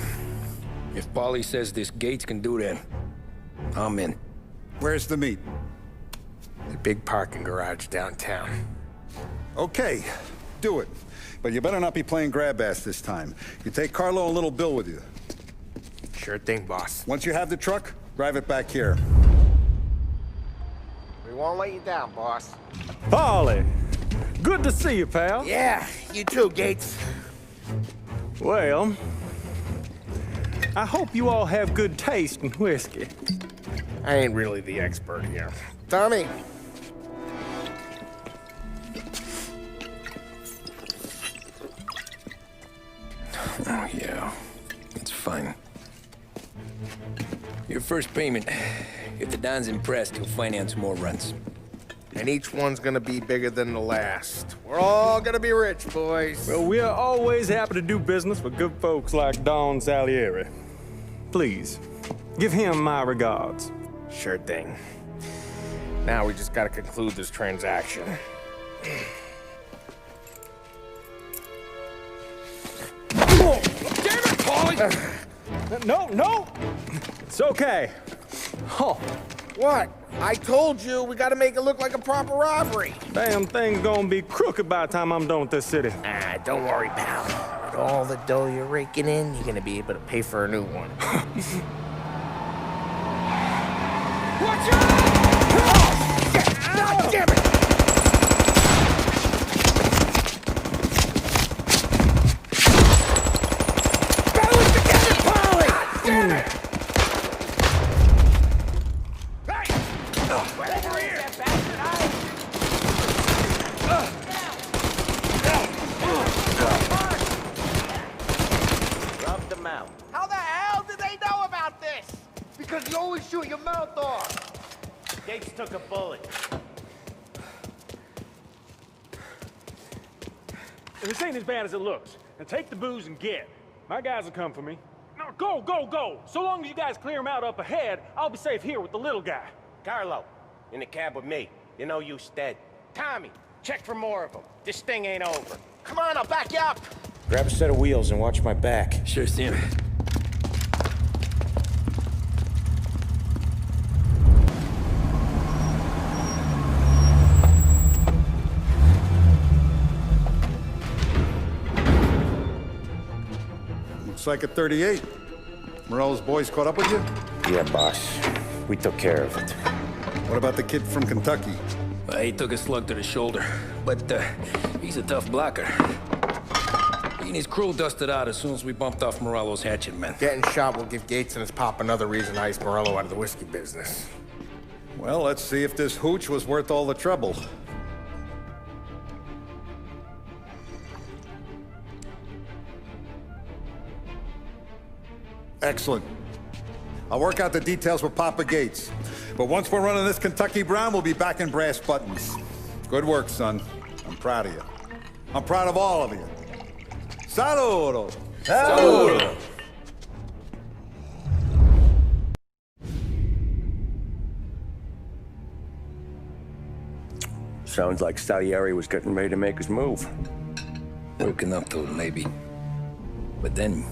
S2: If Paulie says this Gates can do that, I'm in.
S8: Where's the meet?
S3: The big parking garage downtown.
S8: Okay, do it. But you better not be playing grab ass this time. You take Carlo and Little Bill with you.
S3: Sure thing, boss.
S8: Once you have the truck, drive it back here.
S3: We won't let you down, boss.
S1: Paulie, good to see you, pal.
S3: Yeah, you too, Gates.
S1: Well, I hope you all have good taste in whiskey.
S3: I ain't really the expert here. Tommy.
S2: Oh, yeah. It's fine. Your first payment. If the Don's impressed, he'll finance more runs.
S3: And each one's gonna be bigger than the last. We're all gonna be rich, boys.
S1: Well, we are always happy to do business with good folks like Don Salieri. Please, give him my regards.
S3: Sure thing. Now we just gotta conclude this transaction.
S1: Oh, damn it, Paulie! No! It's okay. Oh.
S3: What? I told you, we gotta make it look like a proper robbery.
S1: Damn thing's gonna be crooked by the time I'm done with this city.
S3: Ah, don't worry, pal. With all the dough you're raking in, you're gonna be able to pay for a new one.
S1: Watch out!
S3: God damn it! Balance together, Polly! God damn it!
S23: Over here!
S6: Rub them out.
S23: How the hell did they know about this?
S6: Because you always shoot your mouth off.
S23: Gates took a bullet.
S1: This ain't as bad as it looks. Now take the booze and get. My guys will come for me. Now go! So long as you guys clear him out up ahead, I'll be safe here with the little guy.
S14: Carlo, in the cab with me. You know you dead. Tommy, check for more of them. This thing ain't over.
S23: Come on, I'll back you up.
S9: Grab a set of wheels and watch my back.
S2: Sure, Sam.
S8: Looks like a 38. Morello's boys caught up with you?
S9: Yeah, boss. We took care of it.
S8: What about the kid from Kentucky?
S2: Well, he took a slug to the shoulder, but he's a tough blocker. He and his crew dusted out as soon as we bumped off Morello's hatchet men.
S3: Getting shot will give Gates and his pop another reason to ice Morello out of the whiskey business.
S8: Well, let's see if this hooch was worth all the trouble. Excellent. I'll work out the details with Papa Gates. But once we're running this Kentucky Brown, we'll be back in brass buttons. Good work, son. I'm proud of you. I'm proud of all of you. Saludo!
S3: Saludo!
S11: Sounds like Salieri was getting ready to make his move.
S2: Working up to it, maybe. But then,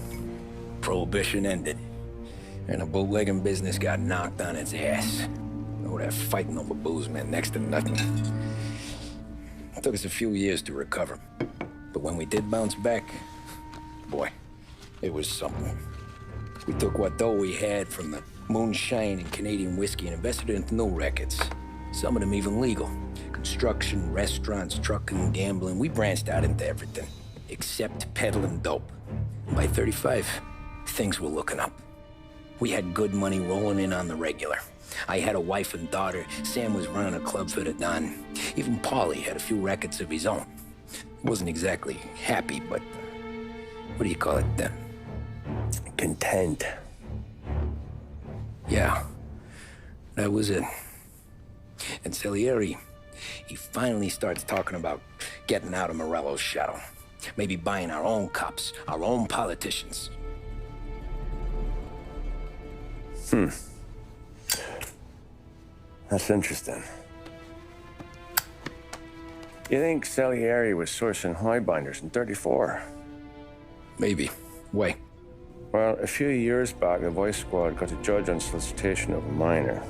S2: Prohibition ended. And the bootlegging business got knocked on its ass. Oh, that fighting over booze meant next to nothing. It took us a few years to recover. But when we did bounce back, boy, it was something. We took what dough we had from the moonshine and Canadian whiskey and invested it into new rackets. Some of them even legal. Construction, restaurants, trucking, gambling. We branched out into everything, except peddling dope. And by 35, things were looking up. We had good money rolling in on the regular. I had a wife and daughter. Sam was running a club for the Don. Even Paulie had a few rackets of his own. Wasn't exactly happy, but what do you call it then?
S11: Content.
S2: Yeah, that was it. And Salieri, he finally starts talking about getting out of Morello's shadow. Maybe buying our own cops, our own politicians.
S11: That's interesting. You think Salieri was sourcing highbinders in 34?
S2: Maybe. Why?
S11: Well, a few years back, the Vice Squad got a judge on solicitation of a minor.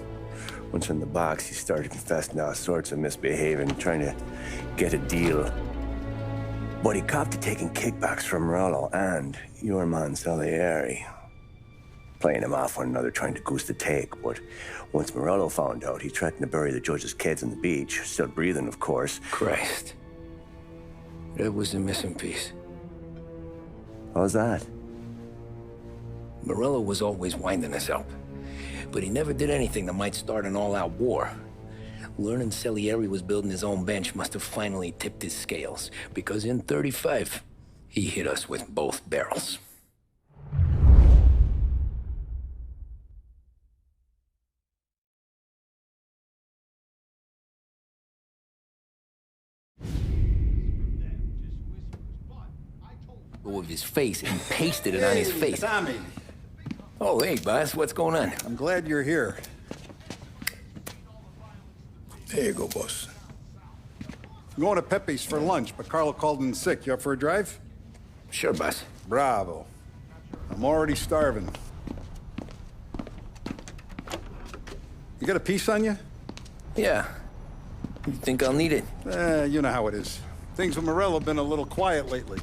S11: Once in the box, he started confessing all sorts of misbehaving, trying to get a deal. But he copped to taking kickbacks from Morello and your man Salieri. Playing them off one another, trying to goose the take. But once Morello found out, he threatened to bury the judge's kids on the beach. Still breathing, of course.
S2: Christ. That was the missing piece.
S11: How's that?
S2: Morello was always winding us up. But he never did anything that might start an all-out war. Learning Salieri was building his own bench must have finally tipped his scales. Because in 35, he hit us with both barrels. With his face and pasted it on his face.
S8: Tommy.
S2: Oh, hey, boss, what's going on?
S8: I'm glad you're here.
S5: There you go, boss.
S8: I'm going to Pepe's for lunch, but Carlo called in sick. You up for a drive?
S2: Sure, boss.
S8: Bravo. I'm already starving. You got a piece on you?
S2: Yeah. You think I'll need it?
S8: You know how it is. Things with Morello have been a little quiet lately.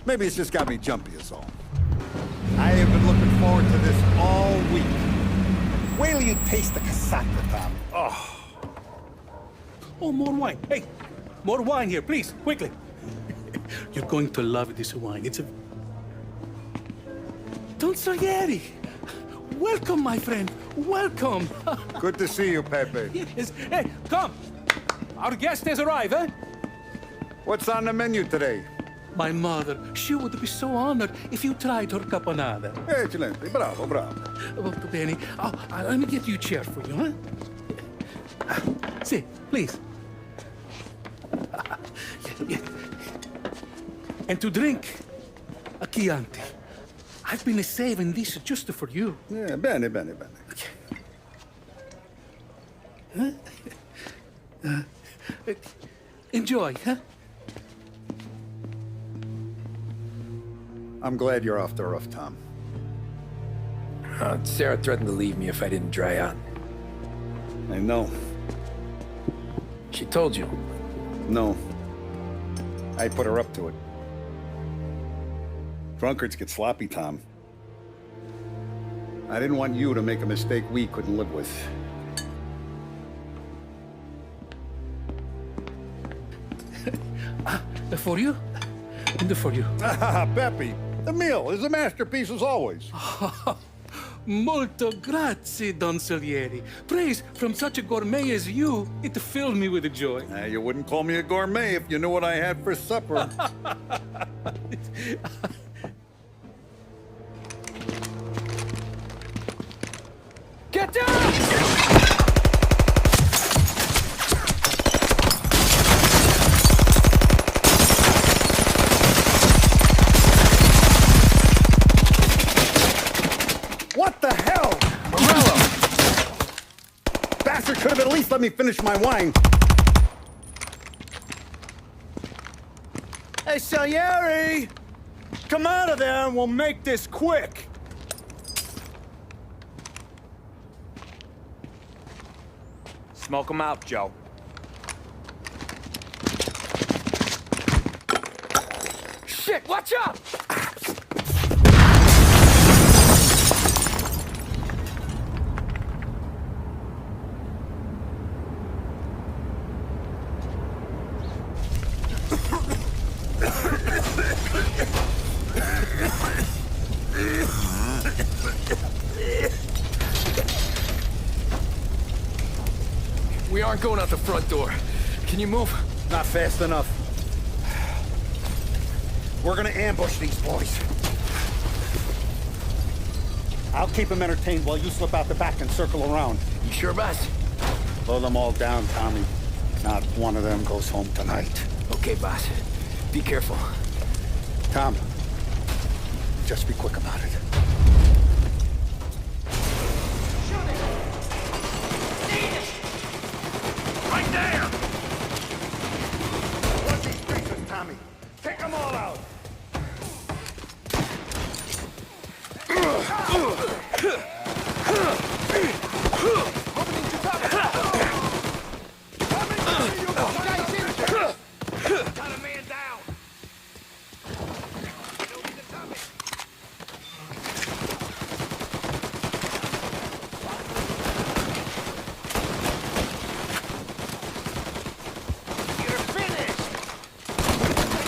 S8: Maybe it's just got me jumpy is all. I have been looking forward to this all week. Wait till you taste the cassata, Tommy.
S10: Oh, more wine. Hey, more wine here, please, quickly. You're going to love this wine. It's a... Don Salieri. Welcome, my friend. Welcome.
S8: Good to see you, Pepe.
S10: Yes. Hey, come. Our guest has arrived, eh?
S8: What's on the menu today?
S10: My mother, she would be so honored if you tried her caponata.
S8: Excellent. Bravo, bravo.
S10: Molto bene. Oh, let me get you a chair for you, huh? See, please. And to drink, a Chianti. I've been saving this just for you.
S8: Yeah, bene, bene, bene.
S10: Huh? Enjoy, huh?
S8: I'm glad you're off the roof, Tom.
S2: Sarah threatened to leave me if I didn't dry out.
S8: I know.
S2: She told you?
S8: No. I put her up to it. Drunkards get sloppy, Tom. I didn't want you to make a mistake we couldn't live with.
S10: For you? And for you.
S8: Pepe, the meal is a masterpiece as always.
S10: Molto grazie, Don Salieri. Praise from such a gourmet as you, it filled me with joy.
S8: You wouldn't call me a gourmet if you knew what I had for supper.
S10: Get down!
S8: What the hell? Morello! Bastard could have at least let me finish my wine.
S12: Hey, Salieri! Come out of there and we'll make this quick. Smoke 'em out, Joe.
S2: Shit, watch out!
S7: We aren't going out the front door. Can you move?
S8: Not fast enough. We're gonna ambush these boys. I'll keep them entertained while you slip out the back and circle around.
S7: You sure, boss?
S8: Blow them all down, Tommy. Not one of them goes home tonight.
S7: Okay, boss. Be careful.
S8: Tom, just be quick about it.
S17: Right there! What's these creatures, Tommy? Take them all out! Got a man down! You're finished!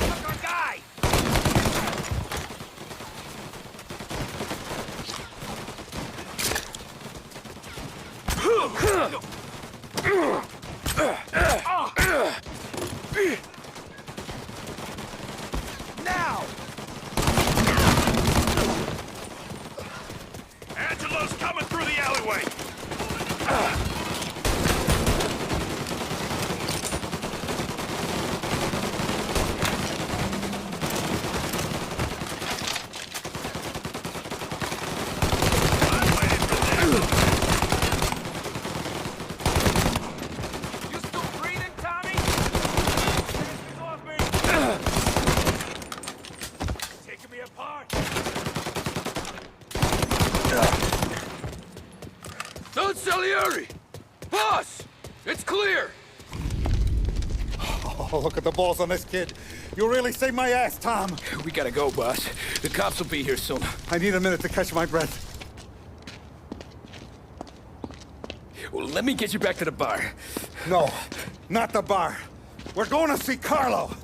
S17: Take our guy! Now! Angelo's coming through the alleyway! You still breathing, Tommy? He's off me! Taking me apart!
S7: Don Salieri! Boss! It's clear!
S8: Oh, look at the balls on this kid. You really saved my ass, Tom.
S7: We gotta go, boss. The cops will be here soon.
S8: I need a minute to catch my breath.
S7: Well, let me get you back to the bar.
S8: No, not the bar. We're going to see Carlo.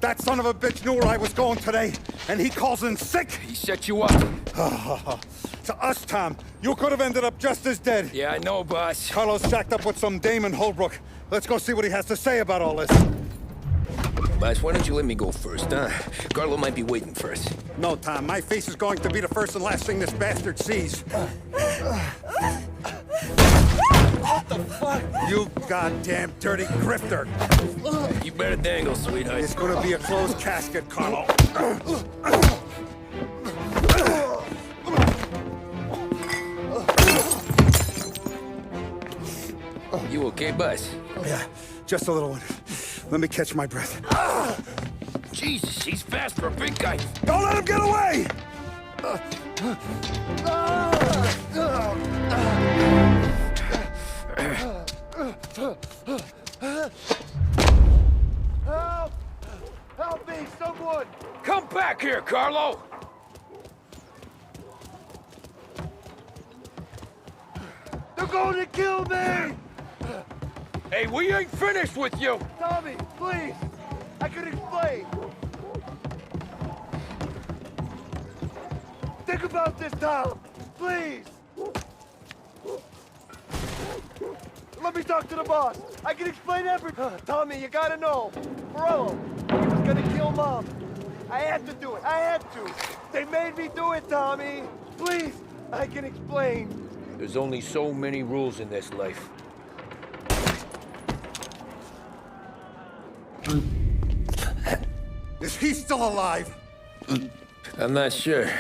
S8: That son of a bitch knew where I was going today, and he calls in sick.
S7: He set you up.
S8: To us, Tom, you could have ended up just as dead.
S7: Yeah, I know, boss.
S8: Carlo's jacked up with some dame in Holbrook. Let's go see what he has to say about all this.
S2: Boss, why don't you let me go first, huh? Carlo might be waiting for us.
S8: No, Tom, my face is going to be the first and last thing this bastard sees.
S7: What the fuck?
S8: You goddamn dirty grifter.
S7: You better dangle, sweetheart.
S8: It's gonna be a closed casket, Carlo.
S2: You okay, boss?
S8: Yeah, just a little one. Let me catch my breath.
S7: Jesus, he's fast for a big guy.
S8: Don't let him get away!
S6: Help! Help me, someone!
S7: Come back here, Carlo!
S6: They're going to kill me!
S7: Hey, we ain't finished with you!
S6: Tommy, please! I can explain! Think about this, Tom! Please! Let me talk to the boss! I can explain everything! Tommy, you gotta know! Morello, he was gonna kill Mom! I had to do it! I had to! They made me do it, Tommy! Please! I can explain!
S7: There's only so many rules in this life.
S8: Is he still alive?
S2: I'm not sure.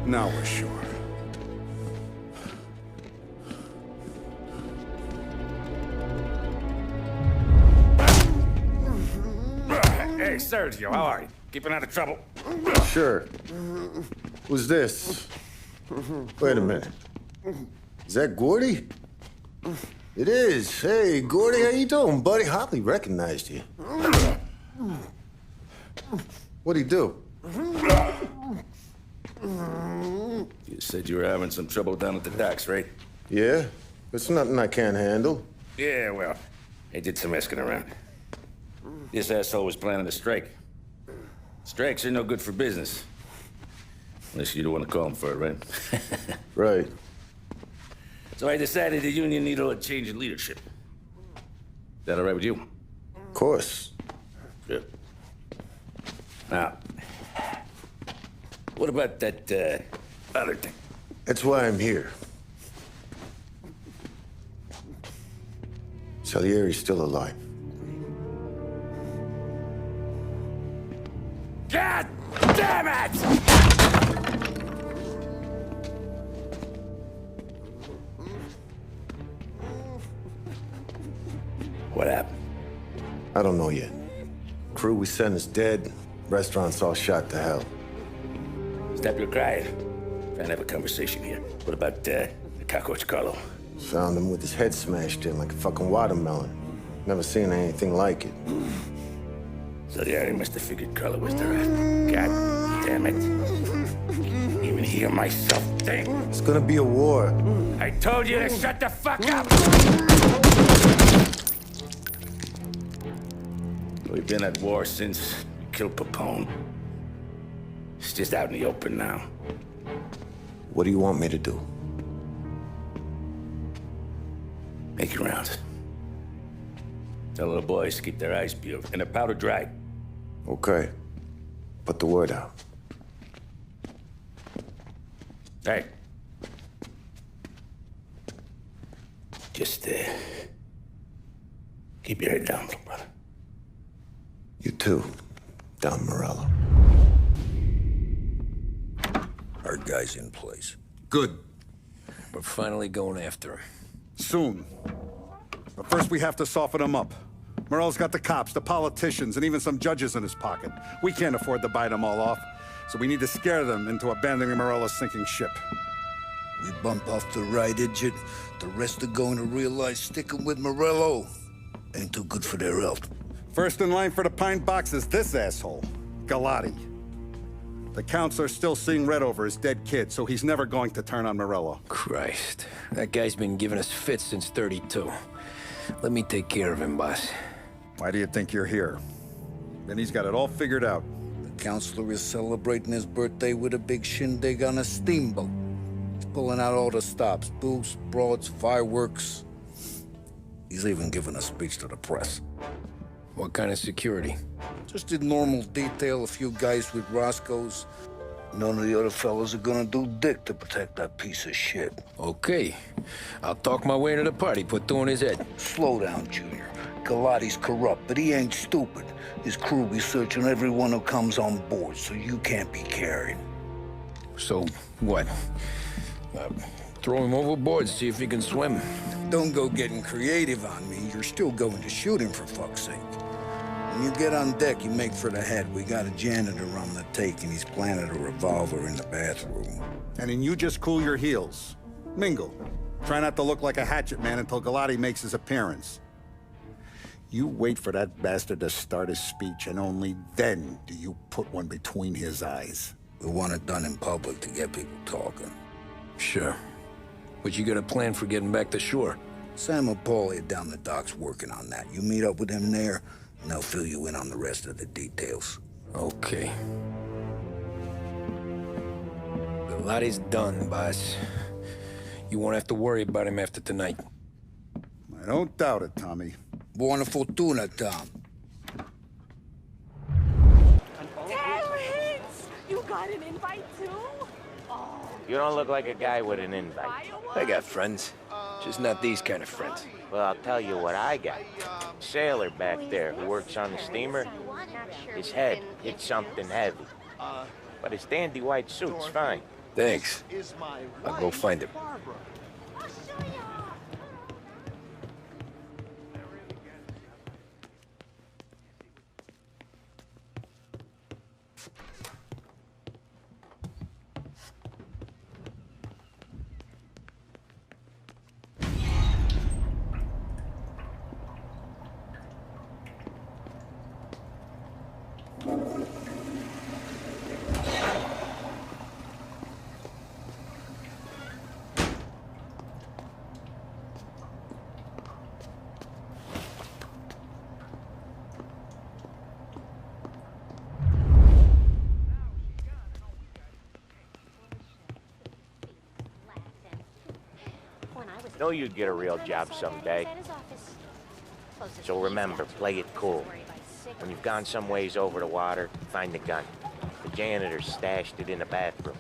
S8: Now we're sure.
S13: Hey, Sergio, how are you? Keeping out of trouble?
S22: Sure. Who's this? Wait a minute. Is that Gordy? It is. Hey, Gordy, how you doing, buddy? Hardly recognized you. What'd he do?
S20: You said you were having some trouble down at the docks, right?
S22: Yeah? It's nothing I can't handle.
S20: Yeah, well, I did some asking around. This asshole was planning a strike. Strikes are no good for business. Unless you don't want to call him for it, right?
S22: Right.
S20: So I decided the union needed a change in leadership. Is that all right with you?
S22: Of course.
S20: Good. Now, what about that, other thing?
S22: That's why I'm here. Salieri's still alive.
S13: God damn it!
S20: What happened?
S22: I don't know yet. Crew we sent is dead. Restaurant's all shot to hell.
S20: Stop your crying. Trying to have a conversation here. What about, the cockroach Carlo?
S22: Found him with his head smashed in like a fucking watermelon. Never seen anything like it.
S20: So yeah, he must have figured Carlo was the rat. God damn it. Can't even hear myself think.
S22: It's gonna be a war.
S20: I told you to shut the fuck up! We've been at war since we killed Papone. It's just out in the open now.
S22: What do you want me to do?
S20: Make your rounds. Tell the boys to keep their eyes peeled and their powder dry.
S22: Okay. Put the word out.
S20: Hey. Just, keep your head down, little brother.
S22: You too, Don Morello.
S5: Our guy's in place.
S8: Good.
S2: We're finally going after him.
S8: Soon. But first we have to soften him up. Morello's got the cops, the politicians, and even some judges in his pocket. We can't afford to bite them all off, so we need to scare them into abandoning Morello's sinking ship.
S5: We bump off the right idiot, the rest are going to realize sticking with Morello ain't too good for their health.
S8: First in line for the pine box is this asshole, Galati. The counselor's still seeing red over his dead kid, so he's never going to turn on Morello.
S2: Christ. That guy's been giving us fits since 32. Let me take care of him, boss.
S8: Why do you think you're here? Then he's got it all figured out.
S5: The counselor is celebrating his birthday with a big shindig on a steamboat. He's pulling out all the stops, booze, broads, fireworks. He's even giving a speech to the press.
S2: What kind of security?
S5: Just in normal detail, a few guys with Roscoe's. None of the other fellas are gonna do dick to protect that piece of shit.
S2: Okay. I'll talk my way into the party, put two in his head.
S5: Slow down, Junior. Galati's corrupt, but he ain't stupid. His crew be searching everyone who comes on board, so you can't be carried.
S2: So, what? Throw him overboard, see if he can swim.
S5: Don't go getting creative on me. You're still going to shoot him, for fuck's sake. When you get on deck, you make for the head. We got a janitor on the take, and he's planted a revolver in the bathroom.
S8: And then you just cool your heels. Mingle. Try not to look like a hatchet man until Galati makes his appearance. You wait for that bastard to start his speech, and only then do you put one between his eyes.
S5: We want it done in public to get people talking.
S2: Sure. But you got a plan for getting back to shore?
S5: Sam and Paulie are down the docks working on that. You meet up with him there, and they'll fill you in on the rest of the details.
S2: Okay. Galati's done, boss. You won't have to worry about him after tonight.
S8: I don't doubt it, Tommy.
S5: Buona fortuna, Tom.
S4: Damn it! You got an invite too?
S14: You don't look like a guy with an invite.
S2: I got friends. Just not these kind of friends.
S14: Well, I'll tell you what I got. Sailor back there who works on the steamer. His head hit something heavy. But his dandy white suit's fine.
S2: Thanks. I'll go find him.
S14: Know you'd get a real job someday. So remember, play it cool. When you've gone some ways over the water, find the gun. The janitor stashed it in the bathroom.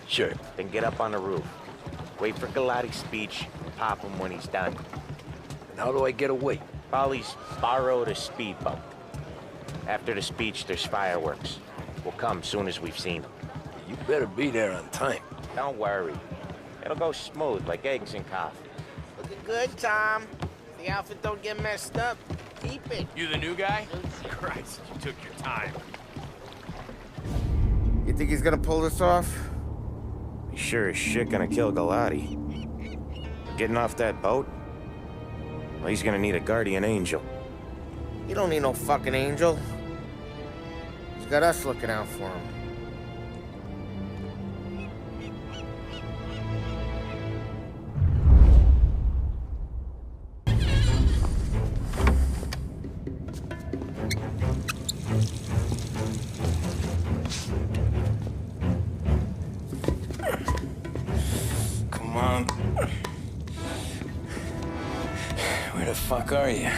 S2: Sure.
S14: Then get up on the roof. Wait for Galati's speech, and pop him when he's done.
S2: And how do I get away?
S14: Polly's borrowed a speedboat. After the speech, there's fireworks. We'll come soon as we've seen them.
S2: You better be there on time.
S14: Don't worry. It'll go smooth like eggs and coffee.
S3: Looking good, Tom. The outfit don't get messed up. Keep it.
S13: You the new guy? Christ, you took your time.
S3: You think he's gonna pull this off?
S9: He's sure as shit gonna kill Galati. Getting off that boat? Well, he's gonna need a guardian angel.
S3: He don't need no fucking angel. He's got us looking out for him.
S2: Come on. Where the fuck are you?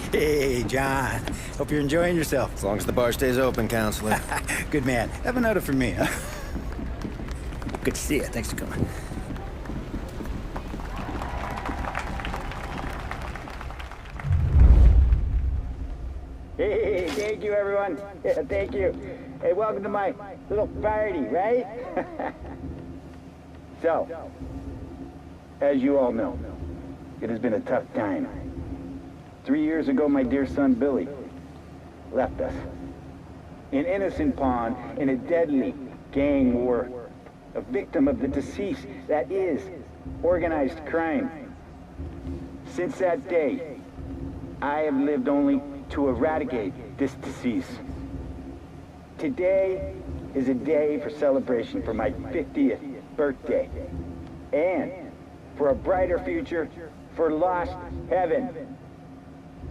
S15: Hey, John. Hope you're enjoying yourself.
S16: As long as the bar stays open, counselor.
S15: Good man. Have a note from me, huh? Good to see you. Thanks for coming.
S21: Hey, thank you, everyone. Yeah, thank you. Hey, welcome to my little party, right? So, as you all know, it has been a tough time. 3 years ago, my dear son, Billy, left us. An innocent pawn in a deadly gang war. A victim of the deceased that is organized crime. Since that day, I have lived only to eradicate this disease. Today is a day for celebration for my 50th birthday. And for a brighter future for lost heaven.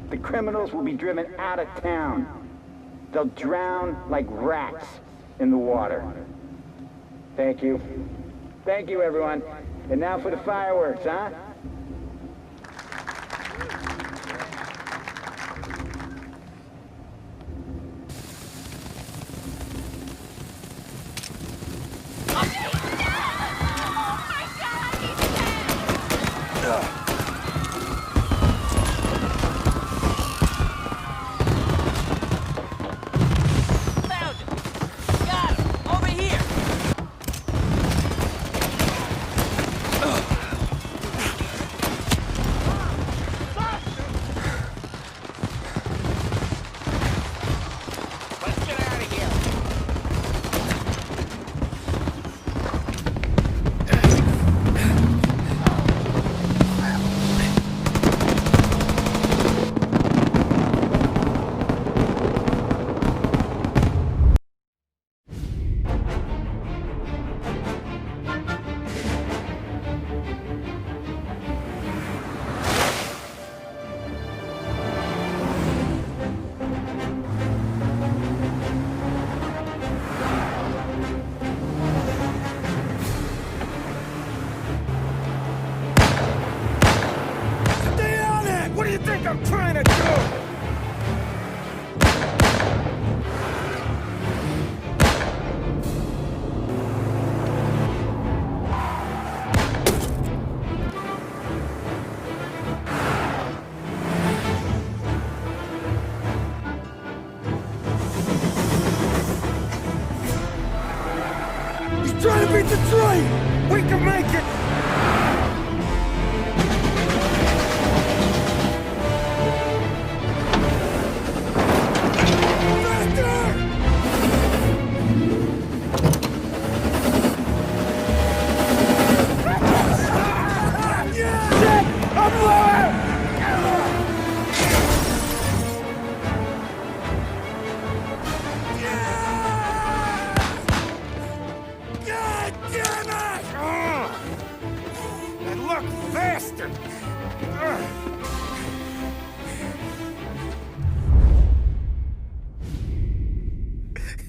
S21: The criminals will be driven out of town. They'll drown like rats in the water. Thank you. Thank you, everyone. And now for the fireworks, huh?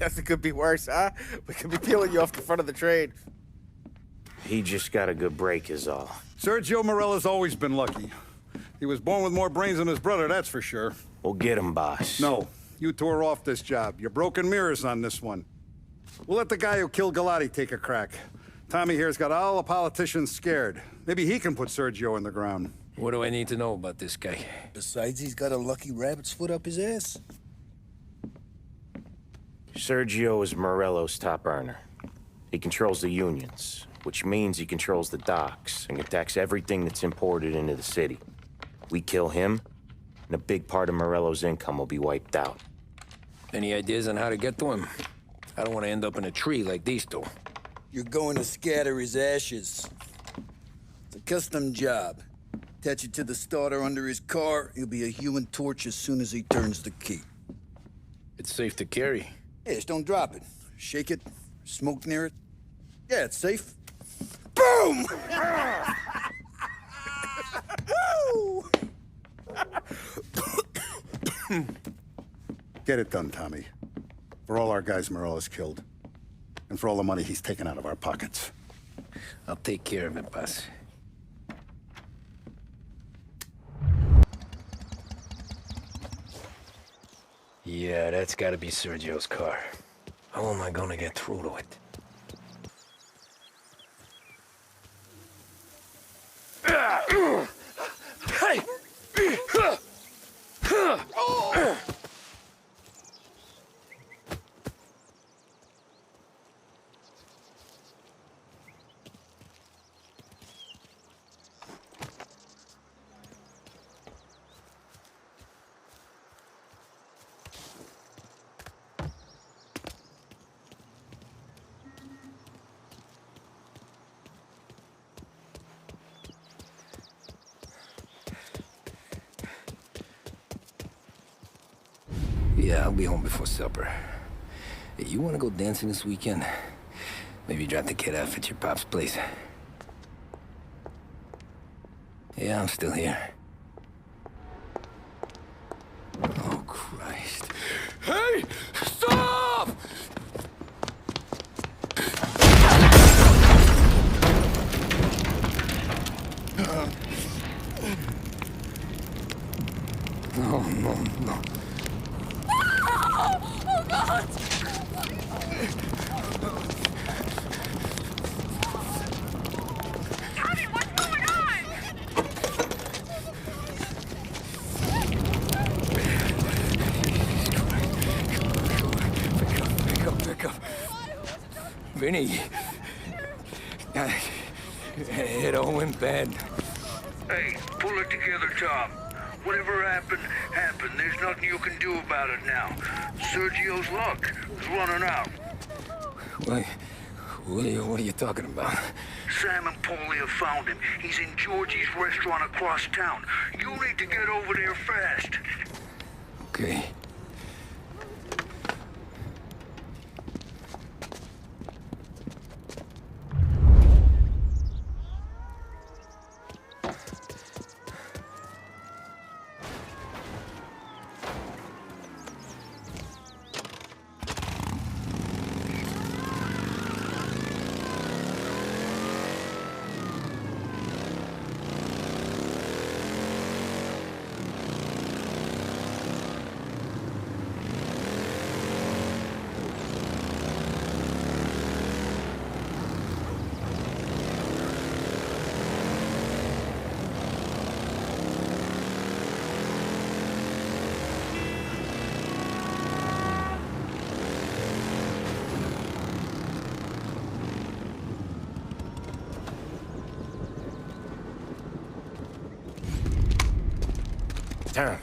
S3: Nothing could be worse, huh? We could be peeling you off the front of the train.
S9: He just got a good break is all.
S8: Sergio Morella's always been lucky. He was born with more brains than his brother, that's for sure.
S9: We'll get him, boss.
S8: No, you two are off this job. You're broken mirrors on this one. We'll let the guy who killed Galati take a crack. Tommy here's got all the politicians scared. Maybe he can put Sergio in the ground.
S2: What do I need to know about this guy?
S5: Besides, he's got a lucky rabbit's foot up his ass.
S9: Sergio is Morello's top earner. He controls the unions, which means he controls the docks and attacks everything that's imported into the city. We kill him, and a big part of Morello's income will be wiped out.
S2: Any ideas on how to get to him? I don't want to end up in a tree like these two.
S5: You're going to scatter his ashes. It's a custom job. Attach it to the starter under his car. He'll be a human torch as soon as he turns the key.
S2: It's safe to carry.
S5: Yeah, just don't drop it. Shake it, smoke near it. Yeah, it's safe. Boom!
S8: Get it done, Tommy. For all our guys Morella's killed. And for all the money he's taken out of our pockets.
S2: I'll take care of it, boss. Yeah, that's gotta be Sergio's car. How am I gonna get through to it? Hey! Yeah, I'll be home before supper. Hey, you wanna go dancing this weekend? Maybe drop the kid off at your pop's place. Yeah, I'm still here. Oh, Christ. Hey! Stop! No, no, no.
S4: Oh, God! Tommy, what's going on?
S2: Pick up. Vinny. It all went bad.
S1: Hey, pull it together, Tom. Whatever happened, happened. There's nothing you can do about it now. Sergio's luck is running out.
S2: What are you talking about?
S1: Sam and Paulie have found him. He's in Georgie's restaurant across town. You need to get over there fast.
S2: Okay.
S9: Tom,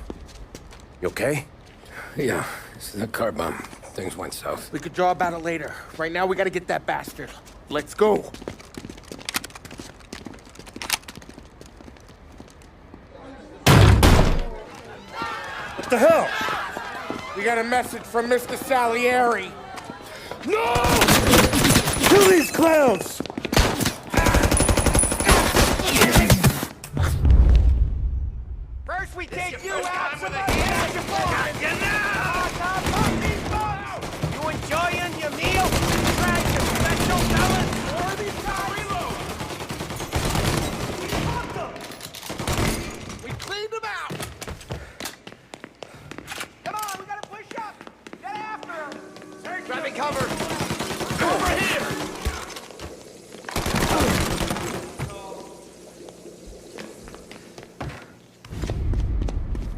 S9: you okay?
S2: Yeah, it's a car bomb. Things went south.
S3: We could draw about it later. Right now, we gotta get that bastard. Let's go. What the hell? We got a message from Mr. Salieri.
S12: No! Kill these clowns!
S23: First we take you out so that you enjoying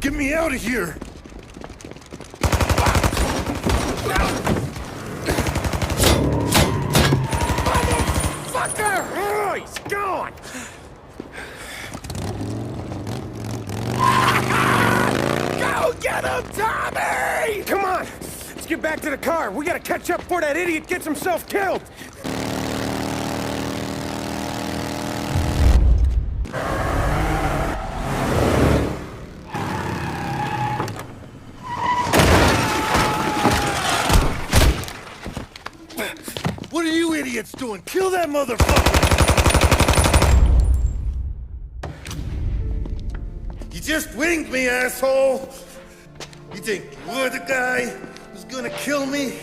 S17: Get me out of here!
S3: Motherfucker! Oh, he's gone! Go get him, Tommy!
S14: Come on! Let's get back to the car. We gotta catch up before that idiot gets himself killed!
S17: What are you idiots doing? Kill that motherfucker! You just winged me, asshole! You think you're the guy who's gonna kill me?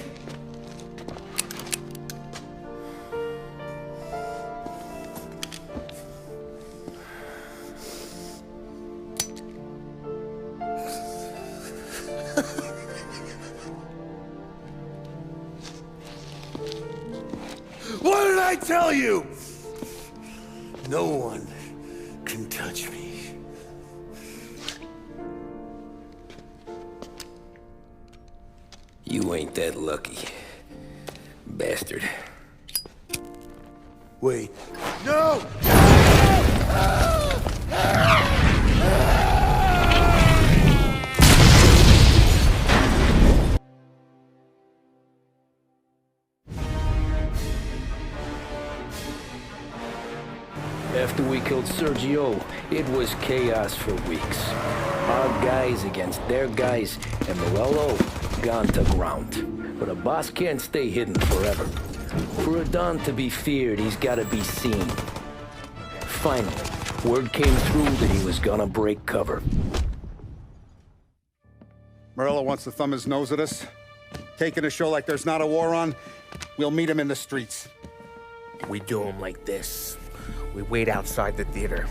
S17: What did I tell you? No one can touch me.
S2: You ain't that lucky, bastard.
S17: Wait. No!
S2: After we killed Sergio, it was chaos for weeks. Our guys against their guys, and Morello gone to ground. But a boss can't stay hidden forever. For a Don to be feared, he's gotta be seen. Finally, word came through that he was gonna break cover.
S8: Morello wants to thumb his nose at us. Taking a show like there's not a war on, we'll meet him in the streets.
S3: We do him like this. We wait outside the theater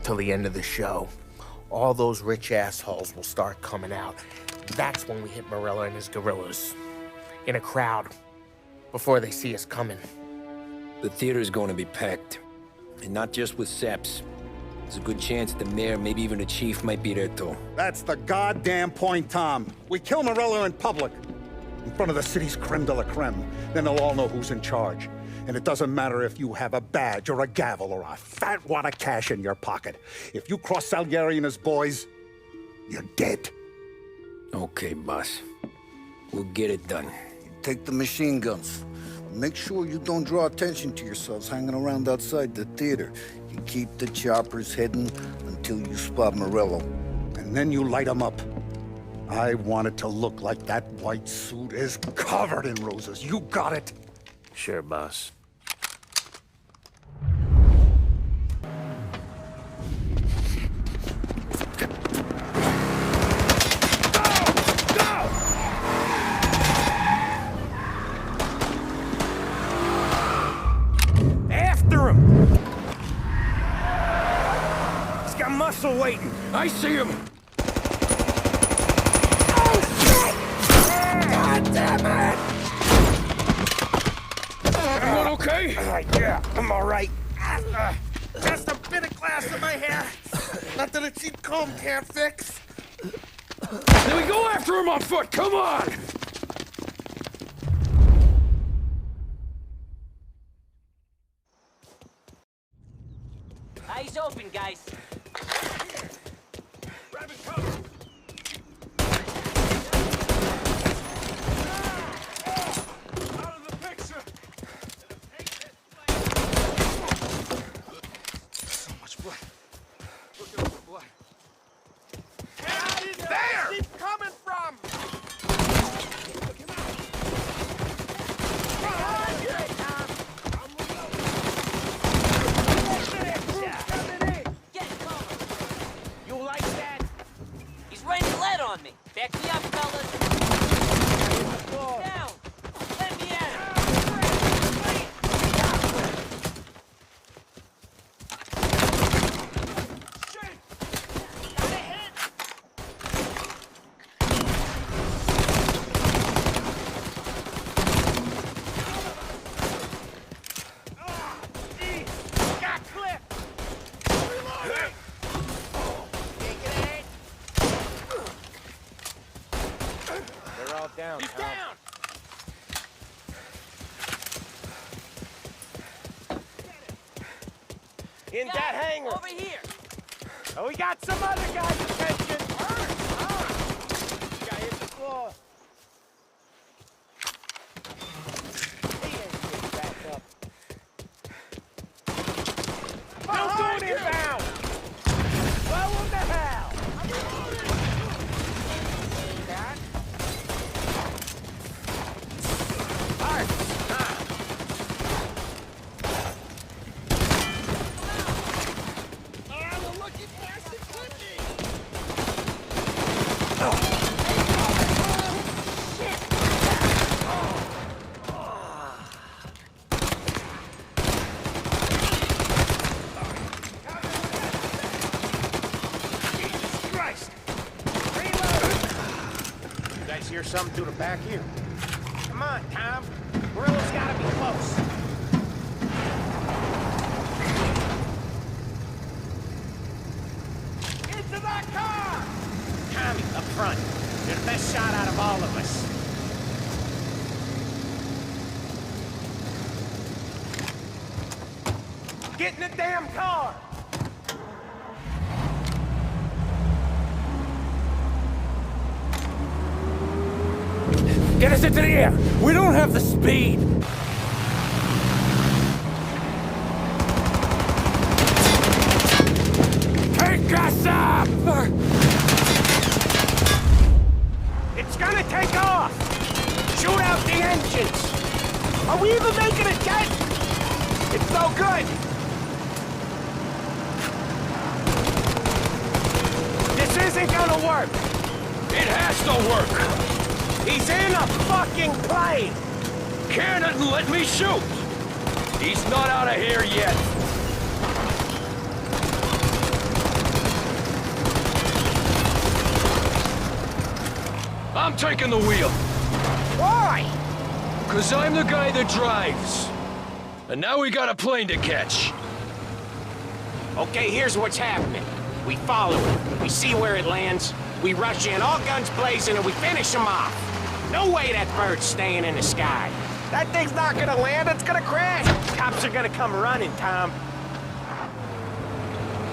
S3: till the end of the show. All those rich assholes will start coming out. That's when we hit Morello and his guerrillas. In a crowd. Before they see us coming.
S2: The theater's going to be packed. And not just with saps. There's a good chance the mayor, maybe even the chief, might be there too.
S8: That's the goddamn point, Tom. We kill Morello in public. In front of the city's creme de la creme. Then they'll all know who's in charge. And it doesn't matter if you have a badge or a gavel or a fat wad of cash in your pocket. If you cross Salieri and his boys, you're dead.
S2: Okay, boss. We'll get it done.
S5: Take the machine guns. Make sure you don't draw attention to yourselves hanging around outside the theater. You keep the choppers heading until you spot Morello.
S8: And then you light them up. I want it to look like that white suit is covered in roses. You got it?
S9: Sure, boss.
S14: Muscle waiting.
S7: I see him.
S3: Oh, shit! God damn it!
S7: Everyone okay?
S3: Yeah, I'm all right. Just a bit of glass in my hair. Nothing a cheap comb can't fix.
S7: Then we go after him on foot. Come on!
S11: Eyes open, guys.
S17: Grab his cover. Out of the picture. So much blood. Look at all the blood.
S3: There! Where's he coming from?
S11: You like that? He's raining lead on me. Back me up, fellas. Down. Let me at him.
S14: down,
S3: He's
S14: Tom.
S3: down!
S14: In that hangar.
S11: Over here.
S14: Oh, we got some other guy's attention. Guy hit the floor. He ain't getting back up. Don't do it inbound. Well, what the hell? Hear something through the back here. Come on, Tom. Murillo's gotta be close. Into that car! Tommy, up front. You're the best shot out of all of us. Get in the damn car!
S3: Get us into the air! We don't have the speed! Take us up!
S14: It's gonna take off! Shoot out the engines! Are we even making a dent? It's no good! This isn't gonna work!
S7: It has to work!
S14: He's in a fucking plane!
S7: Cannon, let me shoot! He's not out of here yet! I'm taking the wheel!
S14: Why?
S7: 'Cause I'm the guy that drives. And now we got a plane to catch.
S14: Okay, here's what's happening. We follow it. We see where it lands. We rush in, all guns blazing, and we finish him off. No way that bird's staying in the sky. That thing's not gonna land, it's gonna crash. Cops are gonna come running, Tom.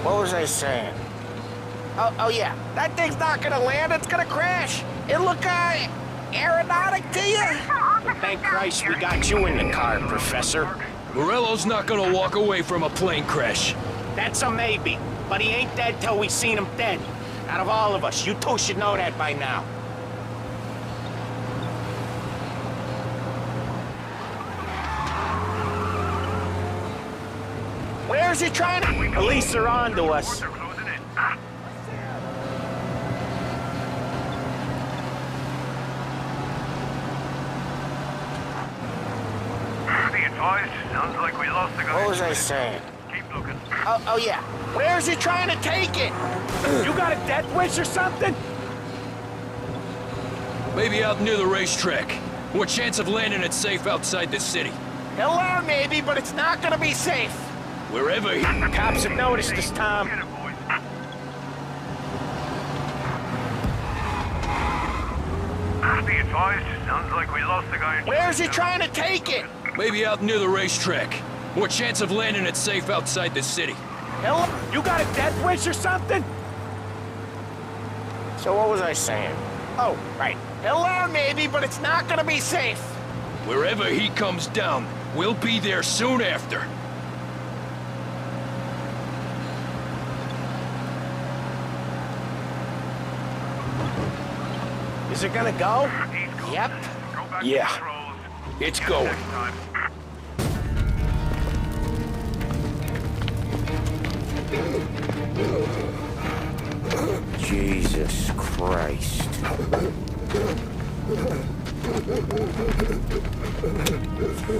S14: What was I saying? Oh yeah, that thing's not gonna land, it's gonna crash. It look, aeronautic to you? But thank Christ we got you in the car, Professor.
S7: Murillo's not gonna walk away from a plane crash.
S14: That's a maybe, but he ain't dead till we seen him dead. Out of all of us, you two should know that by now. Where's he trying to? Police are on to us.
S17: Be advised, sounds like we lost the guy.
S14: What was I saying?
S17: Keep looking.
S14: Oh yeah. Where's he trying to take it? You got a death wish or something?
S7: Maybe out near the racetrack. What chance of landing it safe outside the city?
S14: He'll land maybe, but it's not gonna be safe.
S7: Wherever he...
S14: Cops have noticed us, Tom.
S17: Be advised, sounds like we lost the guy.
S14: Where's he trying to take it?
S7: Maybe out near the racetrack. What chance of landing it safe outside the city?
S14: Hell, you got a death wish or something? So what was I saying? Oh, right. He'll land maybe, but it's not gonna be safe.
S7: Wherever he comes down, we'll be there soon after.
S14: Is it gonna go? Yep.
S7: Yeah. It's going.
S9: Jesus Christ.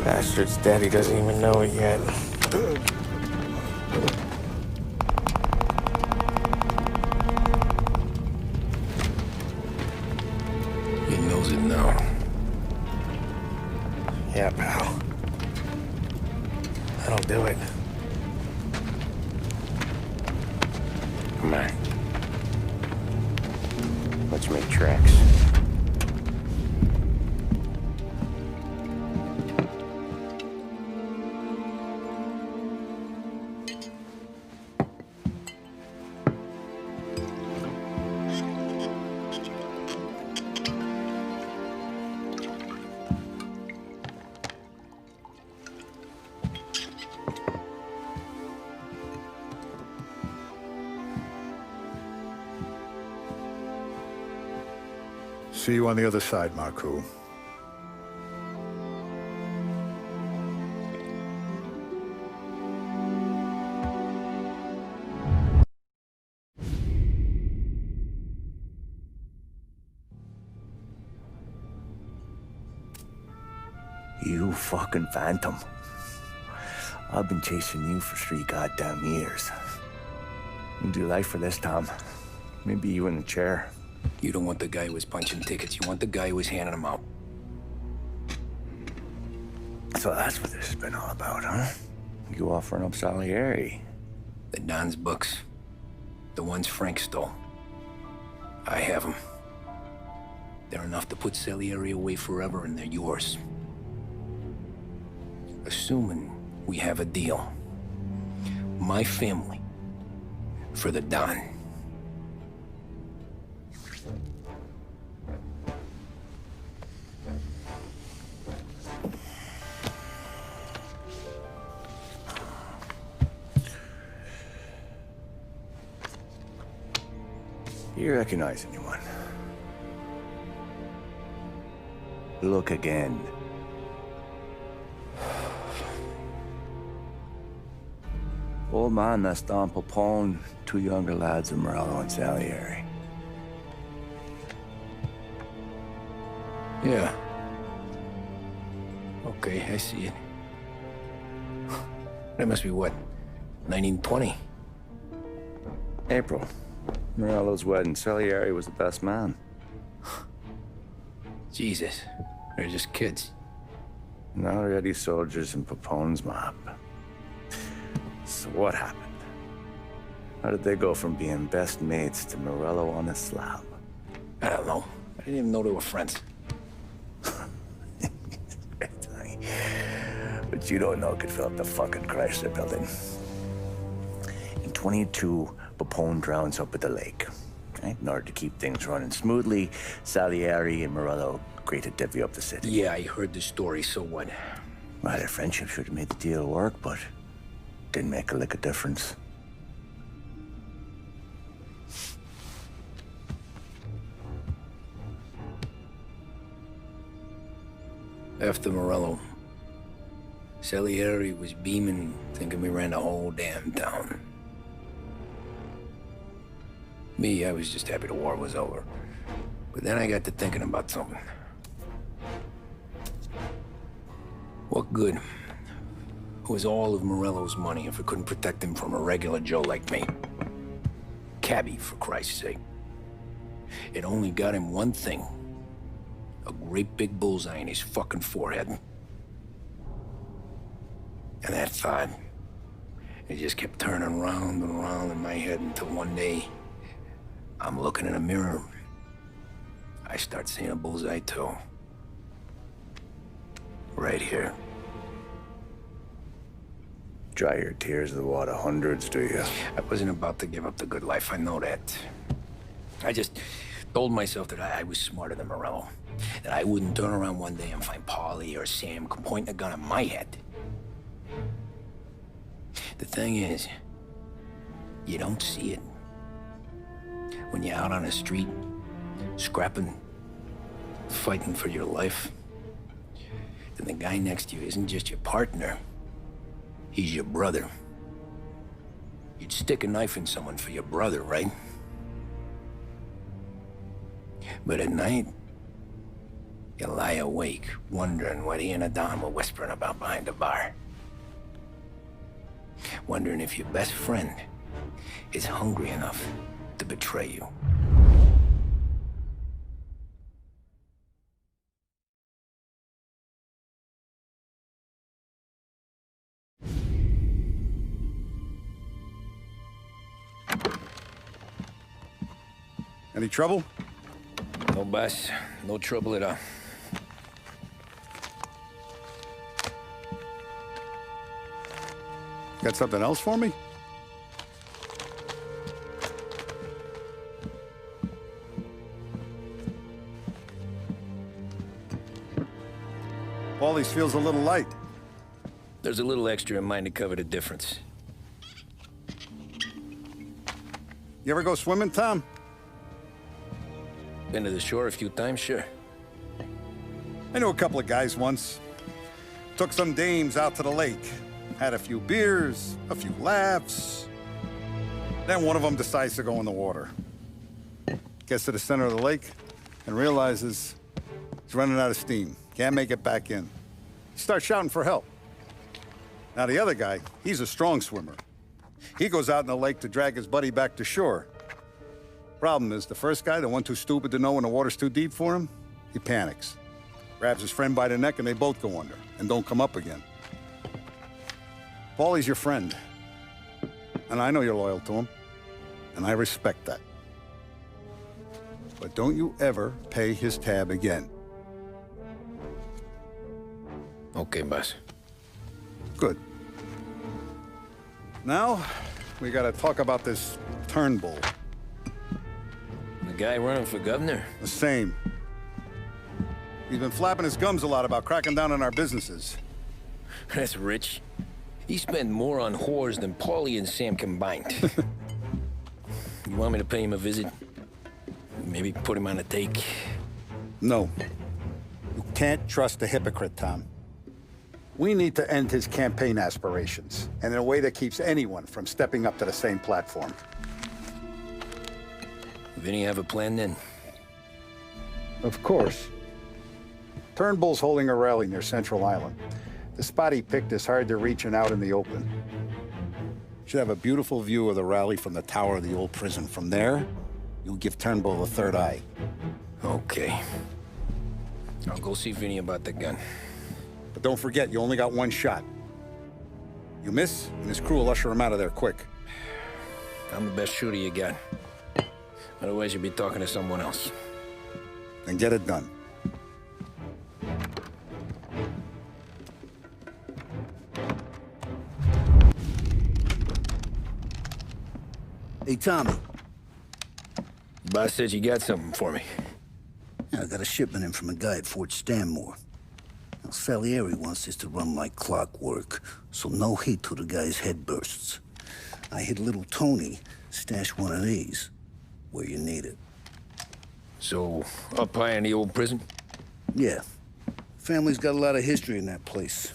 S3: Bastard's dead, he doesn't even know it yet.
S2: He knows it now.
S3: Yeah, pal. That'll do it.
S9: Come on. Let's make tracks.
S8: See you on the other side, Marku.
S10: You fucking phantom. I've been chasing you for 3 goddamn years. You do life for this, Tom. Maybe you in the chair.
S2: You don't want the guy who was punching tickets. You want the guy who was handing them out.
S10: So that's what this has been all about, huh? You offering up Salieri.
S2: The Don's books. The ones Frank stole. I have them. They're enough to put Salieri away forever, and they're yours. Assuming we have a deal. My family for the Don.
S10: You recognize anyone? Look again. Old man, that's Don Popone, 2 younger lads of Morello and Salieri.
S2: Yeah. Okay, I see it. That must be what, 1920?
S10: April. Morello's wedding. Salieri was the best man.
S2: Jesus, they're just kids.
S10: Now already soldiers in Papone's mob. So what happened? How did they go from being best mates to Morello on a slab?
S2: I don't know. I didn't even know they were friends.
S10: But you don't know could fill up the fucking Chrysler building. In 22, Papone drowns up at the lake. Right? In order to keep things running smoothly, Salieri and Morello agreed to divvy up the city.
S2: Yeah, I heard the story, so what?
S10: Well, their friendship should have made the deal work, but didn't make a lick of difference.
S2: After Morello, Salieri was beaming, thinking we ran the whole damn town. Me, I was just happy the war was over. But then I got to thinking about something. What good was all of Morello's money if it couldn't protect him from a regular Joe like me? Cabbie, for Christ's sake. It only got him one thing. A great big bullseye in his fucking forehead. And that thought, it just kept turning round and round in my head until one day, I'm looking in a mirror. I start seeing a bullseye too. Right here.
S10: Dry your tears of the water hundreds, do you?
S2: I wasn't about to give up the good life, I know that. I just told myself that I was smarter than Morello. That I wouldn't turn around one day and find Paulie or Sam pointing a gun at my head. The thing is, you don't see it. When you're out on the street, scrapping, fighting for your life, then the guy next to you isn't just your partner, he's your brother. You'd stick a knife in someone for your brother, right? But at night, you lie awake, wondering what he and a Don were whispering about behind the bar. Wondering if your best friend is hungry enough to betray you.
S8: Any trouble?
S2: No, boss. No trouble at all.
S8: Got something else for me? All these feels a little light.
S2: There's a little extra in mine to cover the difference.
S8: You ever go swimming, Tom?
S2: Been to the shore a few times, sure.
S8: I knew a couple of guys once. Took some dames out to the lake. Had a few beers, a few laughs. Then one of them decides to go in the water. Gets to the center of the lake and realizes he's running out of steam. Can't make it back in. He starts shouting for help. Now the other guy, he's a strong swimmer. He goes out in the lake to drag his buddy back to shore. Problem is, the first guy, the one too stupid to know when the water's too deep for him, he panics. Grabs his friend by the neck and they both go under and don't come up again. Paulie's your friend. And I know you're loyal to him. And I respect that. But don't you ever pay his tab again.
S2: Okay, boss.
S8: Good. Now, we gotta talk about this Turnbull.
S2: The guy running for governor?
S8: The same. He's been flapping his gums a lot about cracking down on our businesses.
S2: That's rich. He spent more on whores than Paulie and Sam combined. You want me to pay him a visit? Maybe put him on a take?
S8: No. You can't trust a hypocrite, Tom. We need to end his campaign aspirations, and in a way that keeps anyone from stepping up to the same platform.
S2: Vinny have a plan then?
S8: Of course. Turnbull's holding a rally near Central Island. The spot he picked is hard to reach and out in the open. Should have a beautiful view of the rally from the tower of the old prison. From there, you'll give Turnbull a third eye.
S2: Okay. I'll go see Vinny about the gun.
S8: But don't forget, you only got one shot. You miss, and his crew will usher him out of there quick.
S2: I'm the best shooter you got. Otherwise, you'll be talking to someone else.
S8: Then get it done.
S5: Hey, Tommy.
S2: Boss said you got something for me.
S5: Yeah, I got a shipment in from a guy at Fort Stanmore. Now, Salieri wants this to run like clockwork, so no heat till the guy's head bursts. I hit little Tony, stash one of these where you need it.
S2: So, up high in the old prison?
S5: Yeah. Family's got a lot of history in that place.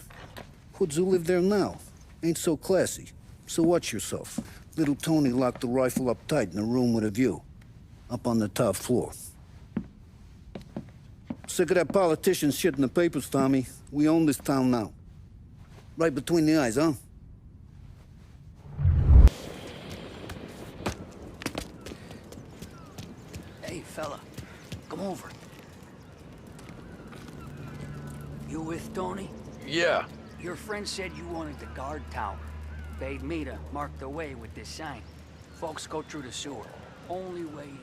S5: Hoods who live there now. Ain't so classy. So watch yourself. Little Tony locked the rifle up tight in a room with a view. Up on the top floor. Sick of that politician shit in the papers, Tommy. We own this town now. Right between the eyes, huh?
S6: Hey, fella. Come over. You with Tony?
S7: Yeah.
S6: Your friend said you wanted the guard tower. Paid me to mark the way with this sign. Folks go through the sewer. Only way in.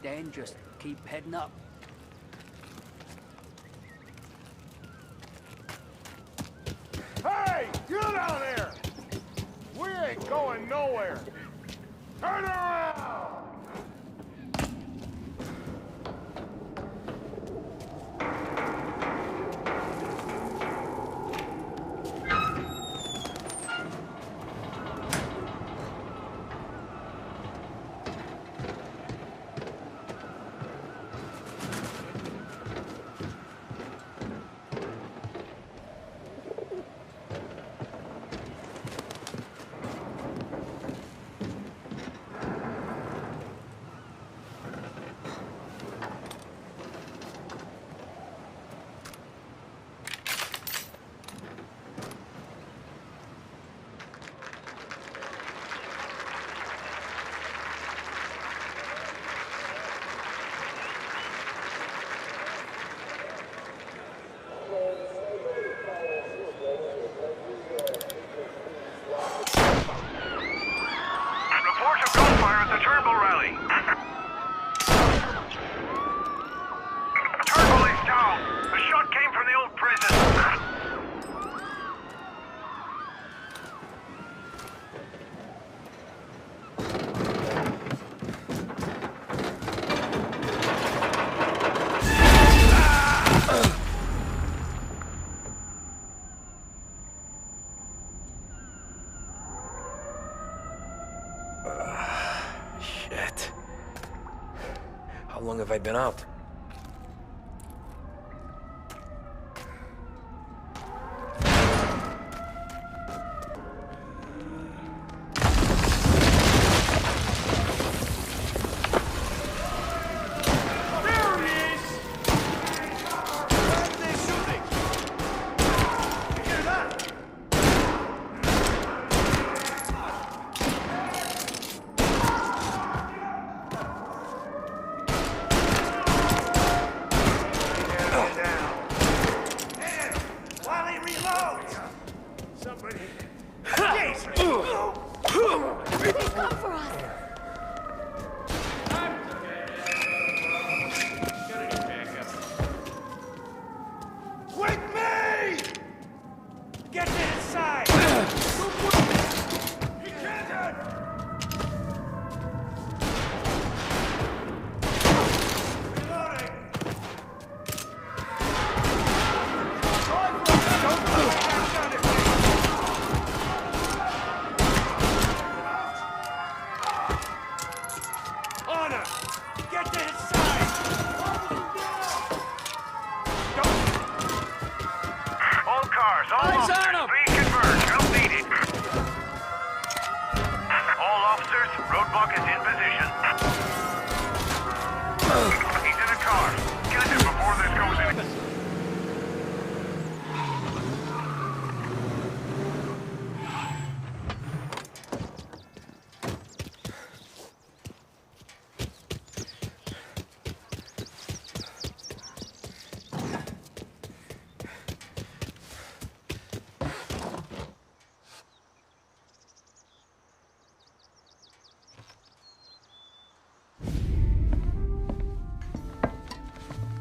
S6: Then just keep heading up.
S17: Hey, you down there! We ain't going nowhere. Turn around!
S2: How long have I been out?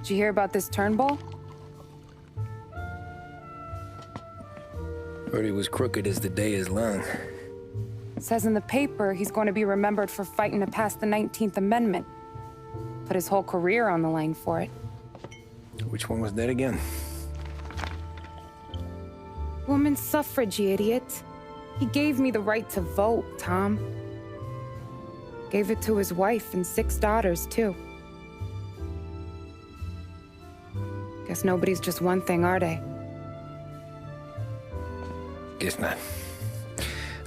S18: Did you hear about this Turnbull?
S2: Heard he was crooked as the day is long.
S18: It says in the paper he's going to be remembered for fighting to pass the 19th Amendment. Put his whole career on the line for it.
S2: Which one was that again?
S18: Women's suffrage, you idiot. He gave me the right to vote, Tom. Gave it to his wife and 6 daughters, too. Guess nobody's just one thing, are they?
S2: Guess not.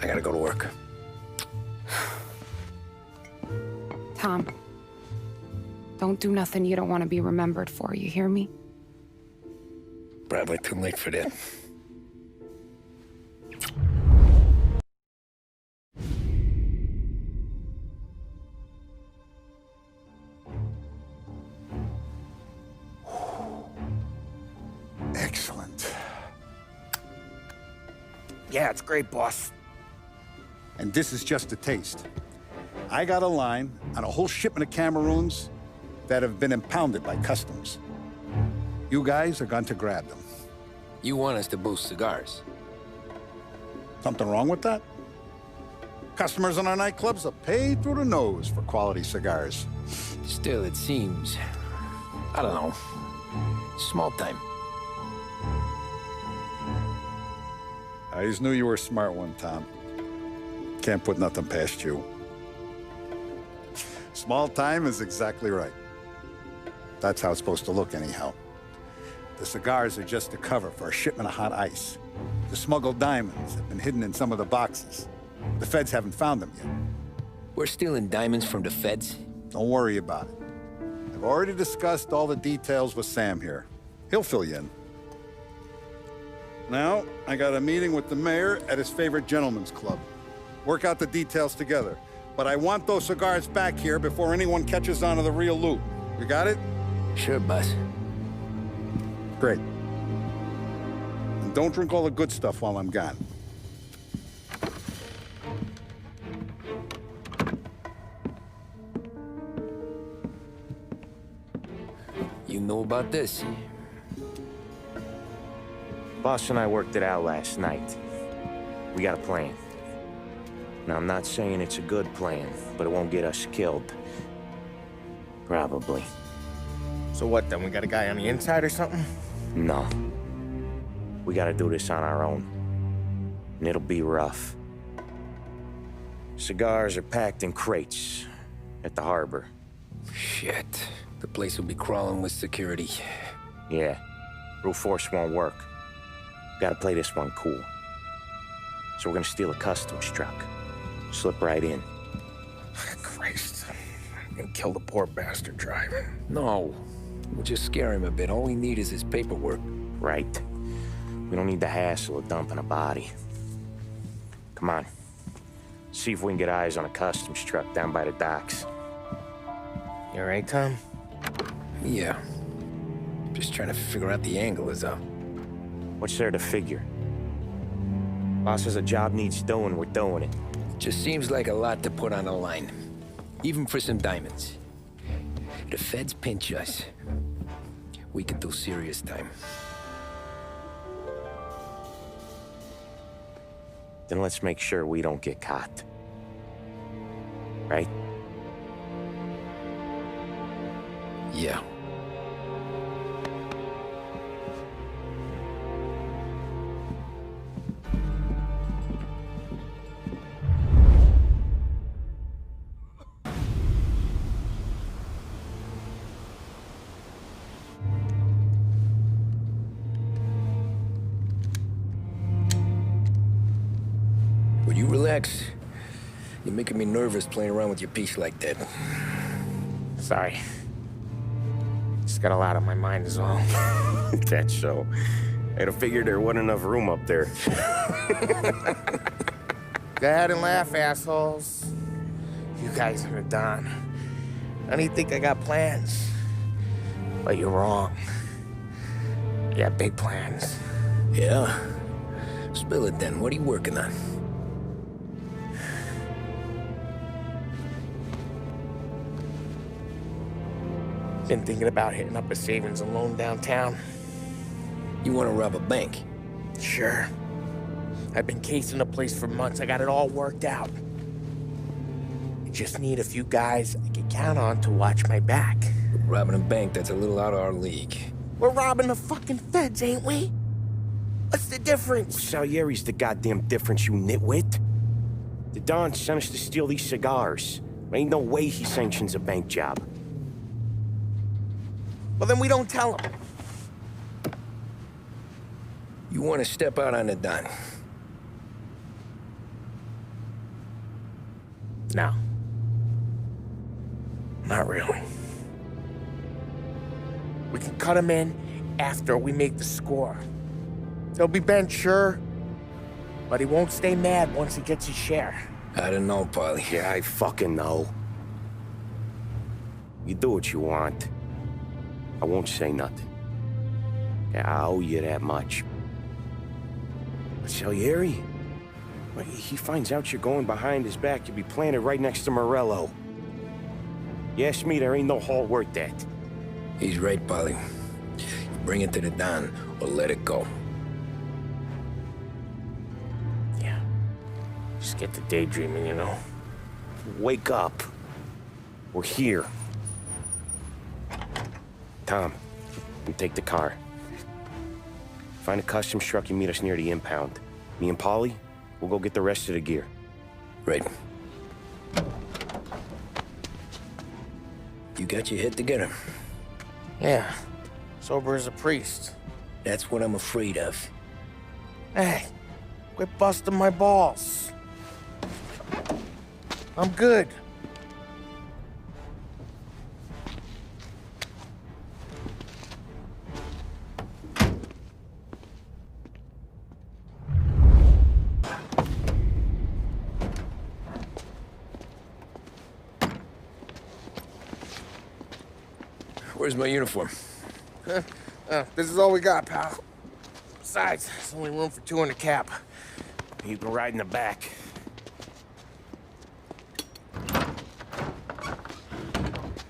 S2: I gotta go to work.
S18: Tom, don't do nothing you don't want to be remembered for, you hear me?
S2: Probably too late for that.
S8: Excellent.
S3: Yeah, it's great, boss.
S8: And this is just a taste. I got a line on a whole shipment of Cameroons that have been impounded by customs. You guys are going to grab them.
S2: You want us to boost cigars?
S8: Something wrong with that? Customers in our nightclubs are paid through the nose for quality cigars.
S2: Still, it seems... I don't know. Small time.
S8: I always knew you were a smart one, Tom. Can't put nothing past you. Small time is exactly right. That's how it's supposed to look, anyhow. The cigars are just a cover for a shipment of hot ice. The smuggled diamonds have been hidden in some of the boxes. The feds haven't found them yet.
S2: We're stealing diamonds from the feds?
S8: Don't worry about it. I've already discussed all the details with Sam here. He'll fill you in. Now, I got a meeting with the mayor at his favorite gentleman's club. Work out the details together. But I want those cigars back here before anyone catches on to the real loot. You got it?
S2: Sure, boss.
S8: Great. And don't drink all the good stuff while I'm gone.
S2: You know about this?
S9: Boss and I worked it out last night. We got a plan. Now, I'm not saying it's a good plan, but it won't get us killed. Probably.
S3: So what, then? We got a guy on the inside or something?
S9: No. We gotta do this on our own. And it'll be rough. Cigars are packed in crates at the harbor.
S2: Shit. The place will be crawling with security.
S9: Yeah. Brute force won't work. Gotta play this one cool. So we're gonna steal a customs truck. Slip right in.
S3: Christ. I'm gonna kill the poor bastard driver.
S2: No. We'll just scare him a bit. All we need is his paperwork.
S9: Right. We don't need the hassle of dumping a body. Come on. See if we can get eyes on a customs truck down by the docks.
S3: You alright, Tom?
S2: Yeah. Just trying to figure out the angle is up.
S9: What's there to figure? Boss says a job needs doing, we're doing it.
S2: Just seems like a lot to put on the line. Even for some diamonds. If the feds pinch us, we could do serious time.
S9: Then let's make sure we don't get caught. Right?
S2: Yeah. Will you relax? You're making me nervous playing around with your piece like that.
S3: Sorry. Just got a lot on my mind is all.
S9: That's so. I'd have figured there wasn't enough room up there.
S3: Go ahead and laugh, assholes. You guys are done. I don't think I got plans. But you're wrong. I got big plans.
S2: Yeah? Spill it then. What are you working on?
S3: Been thinking about hitting up a savings and loan downtown.
S2: You want to rob a bank?
S3: Sure. I've been casing the place for months. I got it all worked out. I just need a few guys I can count on to watch my back.
S2: Robbing a bank, that's a little out of our league.
S3: We're robbing the fucking feds, ain't we? What's the difference?
S9: Salieri's the goddamn difference, you nitwit. The Don sent us to steal these cigars. Ain't no way he sanctions a bank job.
S3: Well, then we don't tell him.
S2: You want to step out on the Don?
S3: No. Not really. We can cut him in after we make the score. He'll be bent, sure, but he won't stay mad once he gets his share.
S2: I don't know, Polly.
S9: Yeah, I fucking know. You do what you want. I won't say nothing. Yeah, I owe you that much. But Salieri, when he finds out you're going behind his back, you'll be planted right next to Morello. You ask me, there ain't no haul worth that.
S2: He's right, Polly. Bring it to the Don, or let it go.
S3: Yeah. Just get to daydreaming, you know?
S9: Wake up. We're here. Tom, you take the car. Find a customs truck and meet us near the impound. Me and Polly, we'll go get the rest of the gear.
S2: Right. You got your head together?
S3: Yeah. Sober as a priest.
S2: That's what I'm afraid of.
S3: Hey, quit busting my balls. I'm good.
S2: Where's my uniform?
S3: This is all we got, pal. Besides, there's only room for 2 in the cap.
S9: You can ride in the back.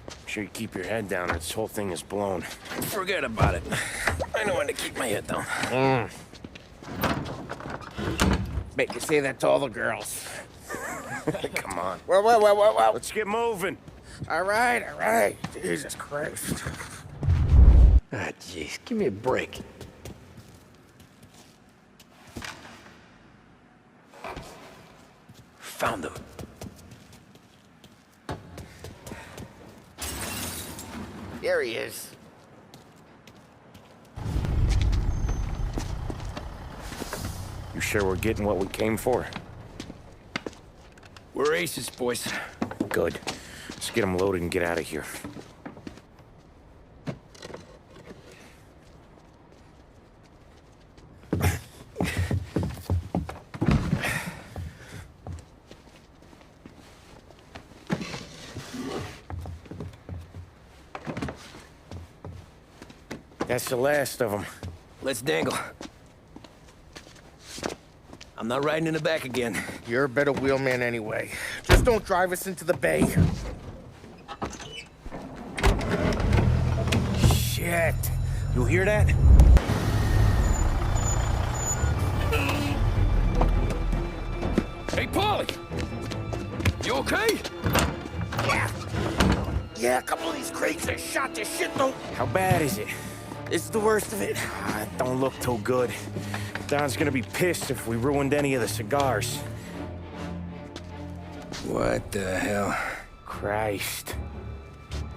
S9: Make sure you keep your head down or this whole thing is blown.
S2: Forget about it. I know when to keep my head down.
S3: Bet you say that to all the girls.
S9: Come on.
S3: Well.
S9: Let's get moving.
S3: All right. Jesus Christ.
S2: Ah, jeez. Give me a break. Found him.
S3: There he is.
S9: You sure we're getting what we came for?
S2: We're aces, boys.
S9: Good. Let's get them loaded and get out of here. That's the last of them.
S2: Let's dangle. I'm not riding in the back again.
S3: You're a better wheelman anyway. Just don't drive us into the bay.
S9: Shit. You hear that?
S2: Hey, Paulie! You okay?
S3: Yeah, a couple of these crates are shot to shit, though.
S9: How bad is it?
S3: It's the worst of it.
S9: It don't look too good. Don's gonna be pissed if we ruined any of the cigars.
S2: What the hell?
S9: Christ.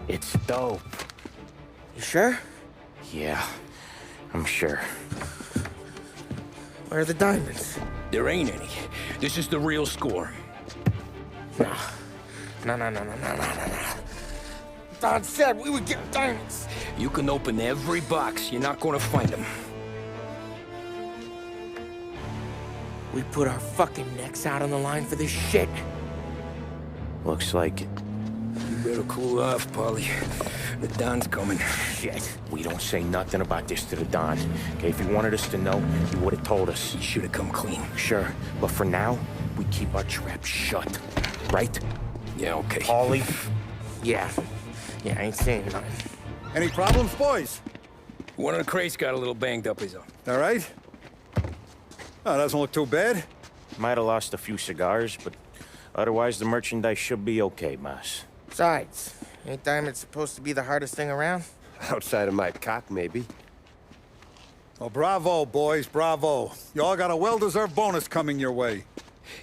S9: It's dope.
S3: You sure?
S9: Yeah, I'm sure.
S3: Where are the diamonds?
S2: There ain't any. This is the real score.
S3: No. Don said we would get diamonds.
S2: You can open every box. You're not gonna find them.
S3: We put our fucking necks out on the line for this shit.
S9: Looks like it.
S2: You better cool off, Paulie. The Don's coming.
S9: Shit. We don't say nothing about this to the Don. Okay, if he wanted us to know, he would have told us.
S2: He should have come clean.
S9: Sure, but for now, we keep our trap shut. Right?
S2: Yeah, okay.
S9: Paulie?
S3: Yeah, I ain't saying nothing.
S8: Any problems, boys?
S2: One of the crates got a little banged up, is all.
S8: All right? Oh, doesn't look too bad.
S9: Might have lost a few cigars, but otherwise the merchandise should be okay, boss.
S3: Besides, ain't diamonds supposed to be the hardest thing around?
S19: Outside of my cock, maybe.
S8: Well, bravo, boys, bravo. You all got a well-deserved bonus coming your way.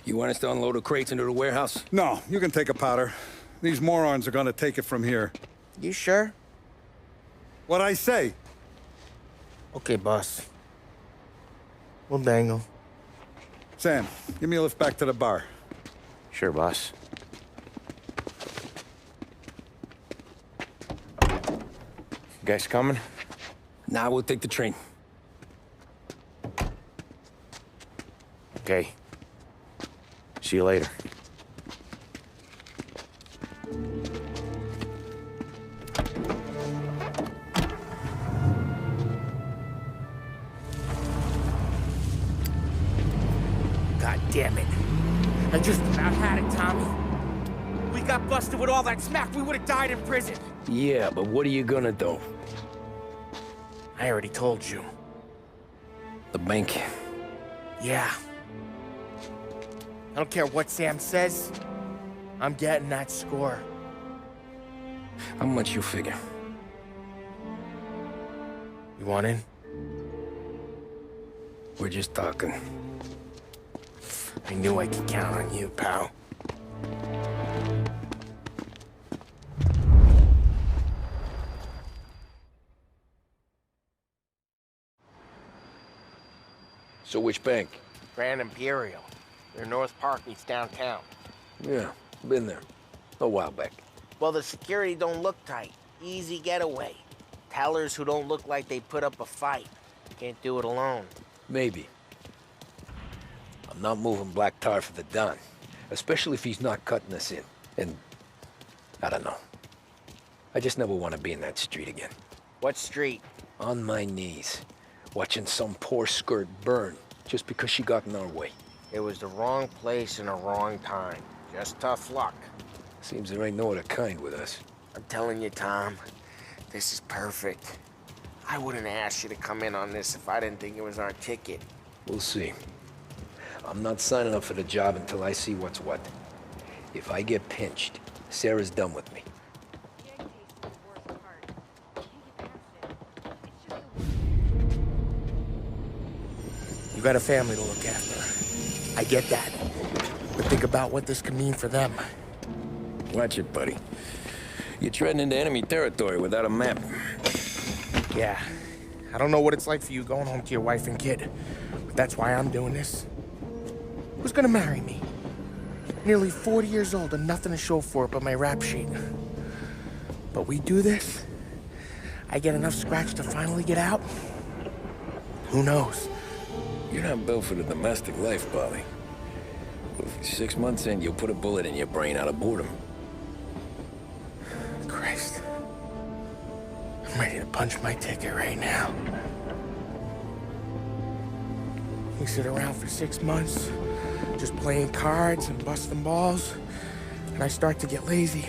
S2: You want us to unload the crates into the warehouse?
S8: No, you can take a powder. These morons are gonna take it from here.
S3: You sure?
S8: What'd I say?
S3: Okay, boss. We'll dangle.
S8: Sam, give me a lift back to the bar.
S9: Sure, boss. You guys coming?
S2: Nah, we'll take the train.
S9: Okay. See you later.
S3: God damn it. I just about had it, Tommy. We got busted with all that smack, we would have died in prison.
S2: Yeah, but what are you gonna do?
S3: I already told you.
S2: The bank.
S3: Yeah. I don't care what Sam says. I'm getting that score.
S2: How much you figure?
S3: You want in?
S2: We're just talking.
S3: I knew I could count on you, pal.
S2: So which bank?
S3: Grand Imperial. Their North Park meets downtown.
S2: Yeah, been there. A while back.
S3: Well, the security don't look tight. Easy getaway. Tellers who don't look like they put up a fight. Can't do it alone.
S2: Maybe. I'm not moving black tar for the Don. Especially if he's not cutting us in. And I don't know. I just never want to be in that street again.
S3: What street?
S2: On my knees. Watching some poor skirt burn just because she got in our way.
S3: It was the wrong place and the wrong time. Just tough luck.
S2: Seems there ain't no other kind with us.
S3: I'm telling you, Tom, this is perfect. I wouldn't ask you to come in on this if I didn't think it was our ticket.
S2: We'll see. I'm not signing up for the job until I see what's what. If I get pinched, Sarah's done with me.
S3: You got a family to look after. I get that. But think about what this could mean for them.
S2: Watch it, buddy. You're treading into enemy territory without a map.
S3: Yeah. I don't know what it's like for you going home to your wife and kid, but that's why I'm doing this. Who's gonna marry me? Nearly 40 years old and nothing to show for it but my rap sheet. But we do this, I get enough scratch to finally get out? Who knows?
S2: You're not built for the domestic life, Polly. 6 months in, you'll put a bullet in your brain out of boredom.
S3: Christ. I'm ready to punch my ticket right now. We sit around for 6 months, just playing cards and busting balls, and I start to get lazy.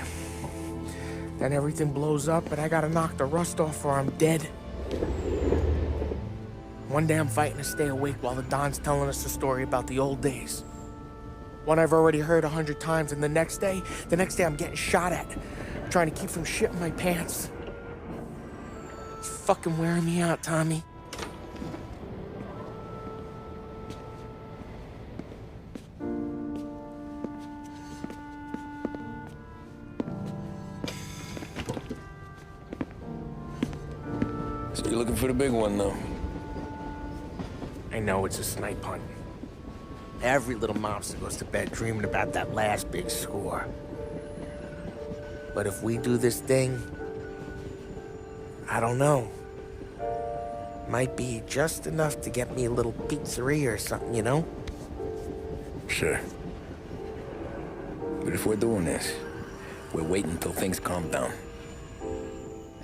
S3: Then everything blows up, and I gotta knock the rust off or I'm dead. One day I'm fighting to stay awake while the Don's telling us a story about the old days. One I've already heard 100 times, and the next day I'm getting shot at, trying to keep from shitting my pants. It's fucking wearing me out, Tommy.
S2: So you're looking for the big one, though?
S3: I know it's a snipe hunt. Every little mobster goes to bed dreaming about that last big score. But if we do this thing, I don't know. Might be just enough to get me a little pizzeria or something, you know?
S2: Sure. But if we're doing this, we're waiting until things calm down.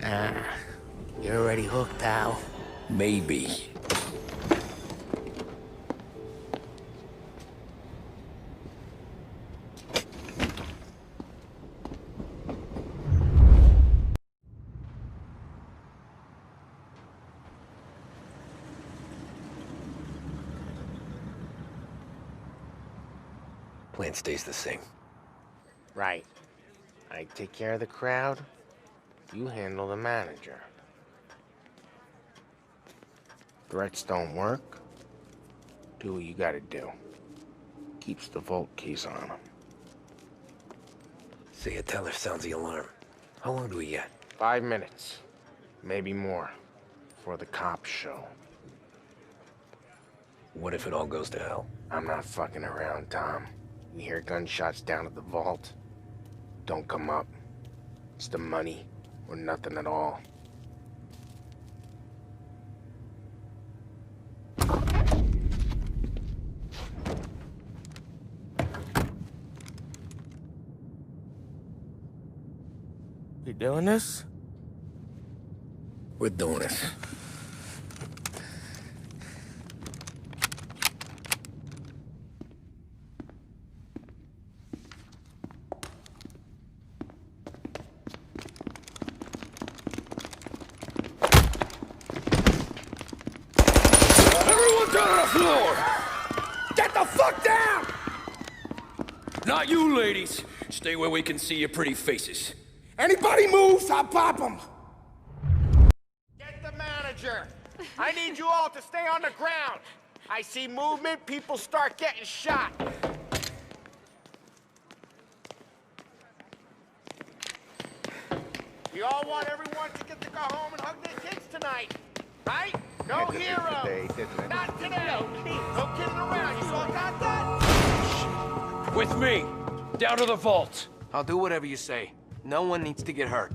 S3: Ah, you're already hooked, pal.
S2: Maybe. Plan stays the same.
S3: Right. I take care of the crowd, you handle the manager. Threats don't work, do what you gotta do. Keeps the vault keys on him.
S2: Say a teller sounds the alarm. How long do we get?
S3: 5 minutes, maybe more, before the cops show.
S2: What if it all goes to hell?
S3: I'm not fucking around, Tom. You hear gunshots down at the vault? Don't come up. It's the money, or nothing at all. You doing this?
S2: We're doing this.
S17: Get the fuck down!
S7: Not you, ladies. Stay where we can see your pretty faces.
S17: Anybody moves, I'll pop them!
S3: Get the manager! I need you all to stay on the ground. I see movement, people start getting shot. You all want everyone to get to go home and hug their kids tonight, right? No heroes. Not today. No kidding around. You all got that?
S7: With me. Down to the vault.
S11: I'll do whatever you say. No one needs to get hurt.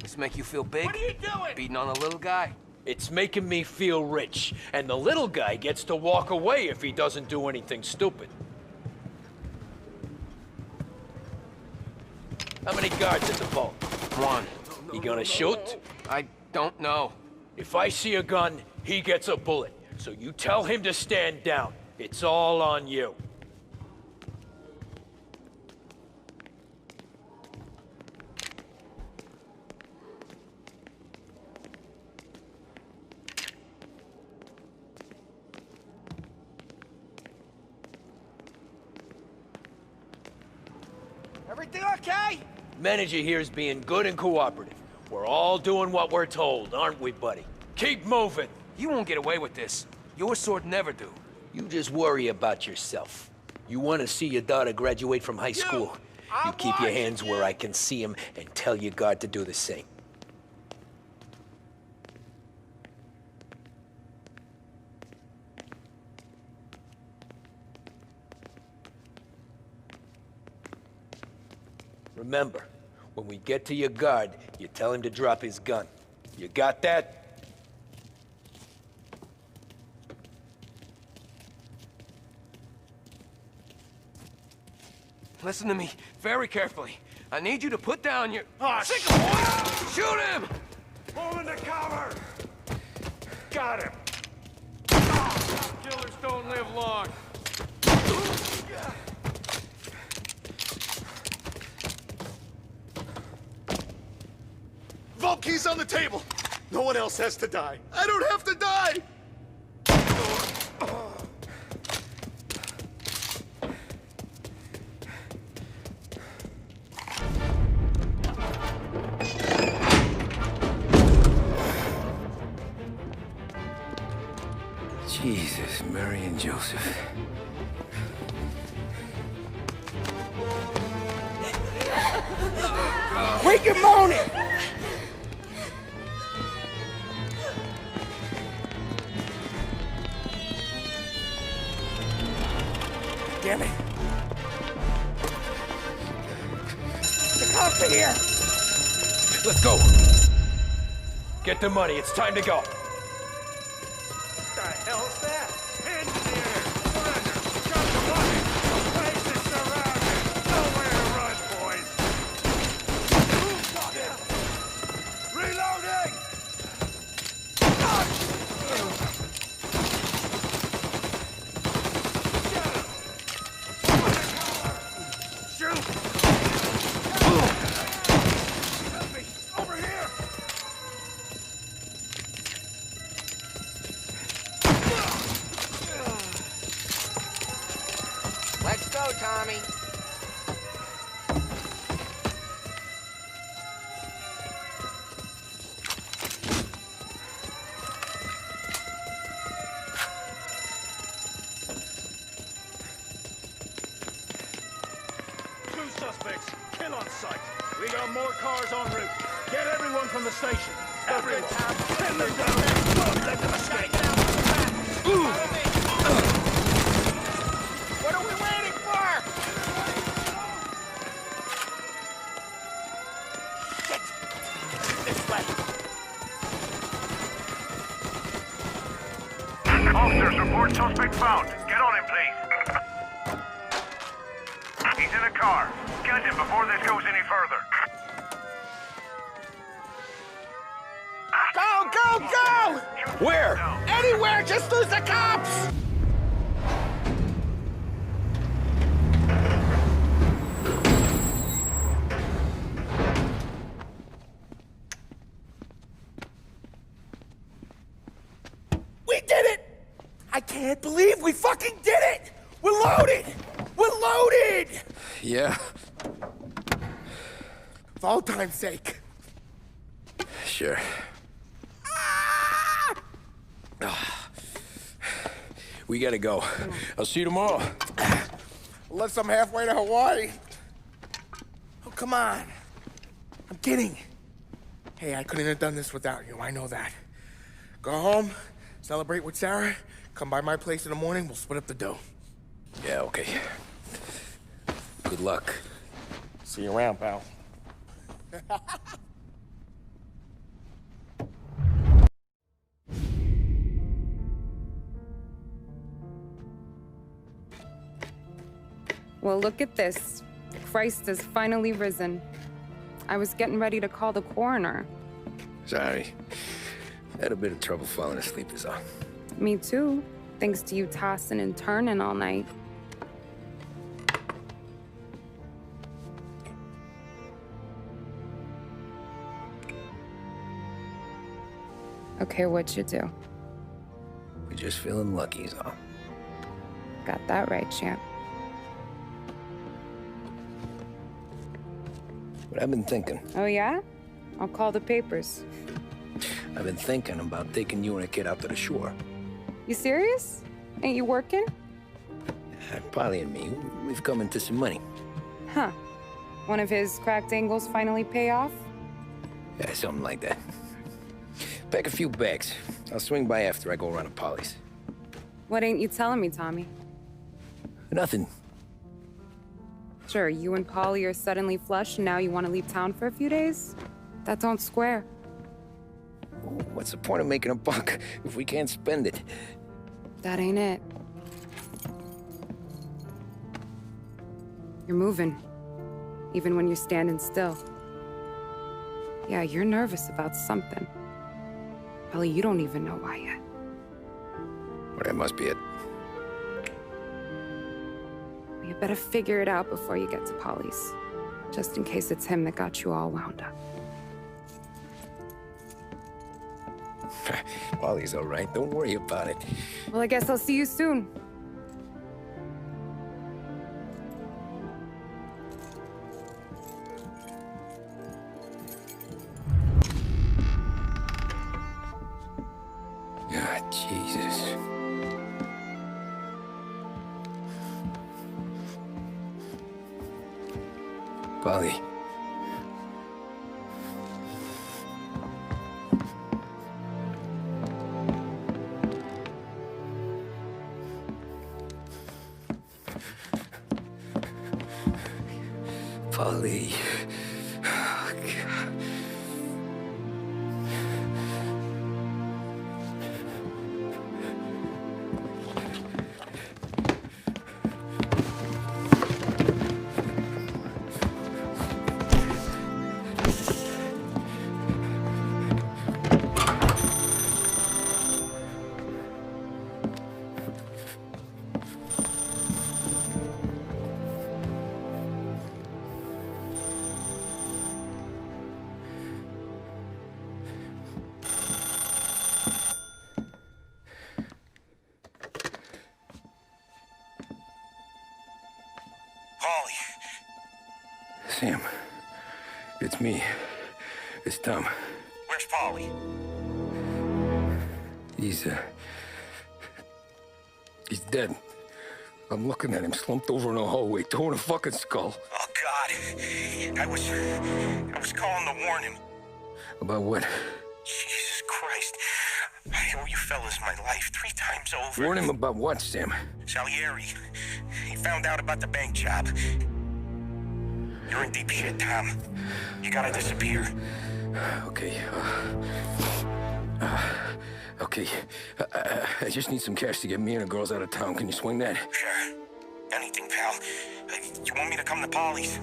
S11: This make you feel big?
S3: What are you doing?
S11: Beating on a little guy?
S7: It's making me feel rich, and the little guy gets to walk away if he doesn't do anything stupid. How many guards at the vault?
S11: 1.
S7: You gonna shoot?
S11: I don't know.
S7: If I see a gun, he gets a bullet. So you tell him to stand down. It's all on you.
S3: Everything okay?
S7: Manager here is being good and cooperative. We're all doing what we're told, aren't we, buddy? Keep moving.
S11: You won't get away with this. Your sort never do.
S2: You just worry about yourself. You want to see your daughter graduate from high school.
S7: You keep your hands where I can see them and tell your guard to do the same. Remember, when we get to your guard, you tell him to drop his gun. You got that?
S13: Listen to me very carefully. I need you to put down your...
S17: Oh,
S13: Sick boy! Shoot him!
S17: Move into cover! Got him!
S13: Killers don't live long.
S17: Vault key's on the table! No one else has to die. I don't have to die!
S2: Jesus, Mary and Joseph.
S3: Quit your moaning! Damn it. The cops are here!
S7: Let's go! Get the money, it's time to go.
S17: What the hell's that? Hands in the air! Surrender! Drop the money! The place is surrounded! Nowhere to run, boys! Reloading! Shoot! Over here!
S3: Let's go, Tommy.
S17: Two suspects, kill on sight. We got more cars en route. Get everyone from the station. Everyone. Pin them down. Don't let them escape.
S3: What are we waiting for? Shit! This way.
S17: Officers, report suspect found. Get on him, please. He's in a car. Get him before this goes any further.
S3: Go, go, go!
S7: Where?
S3: Anywhere, just lose the cops! We did it! I can't believe we fucking did it! We're loaded! We're loaded!
S2: Yeah,
S3: For all time's sake.
S2: sure. We gotta go. I'll see you tomorrow.
S3: Unless I'm halfway to Hawaii. Oh, come on. I'm kidding. Hey, I couldn't have done this without you. I know that. Go home, celebrate with Sarah, come by my place in the morning, we'll split up the dough.
S2: Yeah, okay. Good luck.
S3: See you around, pal.
S18: Well, look at this. Christ has finally risen. I was getting ready to call the coroner.
S2: Sorry. Had a bit of trouble falling asleep is all.
S18: Me too, thanks to you tossing and turning all night. Okay, what'd you do?
S2: We're just feeling lucky is all.
S18: Got that right, champ.
S2: But I've been thinking.
S18: Oh, yeah? I'll call the papers.
S2: I've been thinking about taking you and a kid out to the shore.
S18: You serious? Ain't you working?
S2: Polly and me, we've come into some money.
S18: Huh. One of his cracked angles finally pay off?
S2: Yeah, something like that. Pack a few bags. I'll swing by after I go run a Polly's.
S18: What ain't you telling me, Tommy?
S2: Nothing.
S18: Sure, you and Polly are suddenly flush and now you want to leave town for a few days? That don't square.
S2: What's the point of making a buck if we can't spend it?
S18: That ain't it. You're moving, even when you're standing still. Yeah, you're nervous about something. Probably you don't even know why yet.
S2: Well, that must be it.
S18: You better figure it out before you get to Polly's. Just in case it's him that got you all wound up.
S2: Polly's all right. Don't worry about it.
S18: Well, I guess I'll see you soon.
S2: God, Jesus. Polly. Polly. Oh, God. Sam, it's me. It's Tom.
S9: Where's Polly?
S2: He's dead. I'm looking at him slumped over in the hallway, torn a fucking skull.
S9: Oh, God. I was calling to warn him.
S2: About what?
S9: Jesus Christ. I owe you fellas my life 3 times over.
S2: Warn him about what, Sam?
S9: Salieri. He found out about the bank job. You're in deep shit, Tom. You gotta disappear.
S2: Okay. Okay. I just need some cash to get me and the girls out of town. Can you swing that?
S9: Sure. Anything, pal. You want me to come to Polly's?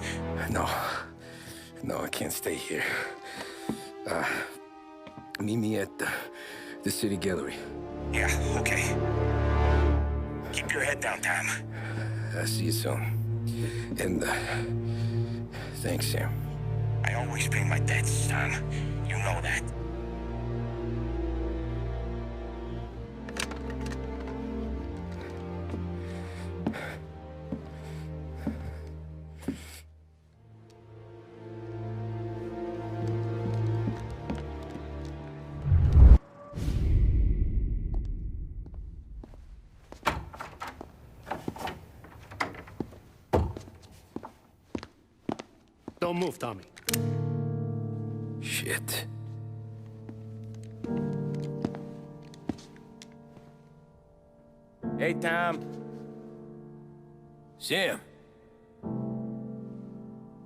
S2: No. No, I can't stay here. Meet me at the city gallery.
S9: Yeah, okay. Keep your head down, Tom.
S2: I'll see you soon. And, thanks, Sam.
S9: I always pay my debts, Tom. You know that.
S16: Don't move, Tommy.
S2: Shit.
S14: Hey, Tom.
S2: Sam.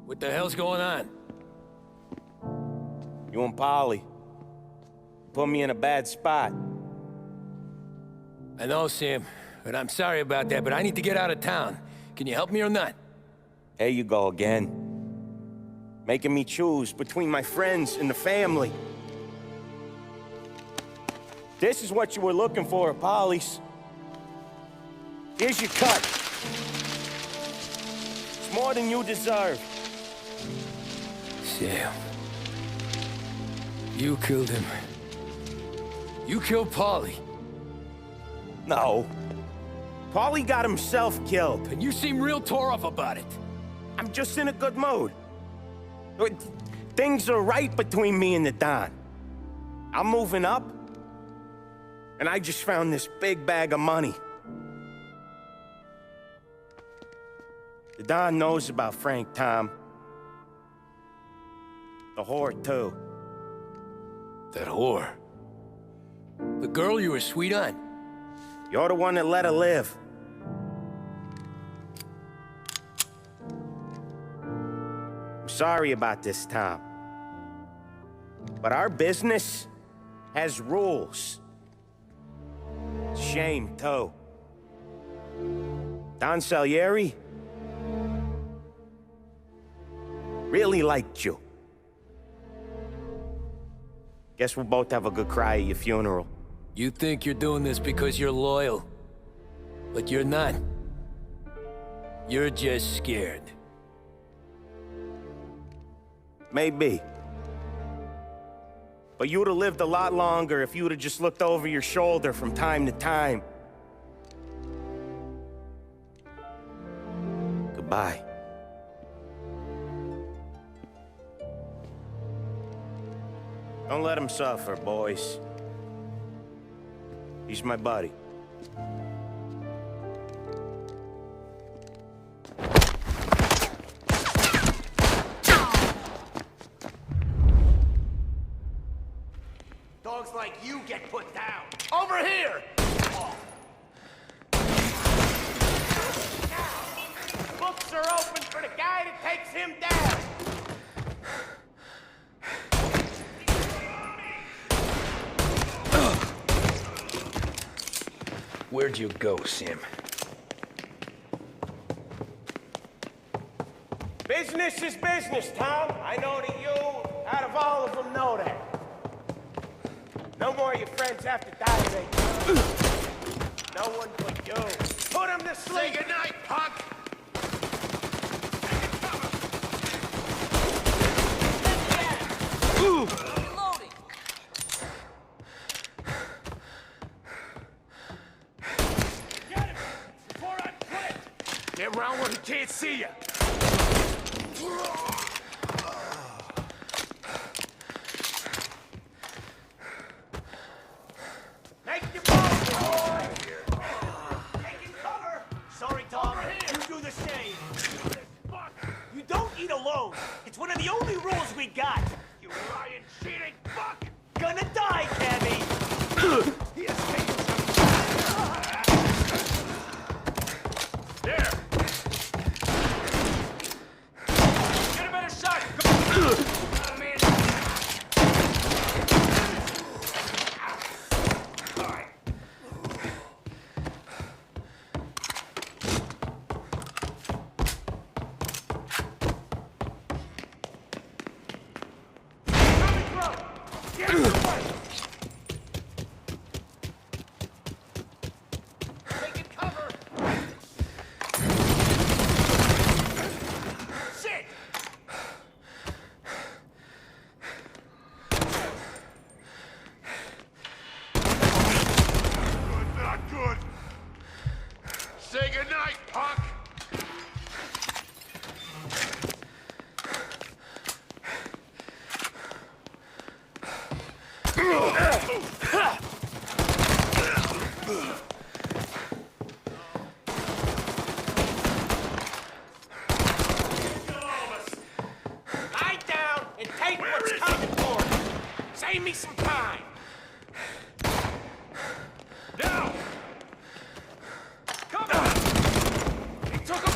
S2: What the hell's going on?
S14: You and Polly put me in a bad spot.
S2: I know, Sam, and I'm sorry about that, but I need to get out of town. Can you help me or not?
S14: There you go again. Making me choose between my friends and the family. This is what you were looking for at Polly's. Here's your cut. It's more than you deserve.
S2: Sam. You killed him. You killed Polly.
S14: No. Polly got himself killed.
S2: And you seem real tore up about it.
S14: I'm just in a good mood. Things are right between me and the Don. I'm moving up, and I just found this big bag of money. The Don knows about Frank, Tom.
S9: The whore, too.
S2: That whore? The girl you were sweet on?
S9: You're the one that let her live. I'm sorry about this, Tom. But our business has rules. Shame, too. Don Salieri really liked you. Guess we'll both have a good cry at your funeral.
S2: You think you're doing this because you're loyal, but you're not. You're just scared.
S9: Maybe. But you'd have lived a lot longer if you'd have just looked over your shoulder from time to time. Goodbye. Don't let him suffer, boys. He's my buddy.
S23: Dogs like you get put down. Over here! Books are open for the guy that takes him down.
S2: Where'd you go, Sam?
S23: Business is business, Tom. I know that you, out of all of them, know that. No more of your friends have to die, mate. No one but you. Put him to sleep. Say goodnight, punk. Get him before I quit. Get around where he can't see you. Make your move, boy! Taking cover! Sorry, Tom. You do the same. You don't eat alone. It's one of the only rules we got. You lying, cheating fuck! Gonna die, Cammy! He escaped. There! Get a better shot! Go! Man. Say goodnight, punk! Lie down and take what's coming for you. Save me some time. Now! Come on! He took him!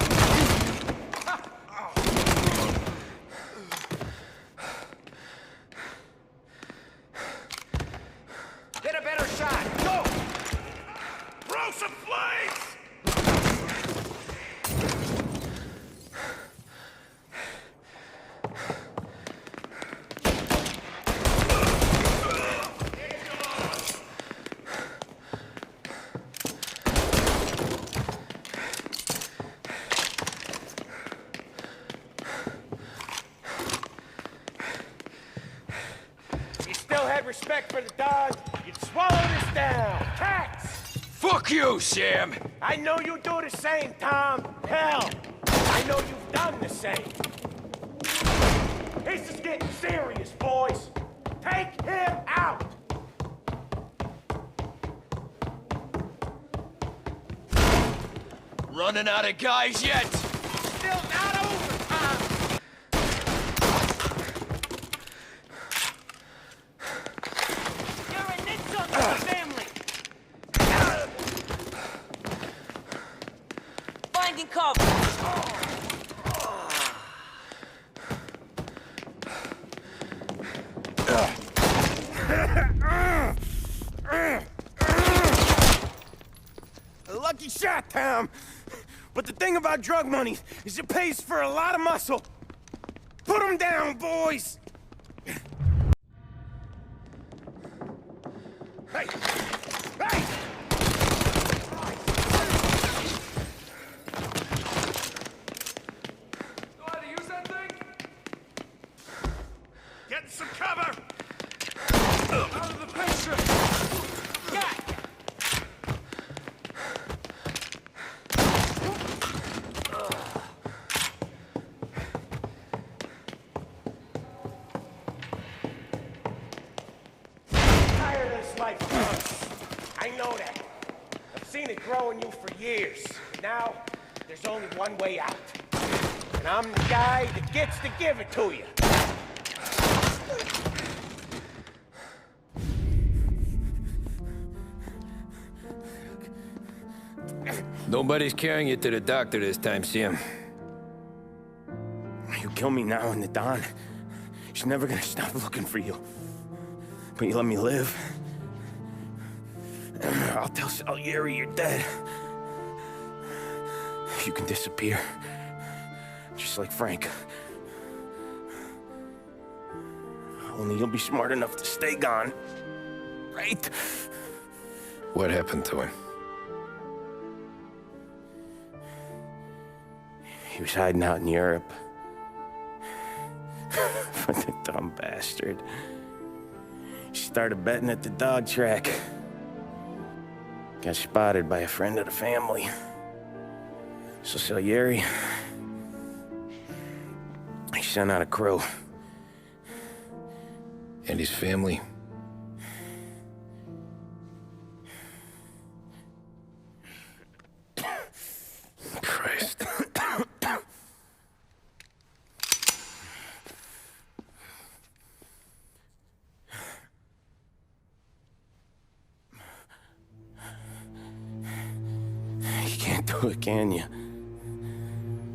S23: Get a better shot! Go! Throw some flames! Respect for the dog, you'd swallow this down. Cats!
S2: Fuck you, Sam!
S23: I know you do the same, Tom. Hell, I know you've done the same. This is getting serious, boys. Take him out!
S2: Running out of guys yet?
S23: Still not over, Tom!
S12: lucky shot, Tom. But the thing about drug money is it pays for a lot of muscle. Put him down, boys! Hey! Hey!
S17: Know how to use that thing? Get some cover! Out of the picture!
S11: Got
S12: Tired of this life, Tom. I know that. I've seen it grow in you for years. Now, there's only one way out. And I'm the guy that gets to give it to you.
S2: Nobody's carrying you to the doctor this time, Sam.
S9: You kill me now in the dawn. She's never gonna stop looking for you. But you let me live. I'll tell Salieri you're dead. You can disappear. Just like Frank. Only you'll be smart enough to stay gone. Right?
S2: What happened to him?
S9: He was hiding out in Europe. But the dumb bastard. He started betting at the dog track. Got spotted by a friend of the family. So Salieri, he sent out a crew.
S2: And his family? Christ.
S9: You can't do it, can you?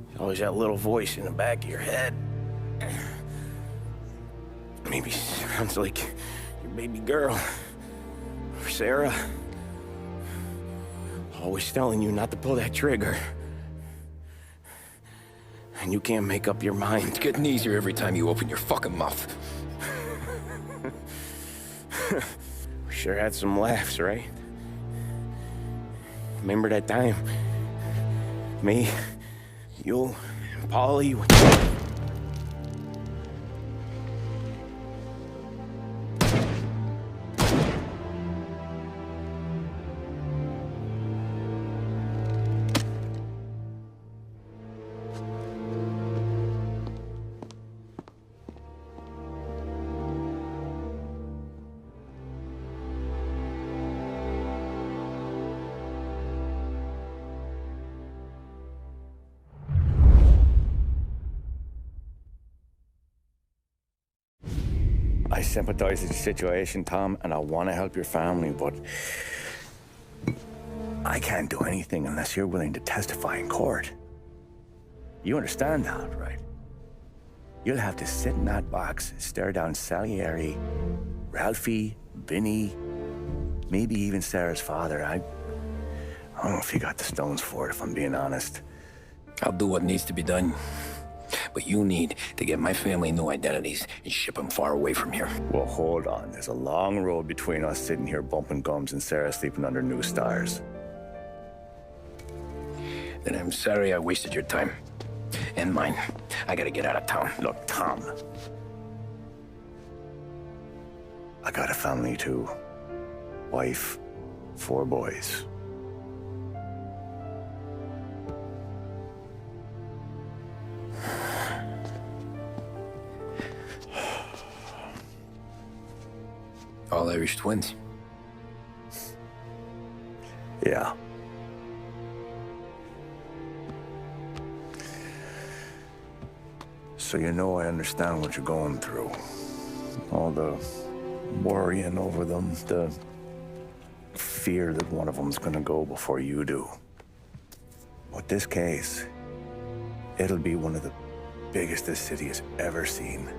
S9: There's always that little voice in the back of your head. Maybe sounds like your baby girl. Or Sarah. Always telling you not to pull that trigger. And you can't make up your mind.
S2: It's getting easier every time you open your fucking mouth.
S9: We sure had some laughs, right? Remember that time? Me, you, and Paulie.
S10: I sympathize with the situation, Tom, and I want to help your family, but I can't do anything unless you're willing to testify in court. You understand that, right? You'll have to sit in that box, stare down Salieri, Ralphie, Vinny, maybe even Sarah's father. I don't know if you got the stones for it, if I'm being honest.
S2: I'll do what needs to be done. But you need to get my family new identities and ship them far away from here.
S10: Well, hold on. There's a long road between us sitting here bumping gums and Sarah sleeping under new stars.
S2: Then I'm sorry I wasted your time. And mine. I gotta get out of town.
S10: Look, Tom. I got a family too. Wife, 4 boys.
S2: All Irish twins.
S10: Yeah. So you know I understand what you're going through. All the worrying over them, the fear that one of them's gonna go before you do. With this case, it'll be one of the biggest this city has ever seen.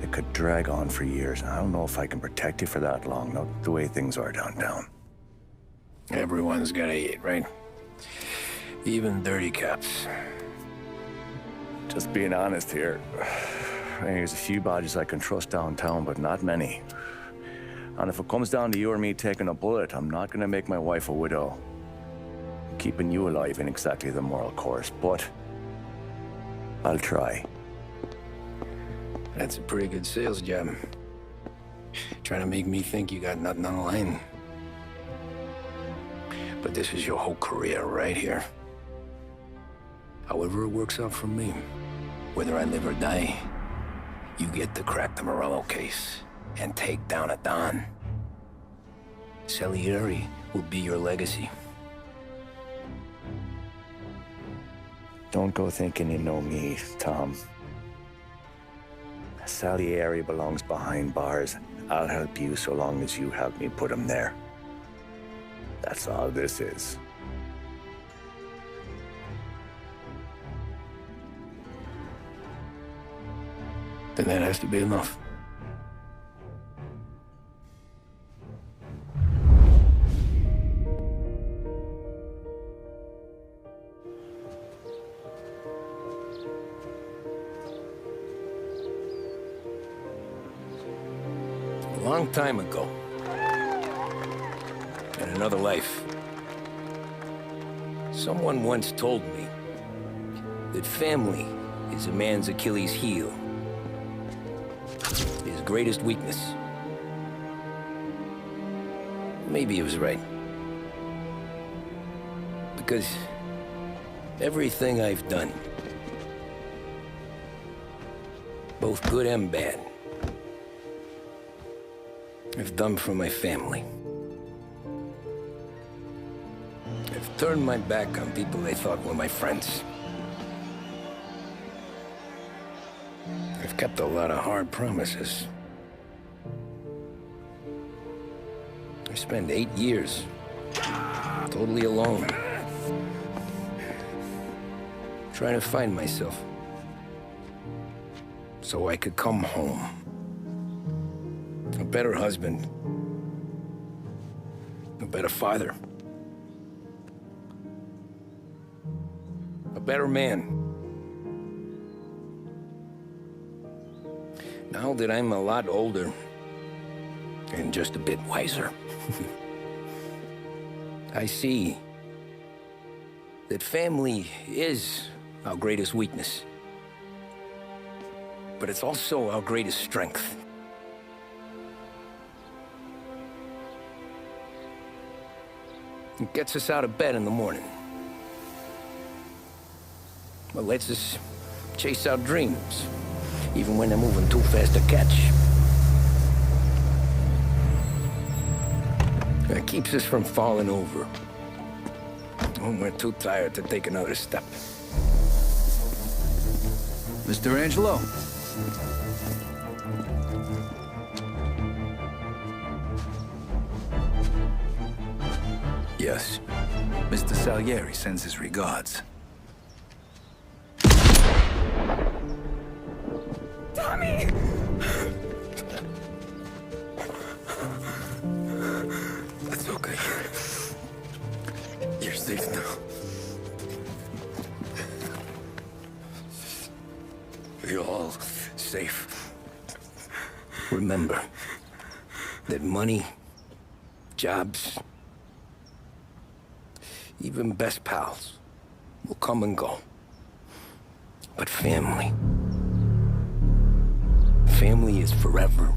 S10: It could drag on for years. I don't know if I can protect you for that long, not the way things are downtown.
S2: Everyone's gotta eat, right? Even dirty cops.
S10: Just being honest here. There's a few bodies I can trust downtown, but not many. And if it comes down to you or me taking a bullet, I'm not gonna make my wife a widow. Keeping you alive ain't exactly the moral course, but I'll try.
S2: That's a pretty good sales job. Trying to make me think you got nothing on the line. But this is your whole career right here. However it works out for me, whether I live or die, you get to crack the Morello case and take down a Don. Salieri will be your legacy.
S10: Don't go thinking you know me, Tom. Salieri belongs behind bars. I'll help you so long as you help me put him there. That's all this is.
S2: Then that has to be enough. A long time ago, in another life, someone once told me that family is a man's Achilles heel, his greatest weakness. Maybe he was right. Because everything I've done, both good and bad, I've done for my family. I've turned my back on people they thought were my friends. I've kept a lot of hard promises. I spent 8 years totally alone, trying to find myself so I could come home. A better husband, a better father, a better man. Now that I'm a lot older and just a bit wiser, I see that family is our greatest weakness, but it's also our greatest strength. It gets us out of bed in the morning. It lets us chase our dreams, even when they're moving too fast to catch. It keeps us from falling over when we're too tired to take another step.
S16: Mr. Angelo.
S2: Yes.
S16: Mr. Salieri sends his regards.
S18: Tommy!
S2: That's okay. You're safe now. You're all safe. Remember that money, jobs, even best pals will come and go. But family is forever.